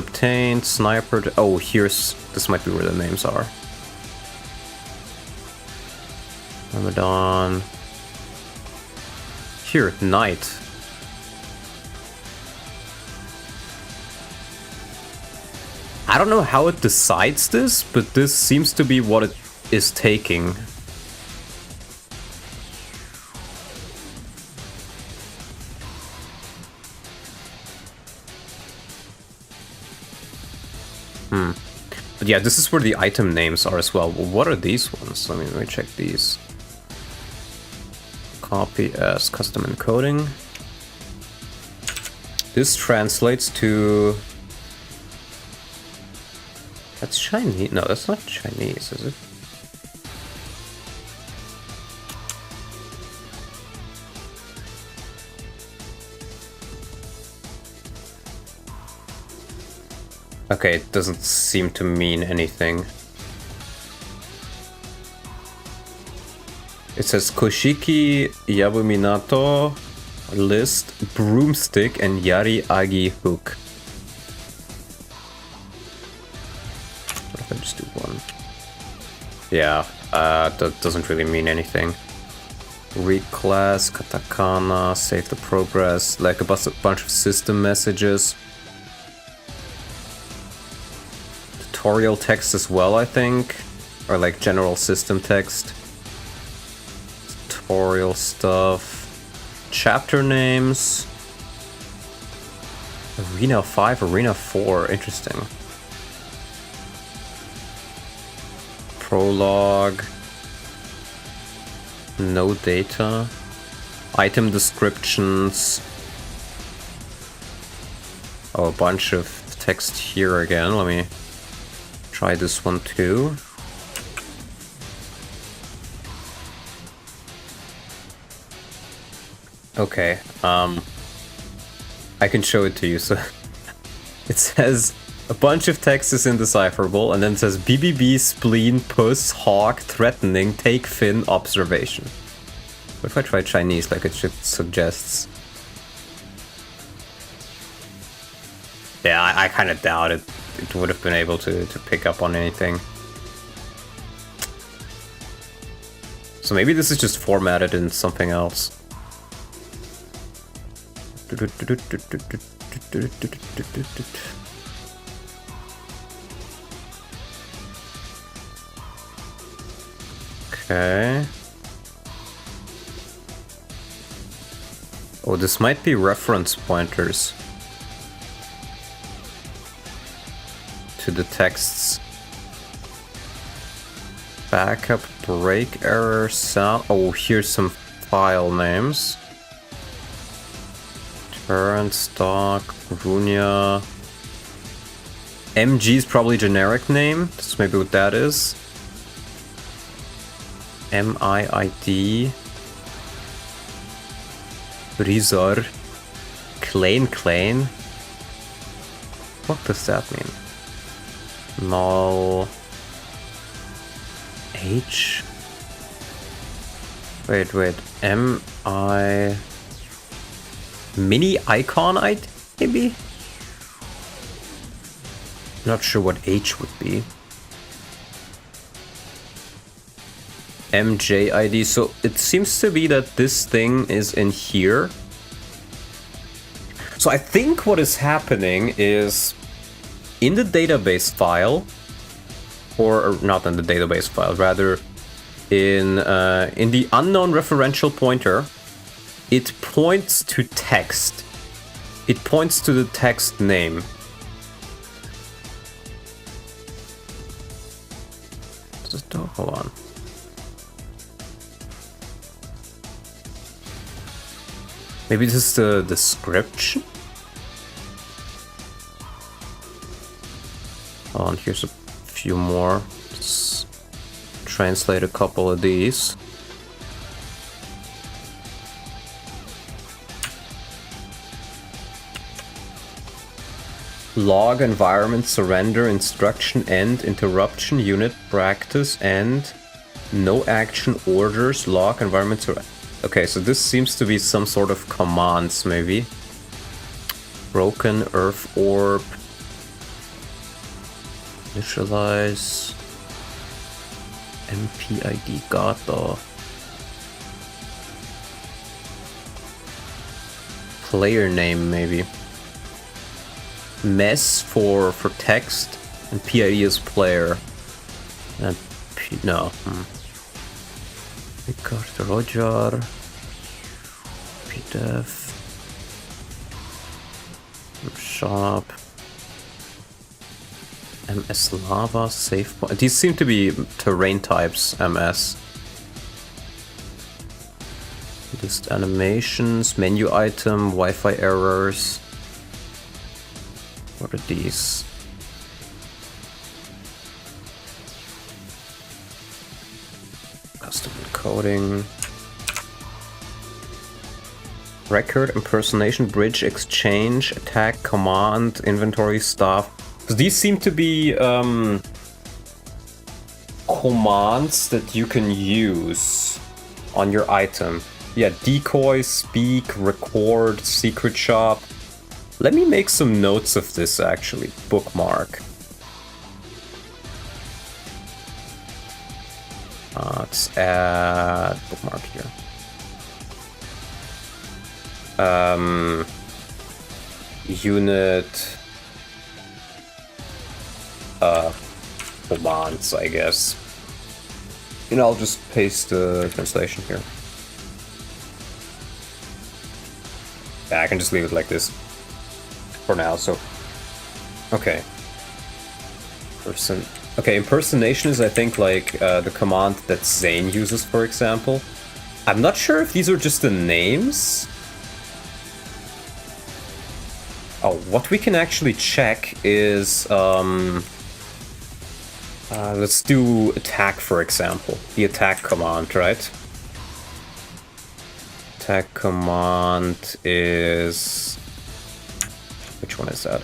A: sniper, oh, this might be where the names are. Ramadan. Here, night. I don't know how it decides this, but this seems to be what it is taking. But yeah, this is where the item names are as well. What are these ones? Let me check these. Copy as custom encoding. This translates to... That's Chinese? No, that's not Chinese, is it? Okay, it doesn't seem to mean anything. It says Koshiki Yabuminato list broomstick and Yari Agi hook. What if I just do one? Yeah, that doesn't really mean anything. Read class, katakana, save the progress, like a bunch of system messages. Tutorial text as well, I think, or like general system text. Tutorial stuff, chapter names, Arena 5, Arena 4, interesting. Prologue, no data, item descriptions. Oh, a bunch of text here again. Let me try this one too. Okay, I can show it to you. So it says a bunch of text is indecipherable, and then it says BBB, spleen, puss, hawk, threatening, take fin, observation. What if I try Chinese like it suggests? Yeah, I kind of doubt it. It would have been able to pick up on anything. So maybe this is just formatted in something else. Okay. Oh, this might be reference pointers to the texts. Backup, break error, sound. Oh, here's some file names. Turn, stock, Runia. MG is probably generic name. That's maybe what that is. MIID. Rizor. Klein. What does that mean? Null. H. Wait. MI. Mini icon maybe? Not sure what H would be. MJID. So it seems to be that this thing is in here. So I think what is happening is in the database file, or not in the database file, rather in the unknown referential pointer, it points to text. It points to the text name. Just hold on. Maybe this is the description? Hold on, here's a few more. Let's translate a couple of these. Log, environment, surrender, instruction, end, interruption, unit, practice, end, no action, orders, log, environment, surrender. Okay, so this seems to be some sort of commands, maybe. Broken, earth orb. Initialize. MPID gata. Player name, maybe. Mess for text, and PID is player. And no. Ricardo Roger. PDEF. Shop. MS Lava, save point. These seem to be terrain types, MS. List animations, menu item, Wi-Fi errors. What are these? Custom encoding. Record, impersonation, bridge, exchange, attack, command, inventory, staff. So these seem to be commands that you can use on your item. Yeah, decoy, speak, record, secret shop. Let me make some notes of this actually. Bookmark. Let's add bookmark here. Unit commands, I guess. And I'll just paste the translation here. Yeah, I can just leave it like this for now, so. Okay. Okay, impersonation is, I think, like the command that Zane uses, for example. I'm not sure if these are just the names. Oh, what we can actually check is, let's do attack, for example. The attack command, right? Attack command is... Which one is that?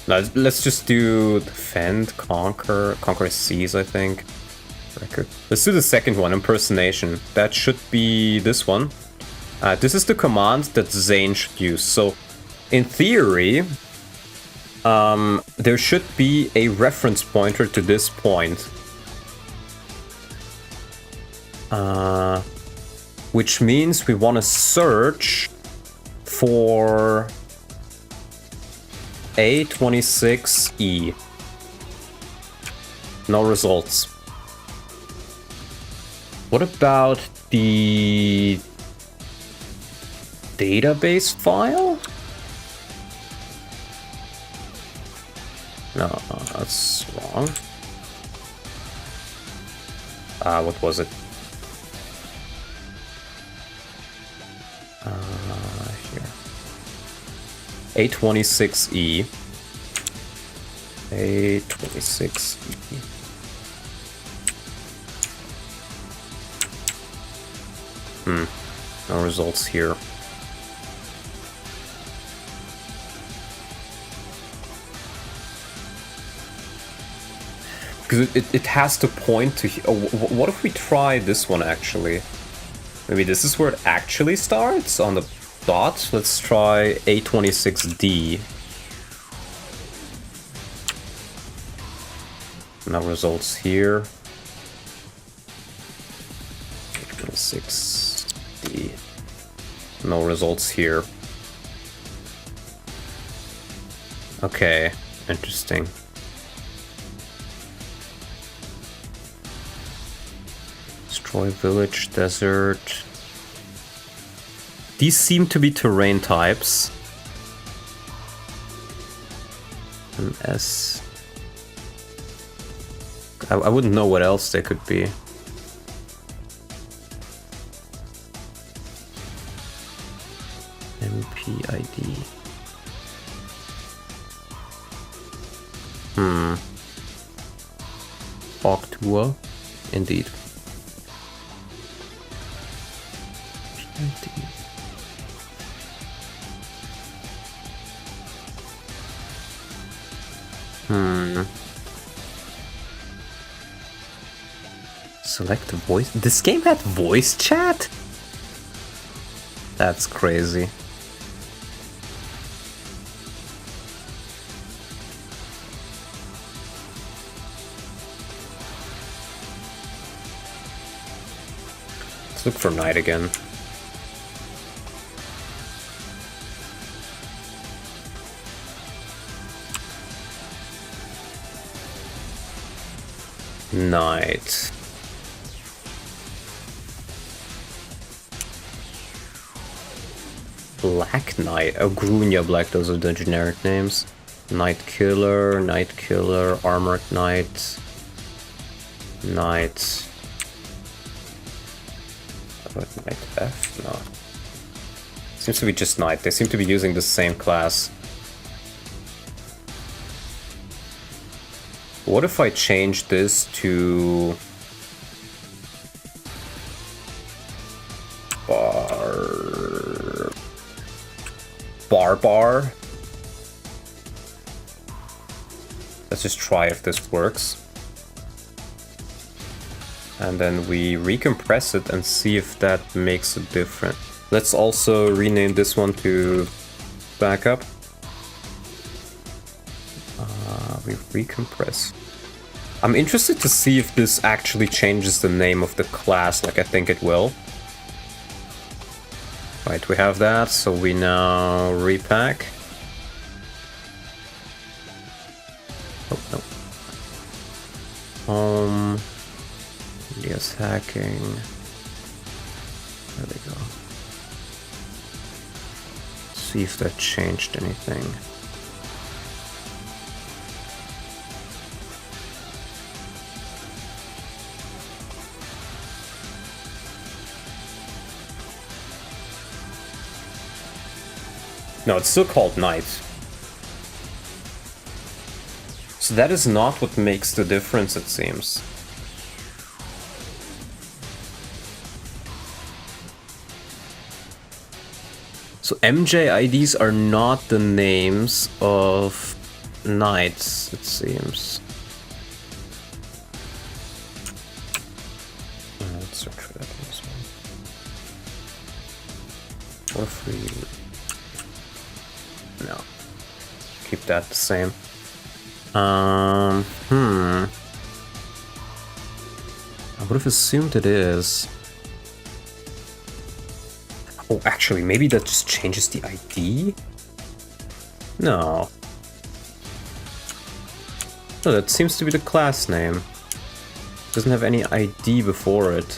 A: No, let's just do defend, conquer. Conquer is seize, I think. Record. Let's do the second one, impersonation. That should be this one. This is the command that Zane should use. So, in theory, there should be a reference pointer to this point. Which means we want to search for A26E. No results. What about the database file? No, that's wrong. What was it? Here. A26E. A26E. No results here. Because it has to point to... Oh, what if we try this one, actually? Maybe this is where it actually starts, on the dot? Let's try A26D. No results here. A26D. No results here. Okay, interesting. Destroy village, desert. These seem to be terrain types. An S. I wouldn't know what else they could be. MPID. Octua, indeed. Select a voice. This game had voice chat? That's crazy. Let's look for night again. Night. Black Knight. Oh, Grunya Black, those are the generic names. Night Killer, Armored Knight. Knight. What, Knight F? No. Seems to be just Knight. They seem to be using the same class. What if I change this to... Barbar? Let's just try if this works. And then we recompress it and see if that makes a difference. Let's also rename this one to backup. We recompress. I'm interested to see if this actually changes the name of the class, like I think it will. Right, we have that, so we now repack. Oh, no. Yes, hacking. There we go. See if that changed anything. No, it's still called night. So that is not what makes the difference, it seems. So MJ IDs are not the names of knights, it seems. Let's search for that one as well. Or if we... No. Keep that the same. I would have assumed it is. Oh, actually, maybe that just changes the ID? No. No, that seems to be the class name. Doesn't have any ID before it.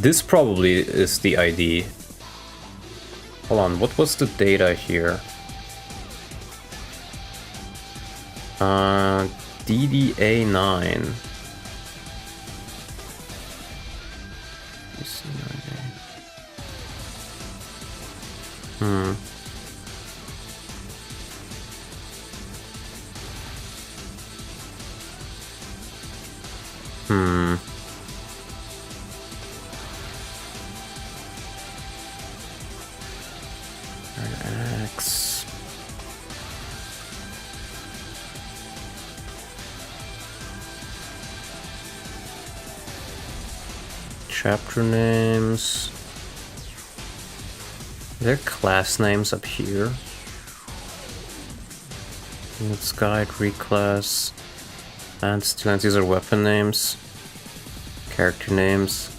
A: This probably is the ID. Hold on, what was the data here? DDA9. Hmm. X. Chapter names. There are class names up here. Let's guide, reclass. And students, these are weapon names. Character names.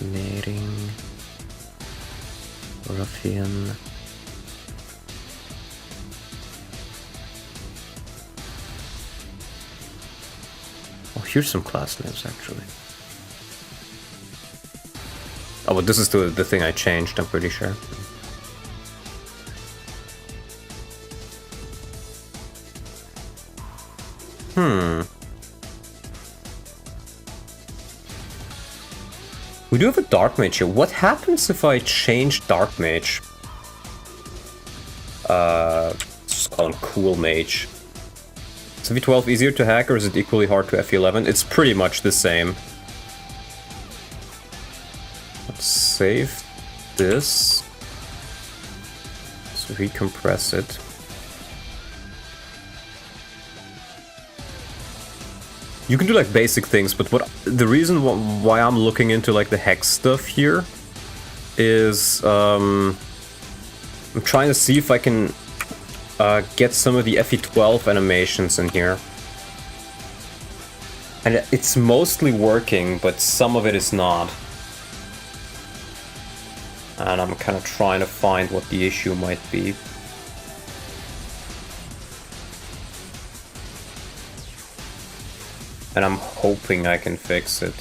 A: Mating. Ruffian. Oh, here's some class names actually. Oh, but this is the thing I changed, I'm pretty sure. We do have a Dark Mage here. What happens if I change Dark Mage? Let's just call him Cool Mage. Is FE12 easier to hack or is it equally hard to FE11? It's pretty much the same. Let's save this. Let's recompress it. You can do like basic things, but the reason why I'm looking into like the hex stuff here is I'm trying to see if I can get some of the FE12 animations in here. And it's mostly working, but some of it is not. And I'm kind of trying to find what the issue might be. And I'm hoping I can fix it.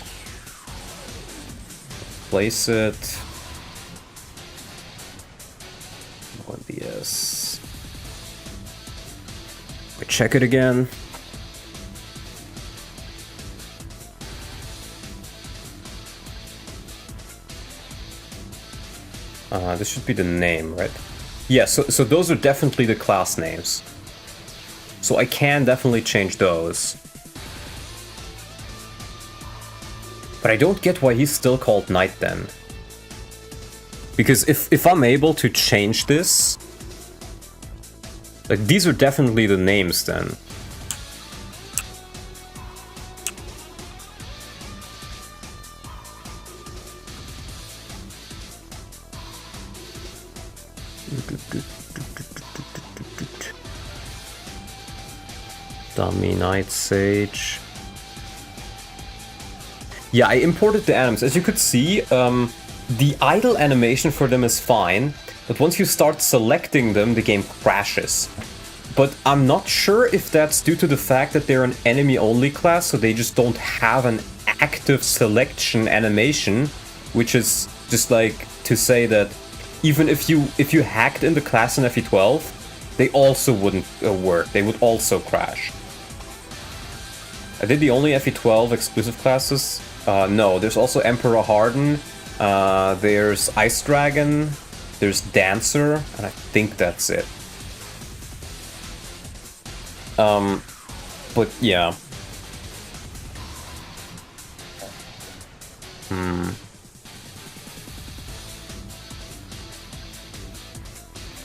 A: Place it. OBS. We check it again. This should be the name, right? Yeah, so those are definitely the class names. So I can definitely change those. But I don't get why he's still called Knight then. Because if I'm able to change this... Like, these are definitely the names then. Dummy Knight Sage. Yeah, I imported the animals. As you could see, the idle animation for them is fine, but once you start selecting them, the game crashes. But I'm not sure if that's due to the fact that they're an enemy-only class, so they just don't have an active selection animation, which is just like to say that even if you hacked in the class in FE12, they also wouldn't work. They would also crash. I did the only FE12 exclusive classes. No, there's also Emperor Harden, there's Ice Dragon, there's Dancer, and I think that's it. But yeah.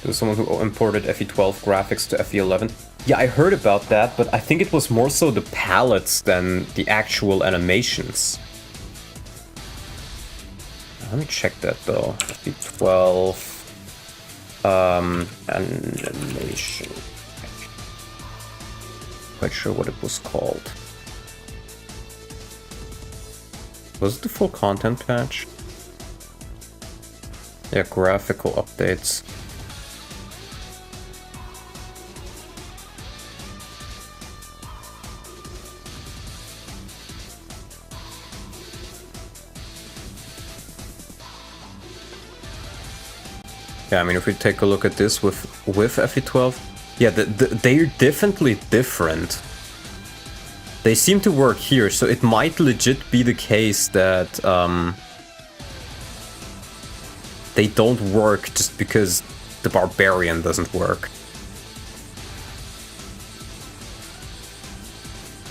A: There's someone who imported FE12 graphics to FE11. Yeah, I heard about that, but I think it was more so the palettes than the actual animations. Let me check that though. FE12 animation. Quite sure what it was called. Was it the full content patch? Yeah, graphical updates. Yeah, I mean, if we take a look at this with FE12, yeah, they're definitely different. They seem to work here, so it might legit be the case that they don't work just because the Barbarian doesn't work.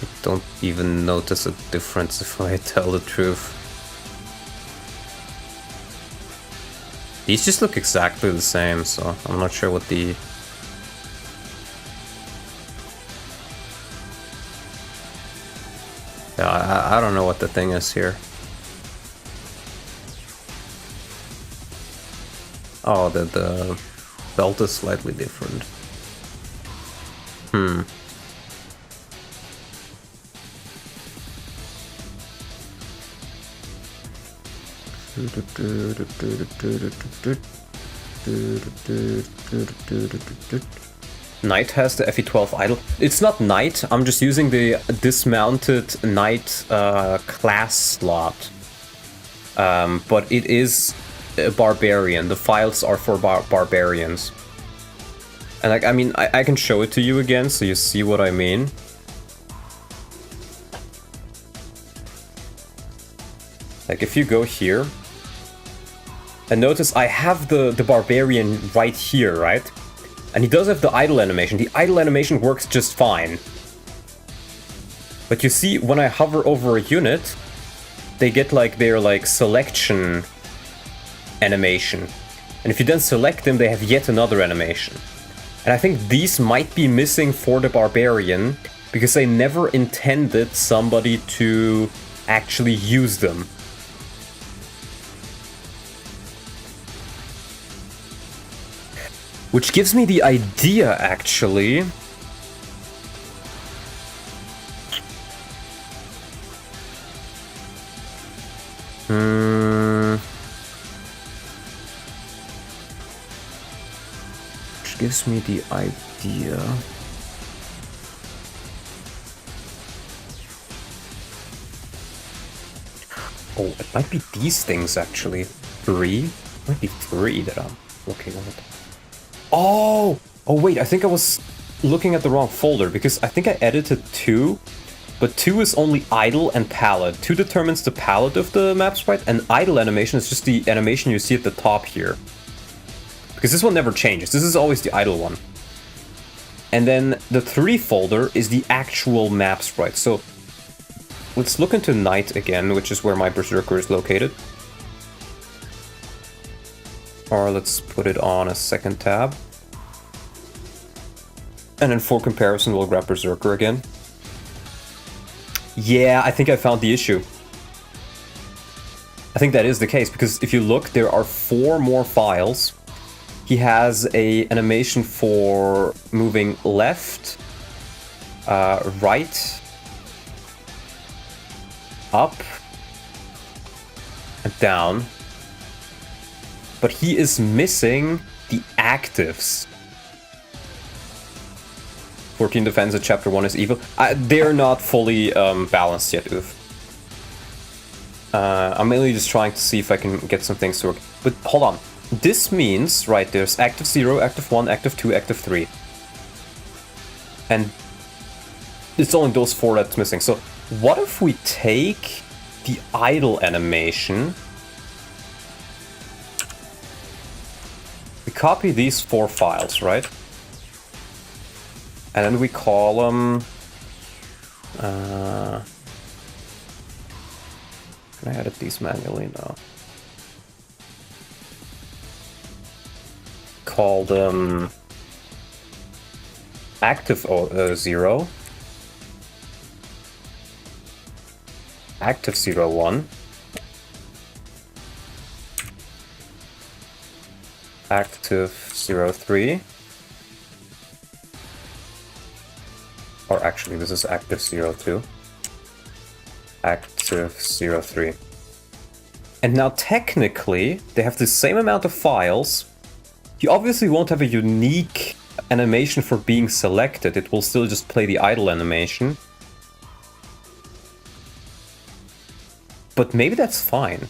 A: I don't even notice a difference if I tell the truth. These just look exactly the same, so I'm not sure what the... Yeah, I don't know what the thing is here. Oh, the belt is slightly different. Knight has the FE12 idle. It's not Knight, I'm just using the dismounted Knight class slot. But it is a Barbarian. The files are for Barbarians. And like, I mean, I can show it to you again so you see what I mean. Like, if you go here, and notice I have the Barbarian right here, right? And he does have the idle animation. The idle animation works just fine. But you see, when I hover over a unit, they get like their like selection animation. And if you then select them, they have yet another animation. And I think these might be missing for the Barbarian because they never intended somebody to actually use them. Which gives me the idea, actually. Which gives me the idea. Oh, it might be these things, actually. 3? Might be 3 that I'm looking at. Oh! Oh wait, I think I was looking at the wrong folder, because I think I edited 2, but 2 is only idle and palette. 2 determines the palette of the map sprite, and idle animation is just the animation you see at the top here. Because this one never changes, this is always the idle one. And then the 3 folder is the actual map sprite. So let's look into Knight again, which is where my Berserker is located. Or let's put it on a second tab. And then for comparison, we'll grab Berserker again. Yeah, I think I found the issue. I think that is the case, because if you look, there are 4 more files. He has an animation for moving left, right, up, and down. But he is missing the actives. 14 defense at chapter 1 is evil. They're not fully balanced yet, Oof. I'm mainly just trying to see if I can get some things to work. But hold on. This means, right, there's active 0, active 1, active 2, active 3. And it's only those 4 that's missing. So what if we take the idle animation... We copy these 4 files, right? And then we call them... Can I edit these manually? No. Call them... Active 0. Active 01. Active 03. Or actually, this is active 02. Active 03. And now technically, they have the same amount of files. You obviously won't have a unique animation for being selected. It will still just play the idle animation. But maybe that's fine.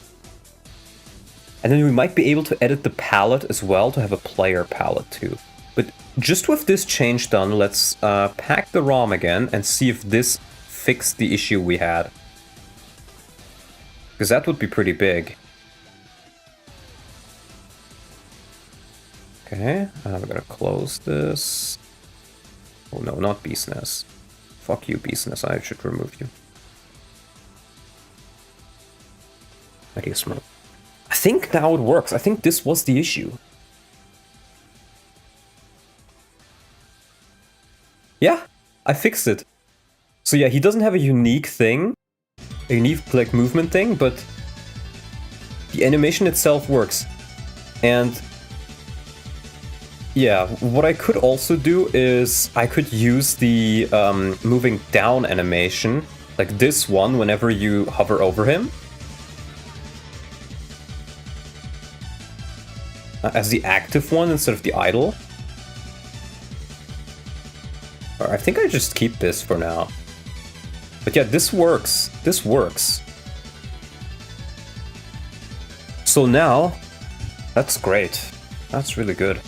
A: And then we might be able to edit the palette as well to have a player palette too. But just with this change done, let's pack the ROM again and see if this fixed the issue we had. Because that would be pretty big. Okay, we're gonna close this. Oh no, not Beastness. Fuck you, Beastness, I should remove you. Medeus Mode. I think now it works. I think this was the issue. Yeah, I fixed it. So yeah, he doesn't have a unique thing, a unique like movement thing, but the animation itself works. And yeah, what I could also do is I could use the moving down animation, like this one, whenever you hover over him, as the active one instead of the idle. Or I think I just keep this for now. But yeah, this works. This works. So now, that's great. That's really good.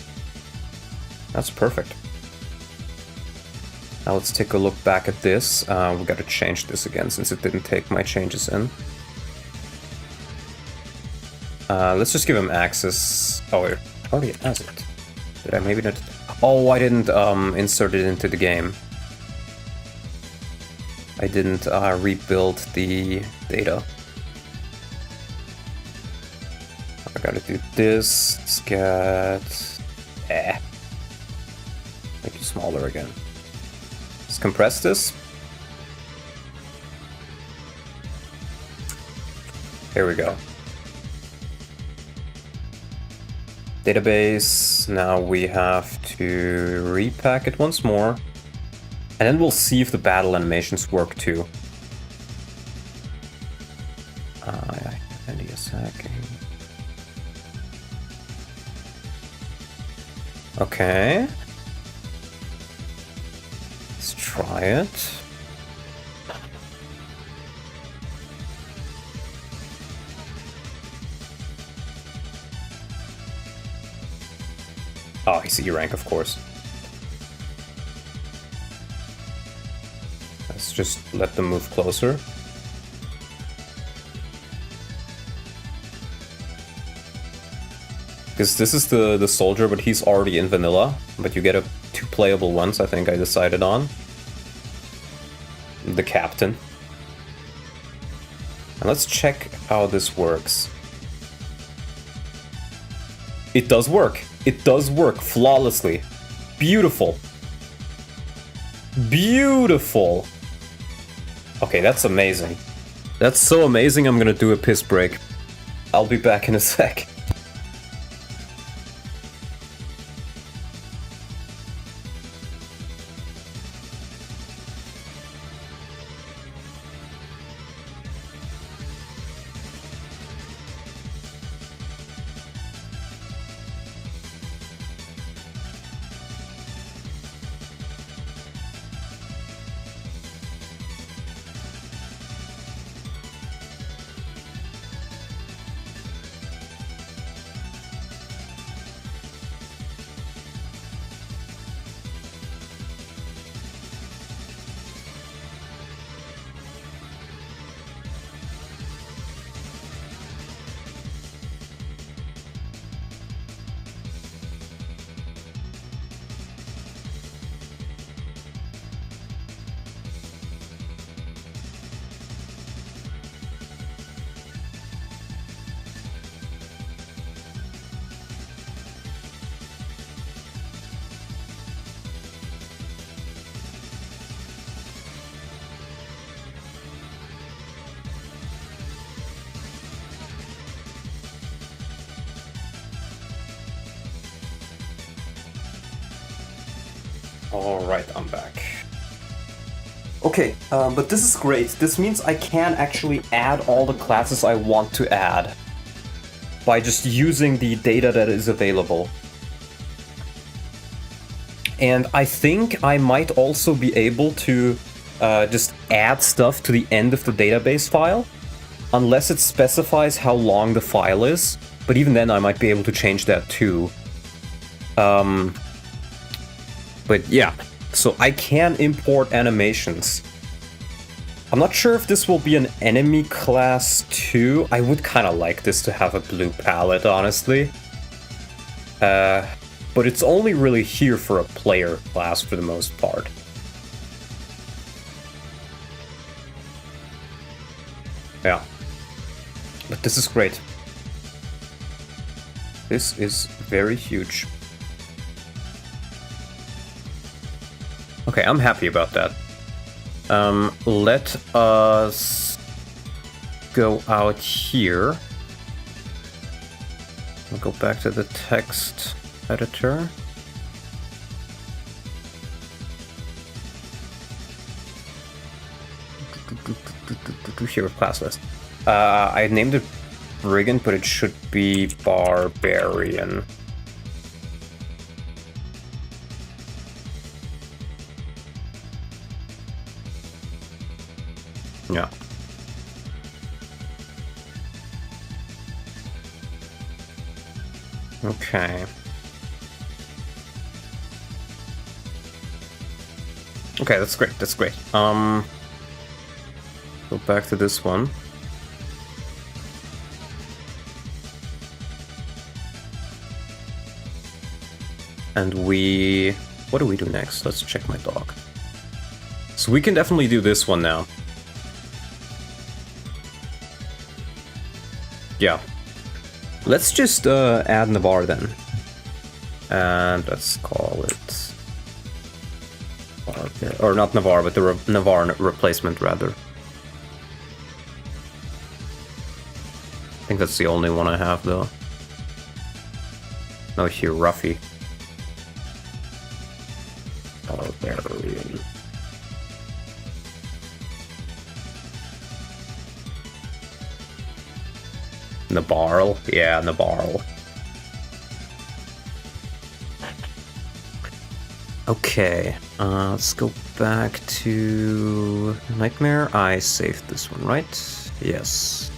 A: That's perfect. Now let's take a look back at this. We gotta change this again since it didn't take my changes in. Let's just give him access. Oh, it already has it. Did I maybe not? Oh, I didn't insert it into the game. I didn't rebuild the data. I gotta do this. Let's get... Make it smaller again. Let's compress this. Here we go. Database. Now we have to repack it once more. And then we'll see if the battle animations work too. NDS hacking. Okay. Let's try it. Oh, he's E rank, of course. Let's just let them move closer. Because this is the soldier, but he's already in vanilla. But you get two playable ones, I think I decided on. The captain. And let's check how this works. It does work. It does work flawlessly. Beautiful. Beautiful. Okay, that's amazing. That's so amazing, I'm gonna do a piss break. I'll be back in a sec. Alright, I'm back. Okay, but this is great. This means I can actually add all the classes I want to add by just using the data that is available. And I think I might also be able to just add stuff to the end of the database file, unless it specifies how long the file is. But even then I might be able to change that too. But yeah, so I can import animations. I'm not sure if this will be an enemy class too. I would kind of like this to have a blue palette, honestly. But it's only really here for a player class for the most part. Yeah. But this is great. This is very huge. Okay, I'm happy about that. Let us go out here. I'll go back to the text editor. Here, class list. I named it Brigand, but it should be Barbarian. Yeah. Okay. Okay, that's great. That's great. Go back to this one. And what do we do next? Let's check my dog. So we can definitely do this one now. Yeah. Let's just add Navarre then. And let's call it... Or not Navarre, but the Navarre replacement, rather. I think that's the only one I have, though. No, here, Ruffy. Barbarian. Nabarl? Yeah, Nabarl. Okay, let's go back to Nightmare. I saved this one, right? Yes.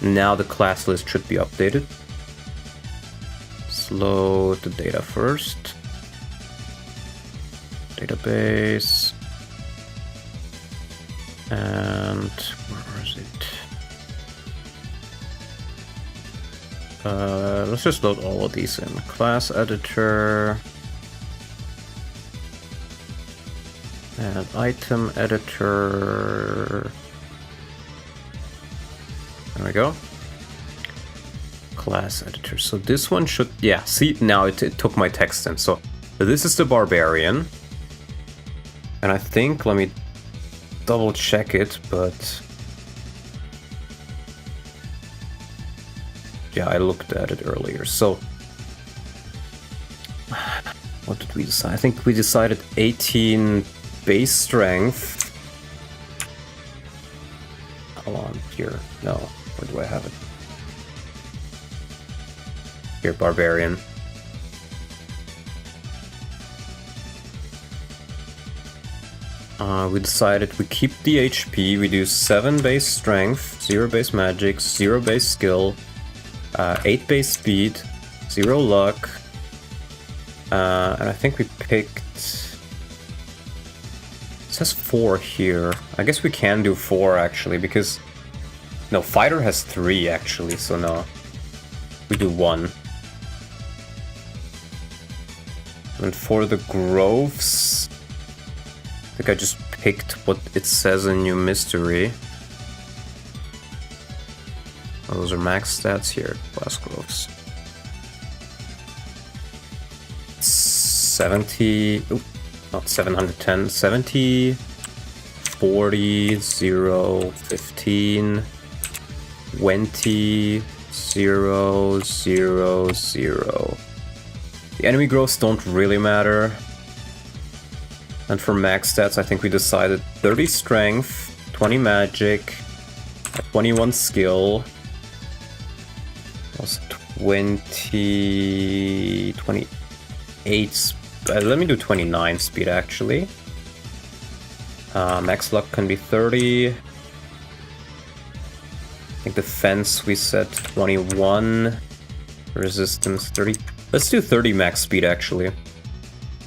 A: Now the class list should be updated. Let's load the data first. Database. And where is it? Let's just load all of these in. Class editor. And item editor. There we go. Class editor. So this one should, yeah, see, now it took my text in. So this is the Barbarian. And I think, let me double check it, but yeah, I looked at it earlier. So what did we decide? I think we decided 18 base strength. Hold on, here. No, where do I have it? Here, Barbarian. We decided we keep the HP, we do 7 base strength, 0 base magic, 0 base skill, 8 base speed, 0 luck, and I think we picked... It says 4 here. I guess we can do 4 actually, because... No, fighter has 3 actually, so no. We do 1. And for the groves... I think I just picked what it says in New Mystery. Oh, those are max stats here, class groves. 70... Oop, not 710. 70... 40... 0... 15... 20... 0... 0... 0... The enemy growths don't really matter. And for max stats, I think we decided 30 strength, 20 magic, 21 skill, plus 28, let me do 29 speed actually. Max luck can be 30. I think defense we set 21. Resistance 30. Let's do 30 max speed, actually.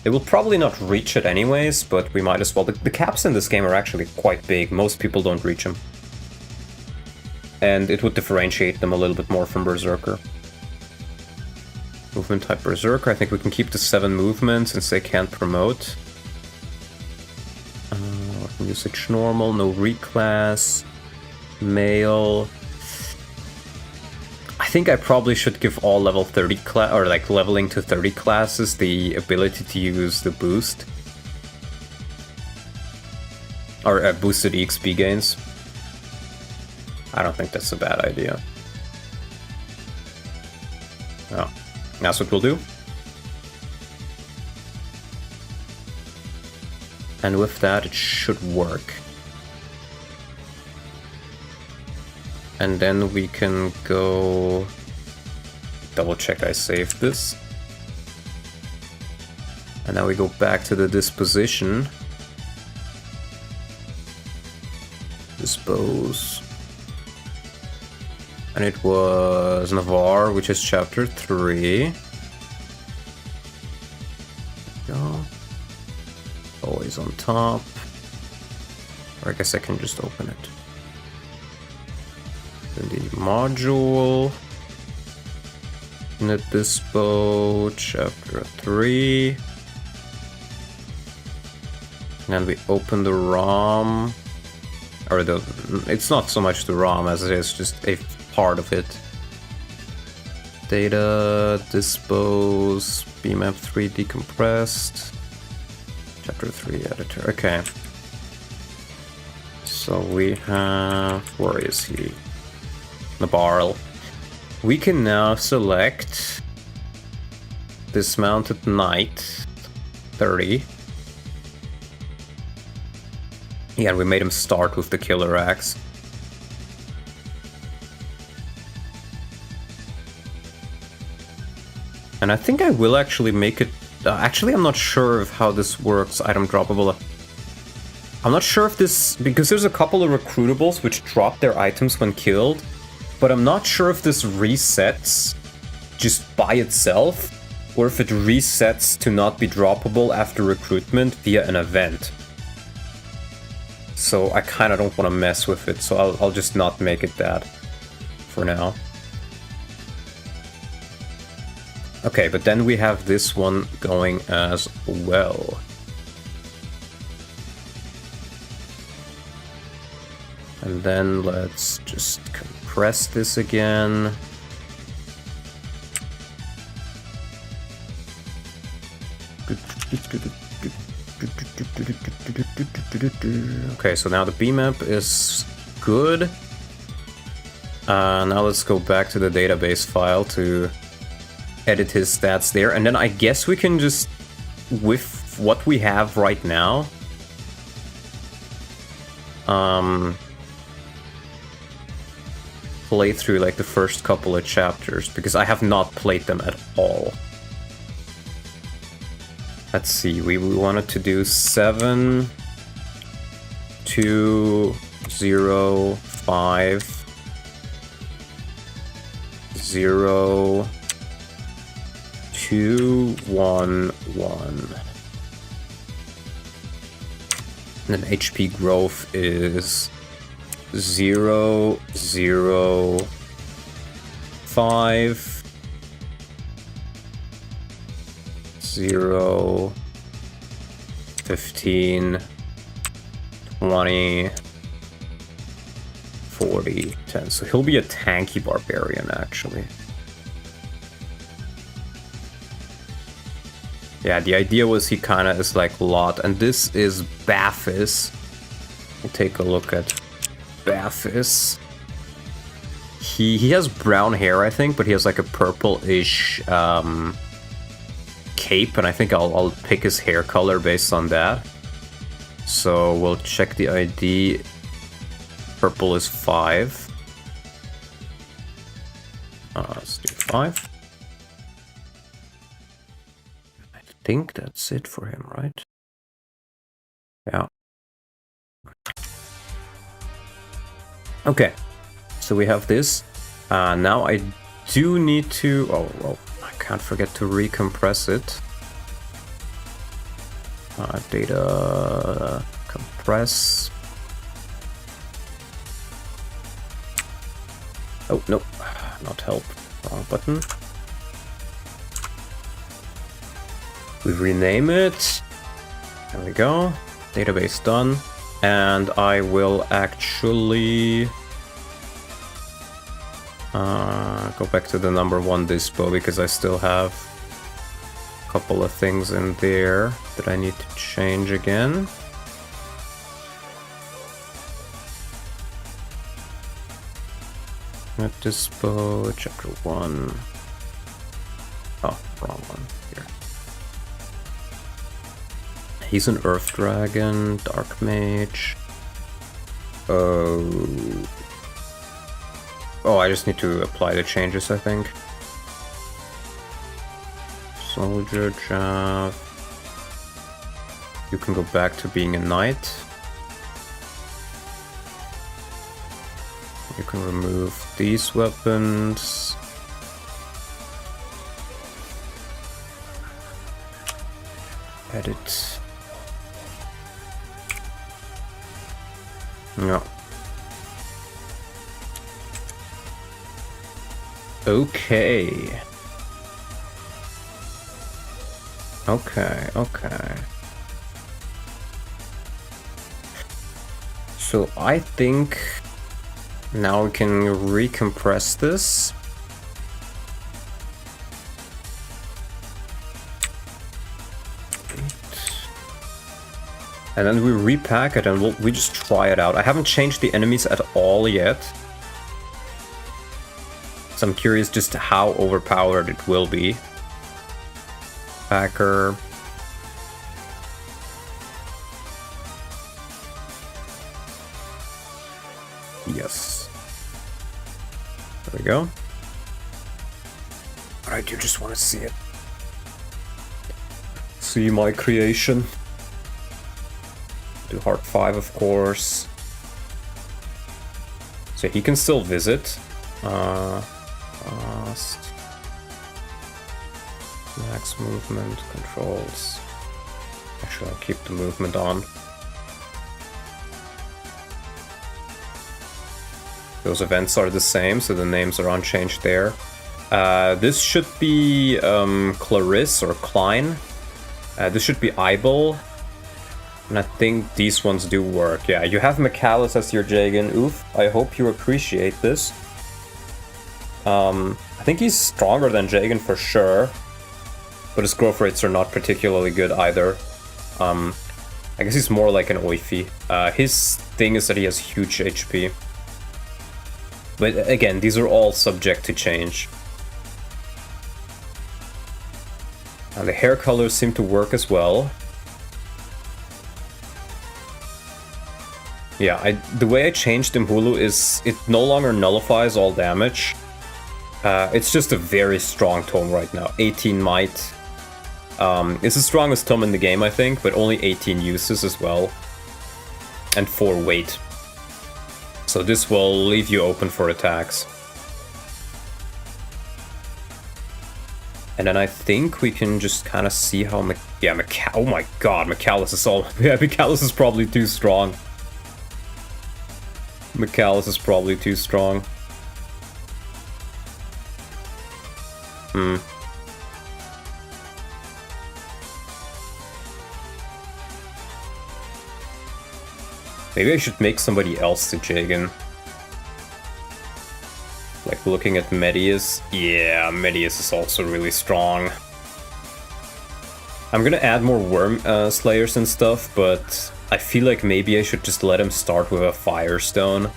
A: They will probably not reach it anyways, but we might as well. The caps in this game are actually quite big. Most people don't reach them. And it would differentiate them a little bit more from Berserker. Movement type Berserker. I think we can keep the 7 movements since they can't promote. Usage normal, no reclass. Male. I think I probably should give all level 30 class, or like leveling to 30 classes, the ability to use the boost. Or boosted EXP gains. I don't think that's a bad idea. Oh, that's what we'll do. And with that, it should work. And then we can go... Double check I saved this. And now we go back to the disposition. Dispose. And it was Navarre, which is chapter 3. Go. Always on top. Or I guess I can just open it. Then the module. Net Dispo, chapter 3. And we open the ROM. Or it's not so much the ROM as it is just a part of it. Data, Dispose, BMap 3 decompressed. Chapter 3 editor, okay. So we have, where is he? Nabarl. We can now select Dismounted Knight 30. Yeah, we made him start with the Killer Axe. And I think I will actually make it... actually, I'm not sure of how this works, item droppable. I'm not sure if this... Because there's a couple of recruitables which drop their items when killed. But I'm not sure if this resets just by itself. Or if it resets to not be droppable after recruitment via an event. So I kind of don't want to mess with it. So I'll just not make it that for now. Okay, but then we have this one going as well. And then let's just compress this again. Okay, so now the BMap is good. Now let's go back to the database file to edit his stats there, and then I guess we can just, with what we have right now, play through like the first couple of chapters, because I have not played them at all. Let's see, we wanted to do 7, 2, 0, 5, 0, 2, 1, 1. And then HP growth is 0, 0, 5, 0, 15, 20, 40, 10. So he'll be a tanky barbarian, actually. Yeah, the idea was he kind of is like Lot, and this is Baphis. We'll take a look at Baphis. He has brown hair, I think, but he has like a purple-ish cape, and I think I'll pick his hair color based on that. So we'll check the ID. Purple is 5. Let's do 5. I think that's it for him, right? Yeah. Okay, so we have this. Now I do need to... Oh, well, I can't forget to recompress it. Data... compress... Oh, nope. Not help. Wrong button. We rename it. There we go. Database done. And I will actually go back to the number 1 dispo because I still have a couple of things in there that I need to change again. At dispo, chapter 1. Oh, wrong one. Here. He's an Earth Dragon, Dark Mage. Oh, I just need to apply the changes, I think. Soldier, Jav. You can go back to being a knight. You can remove these weapons. Edit. No. Okay. Okay. So I think now we can recompress this. And then we repack it and we just try it out. I haven't changed the enemies at all yet. So I'm curious just how overpowered it will be. Packer. Yes. There we go. Alright, you just want to see it. See my creation. Do Heart 5, of course. So he can still visit. Fast. Max movement, controls. Actually, I'll keep the movement on. Those events are the same, so the names are unchanged there. This should be Clarisse or Klein. This should be Eibel. And I think these ones do work. Yeah, you have Micallus as your Jagan. Oof, I hope you appreciate this. I think he's stronger than Jagan for sure. But his growth rates are not particularly good either. I guess he's more like an Oifi. His thing is that he has huge HP. But again, these are all subject to change. The hair colors seem to work as well. Yeah, the way I changed Imhulu is it no longer nullifies all damage. It's just a very strong tome right now. 18 might. It's the strongest tome in the game, I think, but only 18 uses as well. And 4 weight. So this will leave you open for attacks. And then I think we can just kind of see how oh my god, Micallus is all... Yeah, Micallus is probably too strong. Micallus is probably too strong. Maybe I should make somebody else the Jagan. Like looking at Medeus. Yeah, Medeus is also really strong. I'm gonna add more worm slayers and stuff, but I feel like maybe I should just let him start with a Firestone.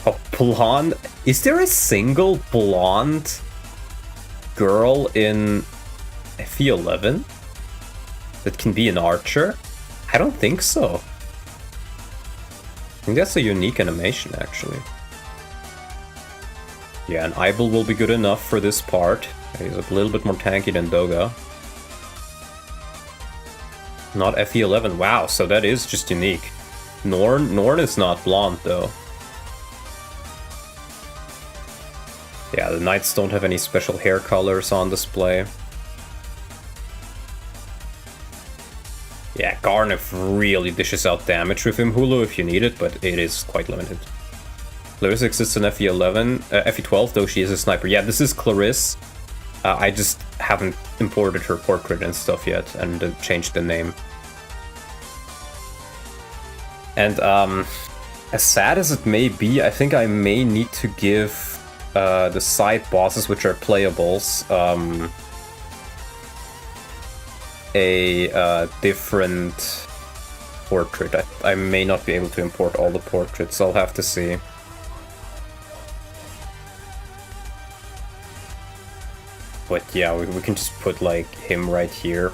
A: Oh, blonde? Is there a single blonde girl in FE11 that can be an archer? I don't think so. I think that's a unique animation, actually. Yeah, an Ibel will be good enough for this part. He's a little bit more tanky than Doga. Not FE11. Wow, so that is just unique. Norn is not blonde, though. Yeah, the Knights don't have any special hair colors on display. Yeah, Garnef really dishes out damage with Imhulu if you need it, but it is quite limited. Clarisse exists in FE11, FE12, though she is a sniper. Yeah, this is Clarisse. I just haven't imported her portrait and stuff yet, and changed the name. And as sad as it may be, I think I may need to give the side bosses, which are playables, a different portrait. I may not be able to import all the portraits, I'll have to see. But yeah, we can just put like him right here.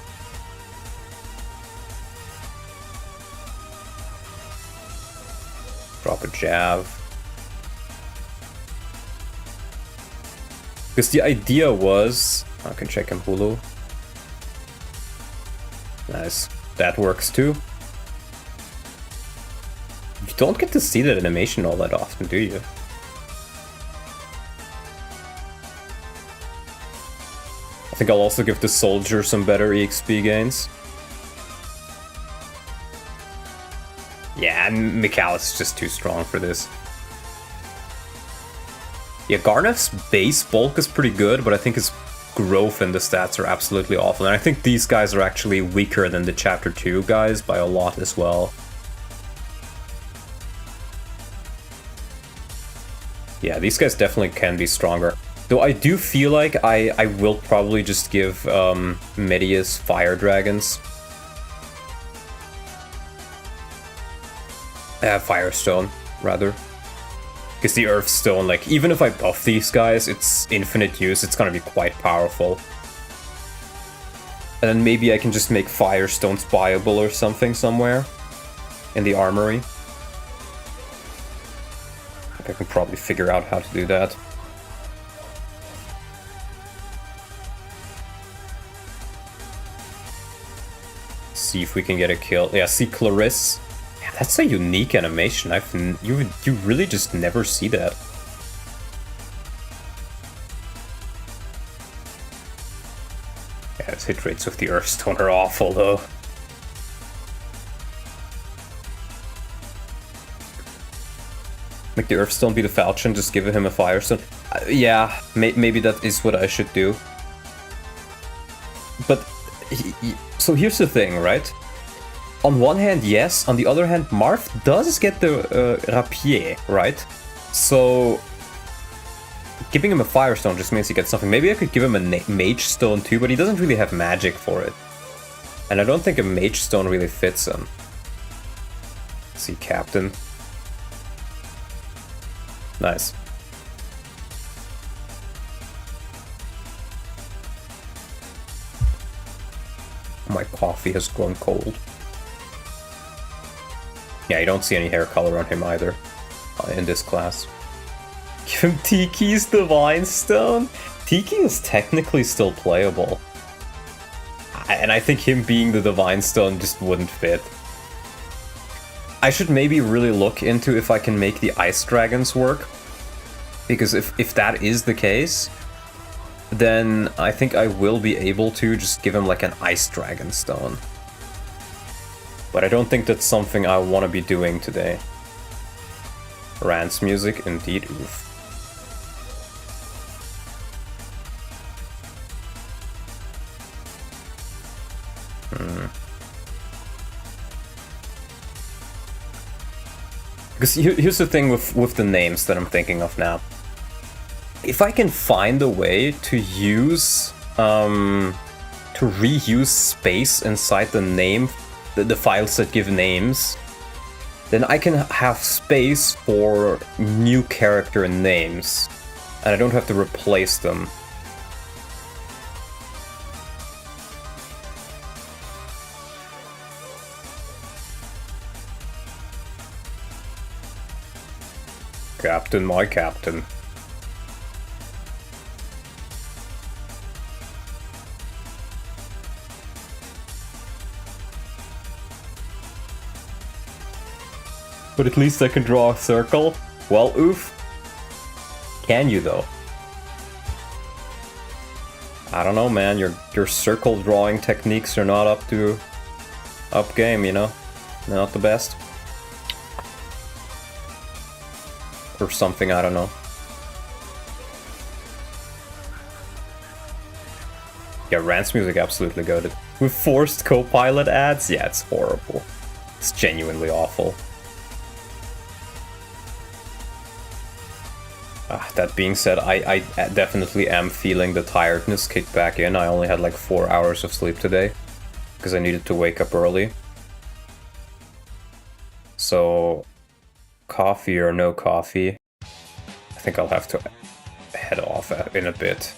A: Drop a jab. Because the idea was... I can check Imhulu. Nice. That works too. You don't get to see that animation all that often, do you? I think I'll also give the soldier some better EXP gains. Yeah, Mikal is just too strong for this. Yeah, Garnef's base bulk is pretty good, but I think his growth and the stats are absolutely awful. And I think these guys are actually weaker than the Chapter 2 guys by a lot as well. Yeah, these guys definitely can be stronger. Though I do feel like I will probably just give Medeus Fire Dragons. Firestone, rather. Because the Earthstone, like, even if I buff these guys, it's infinite use, it's gonna be quite powerful. And then maybe I can just make Firestones buyable or something somewhere in the armory. I think I can probably figure out how to do that. See if we can get a kill. Yeah, see Clarisse. Yeah, that's a unique animation. You really just never see that. Yeah, his hit rates with the Earthstone are awful though. Make the Earthstone be the Falchion, just give him a Firestone. Yeah, maybe that is what I should do. But, so here's the thing, right? On one hand, yes. On the other hand, Marth does get the Rapier, right? So, giving him a Firestone just means he gets something. Maybe I could give him a Mage Stone too, but he doesn't really have magic for it. And I don't think a Mage Stone really fits him. Let's see, Captain. Nice. My coffee has grown cold. Yeah, you don't see any hair color on him either in this class. Give him Tiki's Divine Stone? Tiki is technically still playable. And I think him being the Divine Stone just wouldn't fit. I should maybe really look into if I can make the Ice Dragons work. Because if that is the case, then I think I will be able to just give him like an Ice Dragon Stone. But I don't think that's something I want to be doing today. Rance music, indeed, oof. Because here's the thing with the names that I'm thinking of now. If I can find a way to use, to reuse space inside the name, the files that give names, then I can have space for new character names, and I don't have to replace them. Captain, my captain. But at least I can draw a circle. Well, oof. Can you though? I don't know, man. Your circle drawing techniques are not up game, you know? They're not the best. Or something, I don't know. Yeah, Rant's music absolutely goated. With forced co-pilot ads? Yeah, it's horrible. It's genuinely awful. That being said, I definitely am feeling the tiredness kick back in. I only had like 4 hours of sleep today, because I needed to wake up early. So, coffee or no coffee, I think I'll have to head off in a bit.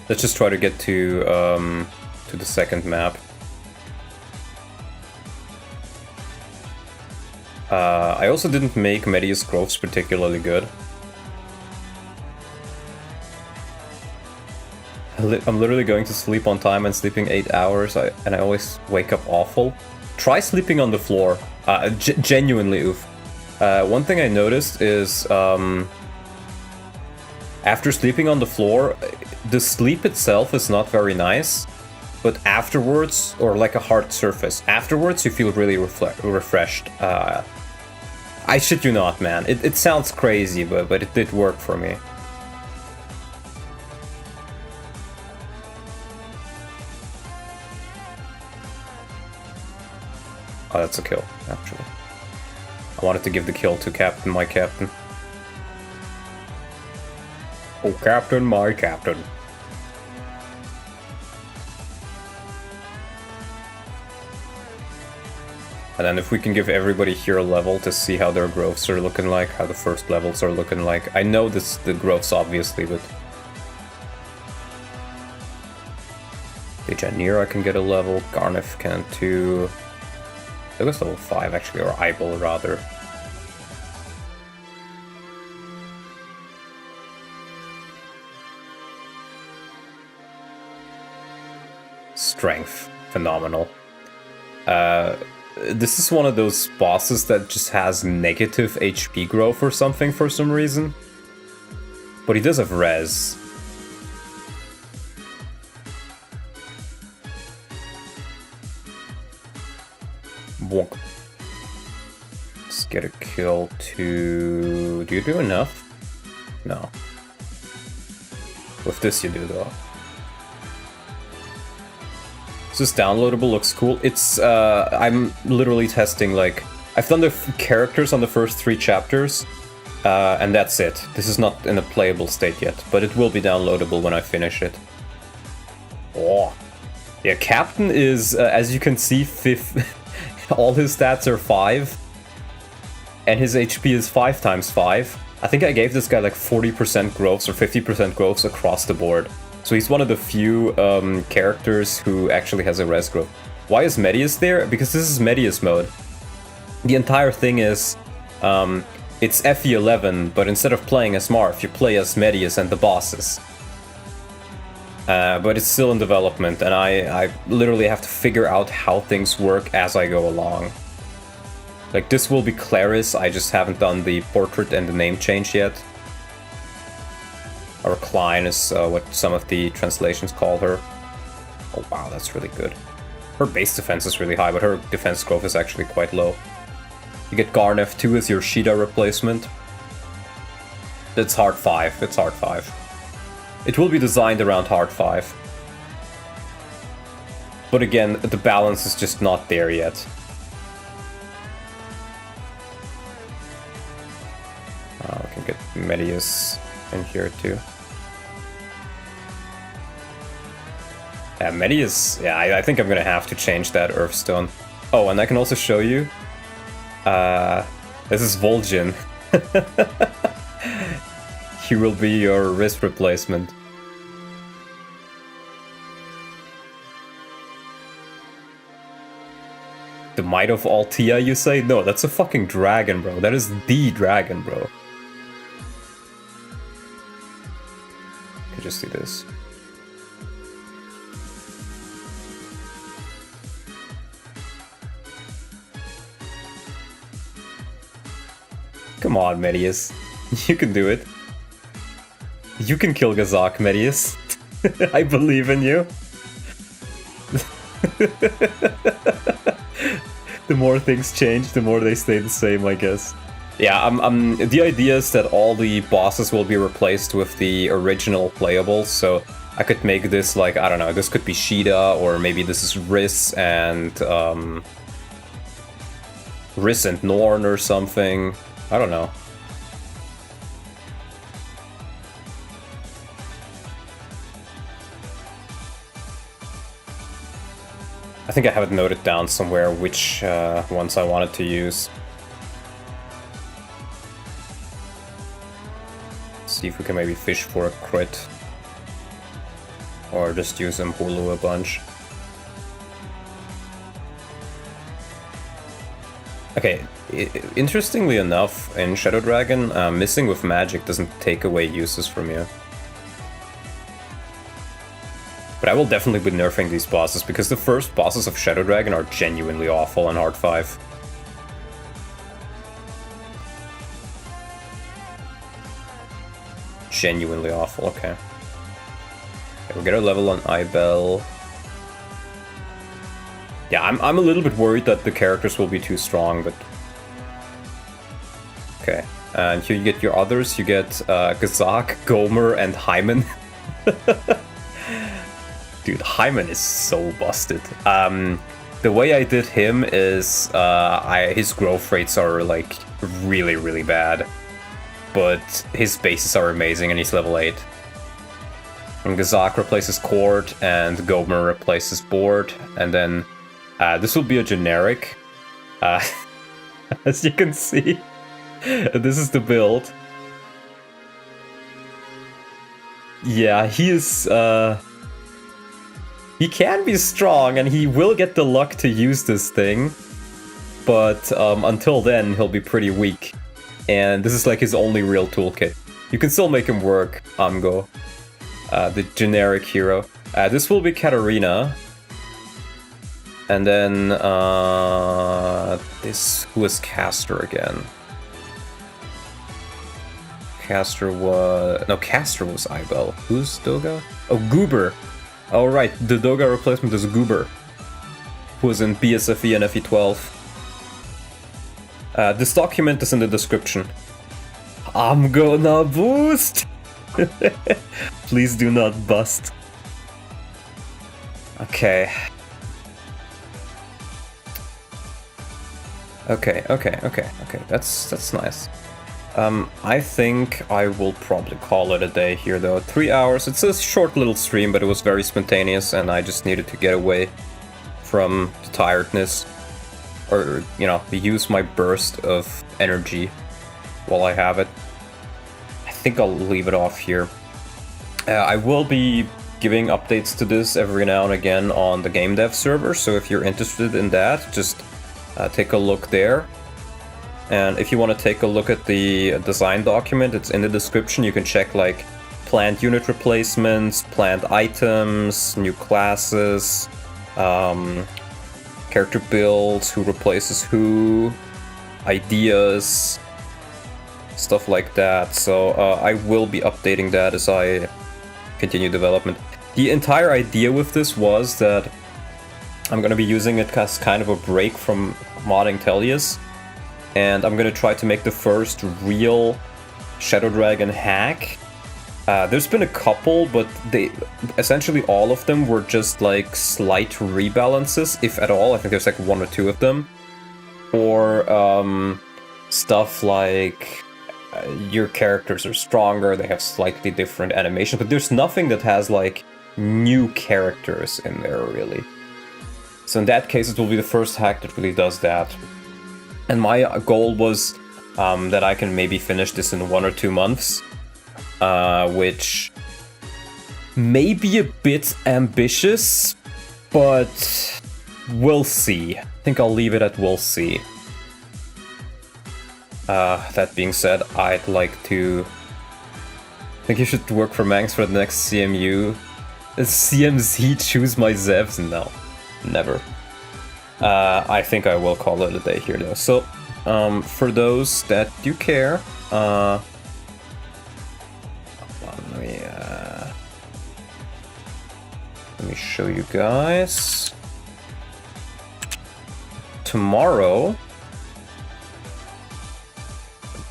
A: Let's just try to get to the second map. I also didn't make Medeus Groves particularly good. I'm literally going to sleep on time and sleeping 8 hours, and I always wake up awful. Try sleeping on the floor. Genuinely, oof. One thing I noticed is, after sleeping on the floor, the sleep itself is not very nice, but afterwards, or like a hard surface, afterwards you feel really refreshed. I shit you not, man. It sounds crazy, but it did work for me. Oh, that's a kill, actually. I wanted to give the kill to Captain, my Captain. Oh, Captain, my Captain. And then if we can give everybody here a level to see how their growths are looking like, how the first levels are looking like. I know the growths, obviously, but... Dejanir, I can get a level. Garnef can too. I guess level 5, actually, or Eyeball, rather. Strength. Phenomenal. This is one of those bosses that just has negative HP growth or something for some reason. But he does have res. Bonk. Let's get a kill to... Do you do enough? No. With this you do, though. This downloadable looks cool. It's, I'm literally testing, like, I've done the characters on the first 3 chapters, and that's it. This is not in a playable state yet, but it will be downloadable when I finish it. Oh. Yeah, Captain is, as you can see, all his stats are 5, and his HP is 5 times 5. I think I gave this guy like 40% growths or 50% growths across the board. So he's one of the few characters who actually has a res growth. Why is Medeus there? Because this is Medeus Mode. The entire thing is, it's FE11, but instead of playing as Marth, you play as Medeus and the bosses. But it's still in development, and I literally have to figure out how things work as I go along. Like, this will be Claris, I just haven't done the portrait and the name change yet. Or Klein is what some of the translations call her. Oh wow, that's really good. Her base defense is really high, but her defense growth is actually quite low. You get Garnef 2 as your Shida replacement. It's hard 5, it's hard 5. It will be designed around hard 5. But again, the balance is just not there yet. We can get Medeus in here too. Yeah, Medeus, yeah, I think I'm gonna have to change that Earthstone. Oh, and I can also show you. This is Vol'jin. He will be your wrist replacement. The Might of Altea, you say? No, that's a fucking dragon, bro. That is the dragon, bro. You can just see this. on, Medeus. You can do it. You can kill Gazak, Medeus. I believe in you. The more things change, the more they stay the same, I guess. Yeah, the idea is that all the bosses will be replaced with the original playables, so I could make this like, I don't know, this could be Sheeta, or maybe this is Riss and Norn or something. I don't know. I think I have it noted down somewhere which ones I wanted to use. See if we can maybe fish for a crit. Or just use Hulu a bunch. Okay, interestingly enough, in Shadow Dragon, missing with magic doesn't take away uses from you. But I will definitely be nerfing these bosses, because the first bosses of Shadow Dragon are genuinely awful on Hard 5. Genuinely awful, okay. We'll get a level on Ibel. Yeah, I'm a little bit worried that the characters will be too strong, but... Okay, and here you get your others. You get Gazak, Gomer, and Hyman. Dude, Hyman is so busted. The way I did him is his growth rates are like really, really bad. But his bases are amazing and he's level 8. And Gazak replaces Cord and Gomer replaces Board. And then this will be a generic. As you can see, this is the build. Yeah, he is... he can be strong and he will get the luck to use this thing. But until then, he'll be pretty weak. And this is like his only real toolkit. You can still make him work, Amgo. The generic hero. This will be Katarina. And then this, who is Castor again? Castor was Ibel. Who's Doga? Oh, Goober. Oh right, the Doga replacement is Goober, who was in DSFE and FE12. This document is in the description. I'm gonna boost! Please do not bust. Okay. Okay, that's nice. I think I will probably call it a day here though. 3 hours, it's a short little stream, but it was very spontaneous and I just needed to get away from the tiredness. Or, you know, use my burst of energy while I have it. I think I'll leave it off here. I will be giving updates to this every now and again on the game dev server, so if you're interested in that, just take a look there. And if you want to take a look at the design document, it's in the description. You can check like planned unit replacements, planned items, new classes, character builds, who replaces who, ideas, stuff like that. So I will be updating that as I continue development. The entire idea with this was that I'm going to be using it as kind of a break from modding Tellius, and I'm going to try to make the first real Shadow Dragon hack. There's been a couple, but essentially all of them were just like slight rebalances, if at all. I think there's like 1 or 2 of them. Or stuff like your characters are stronger, they have slightly different animations, but there's nothing that has like new characters in there really. So in that case, it will be the first hack that really does that. And my goal was that I can maybe finish this in 1 or 2 months. Which may be a bit ambitious, but we'll see. I think I'll leave it at we'll see. That being said, I'd like to... I think you should work for Manx for the next CMU. CMZ, choose my Zevs? No, never. I think I will call it a day here though. So, For those that do care, let me show you guys. Tomorrow,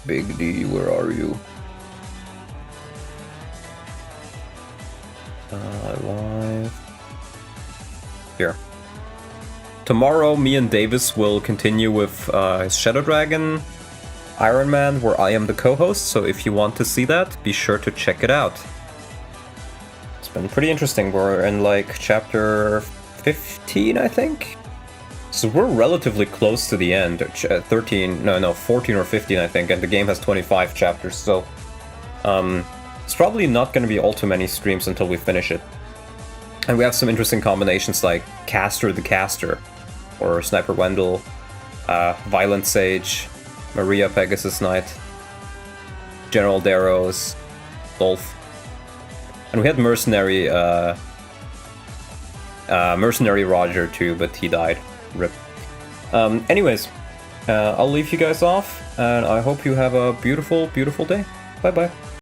A: Big D, where are you? Live. Here. Tomorrow, me and Davis will continue with his Shadow Dragon Iron Man, where I am the co-host, so if you want to see that, be sure to check it out. It's been pretty interesting. We're in like chapter 15, I think? So we're relatively close to the end. 14 or 15, I think, and the game has 25 chapters, so it's probably not going to be all too many streams until we finish it. And we have some interesting combinations like Caster the Caster, or Sniper Wendell, Violent Sage, Maria Pegasus Knight, General Darrows, Dolph. And we had Mercenary Roger too, but he died. RIP. Anyways, I'll leave you guys off, and I hope you have a beautiful, beautiful day. Bye-bye.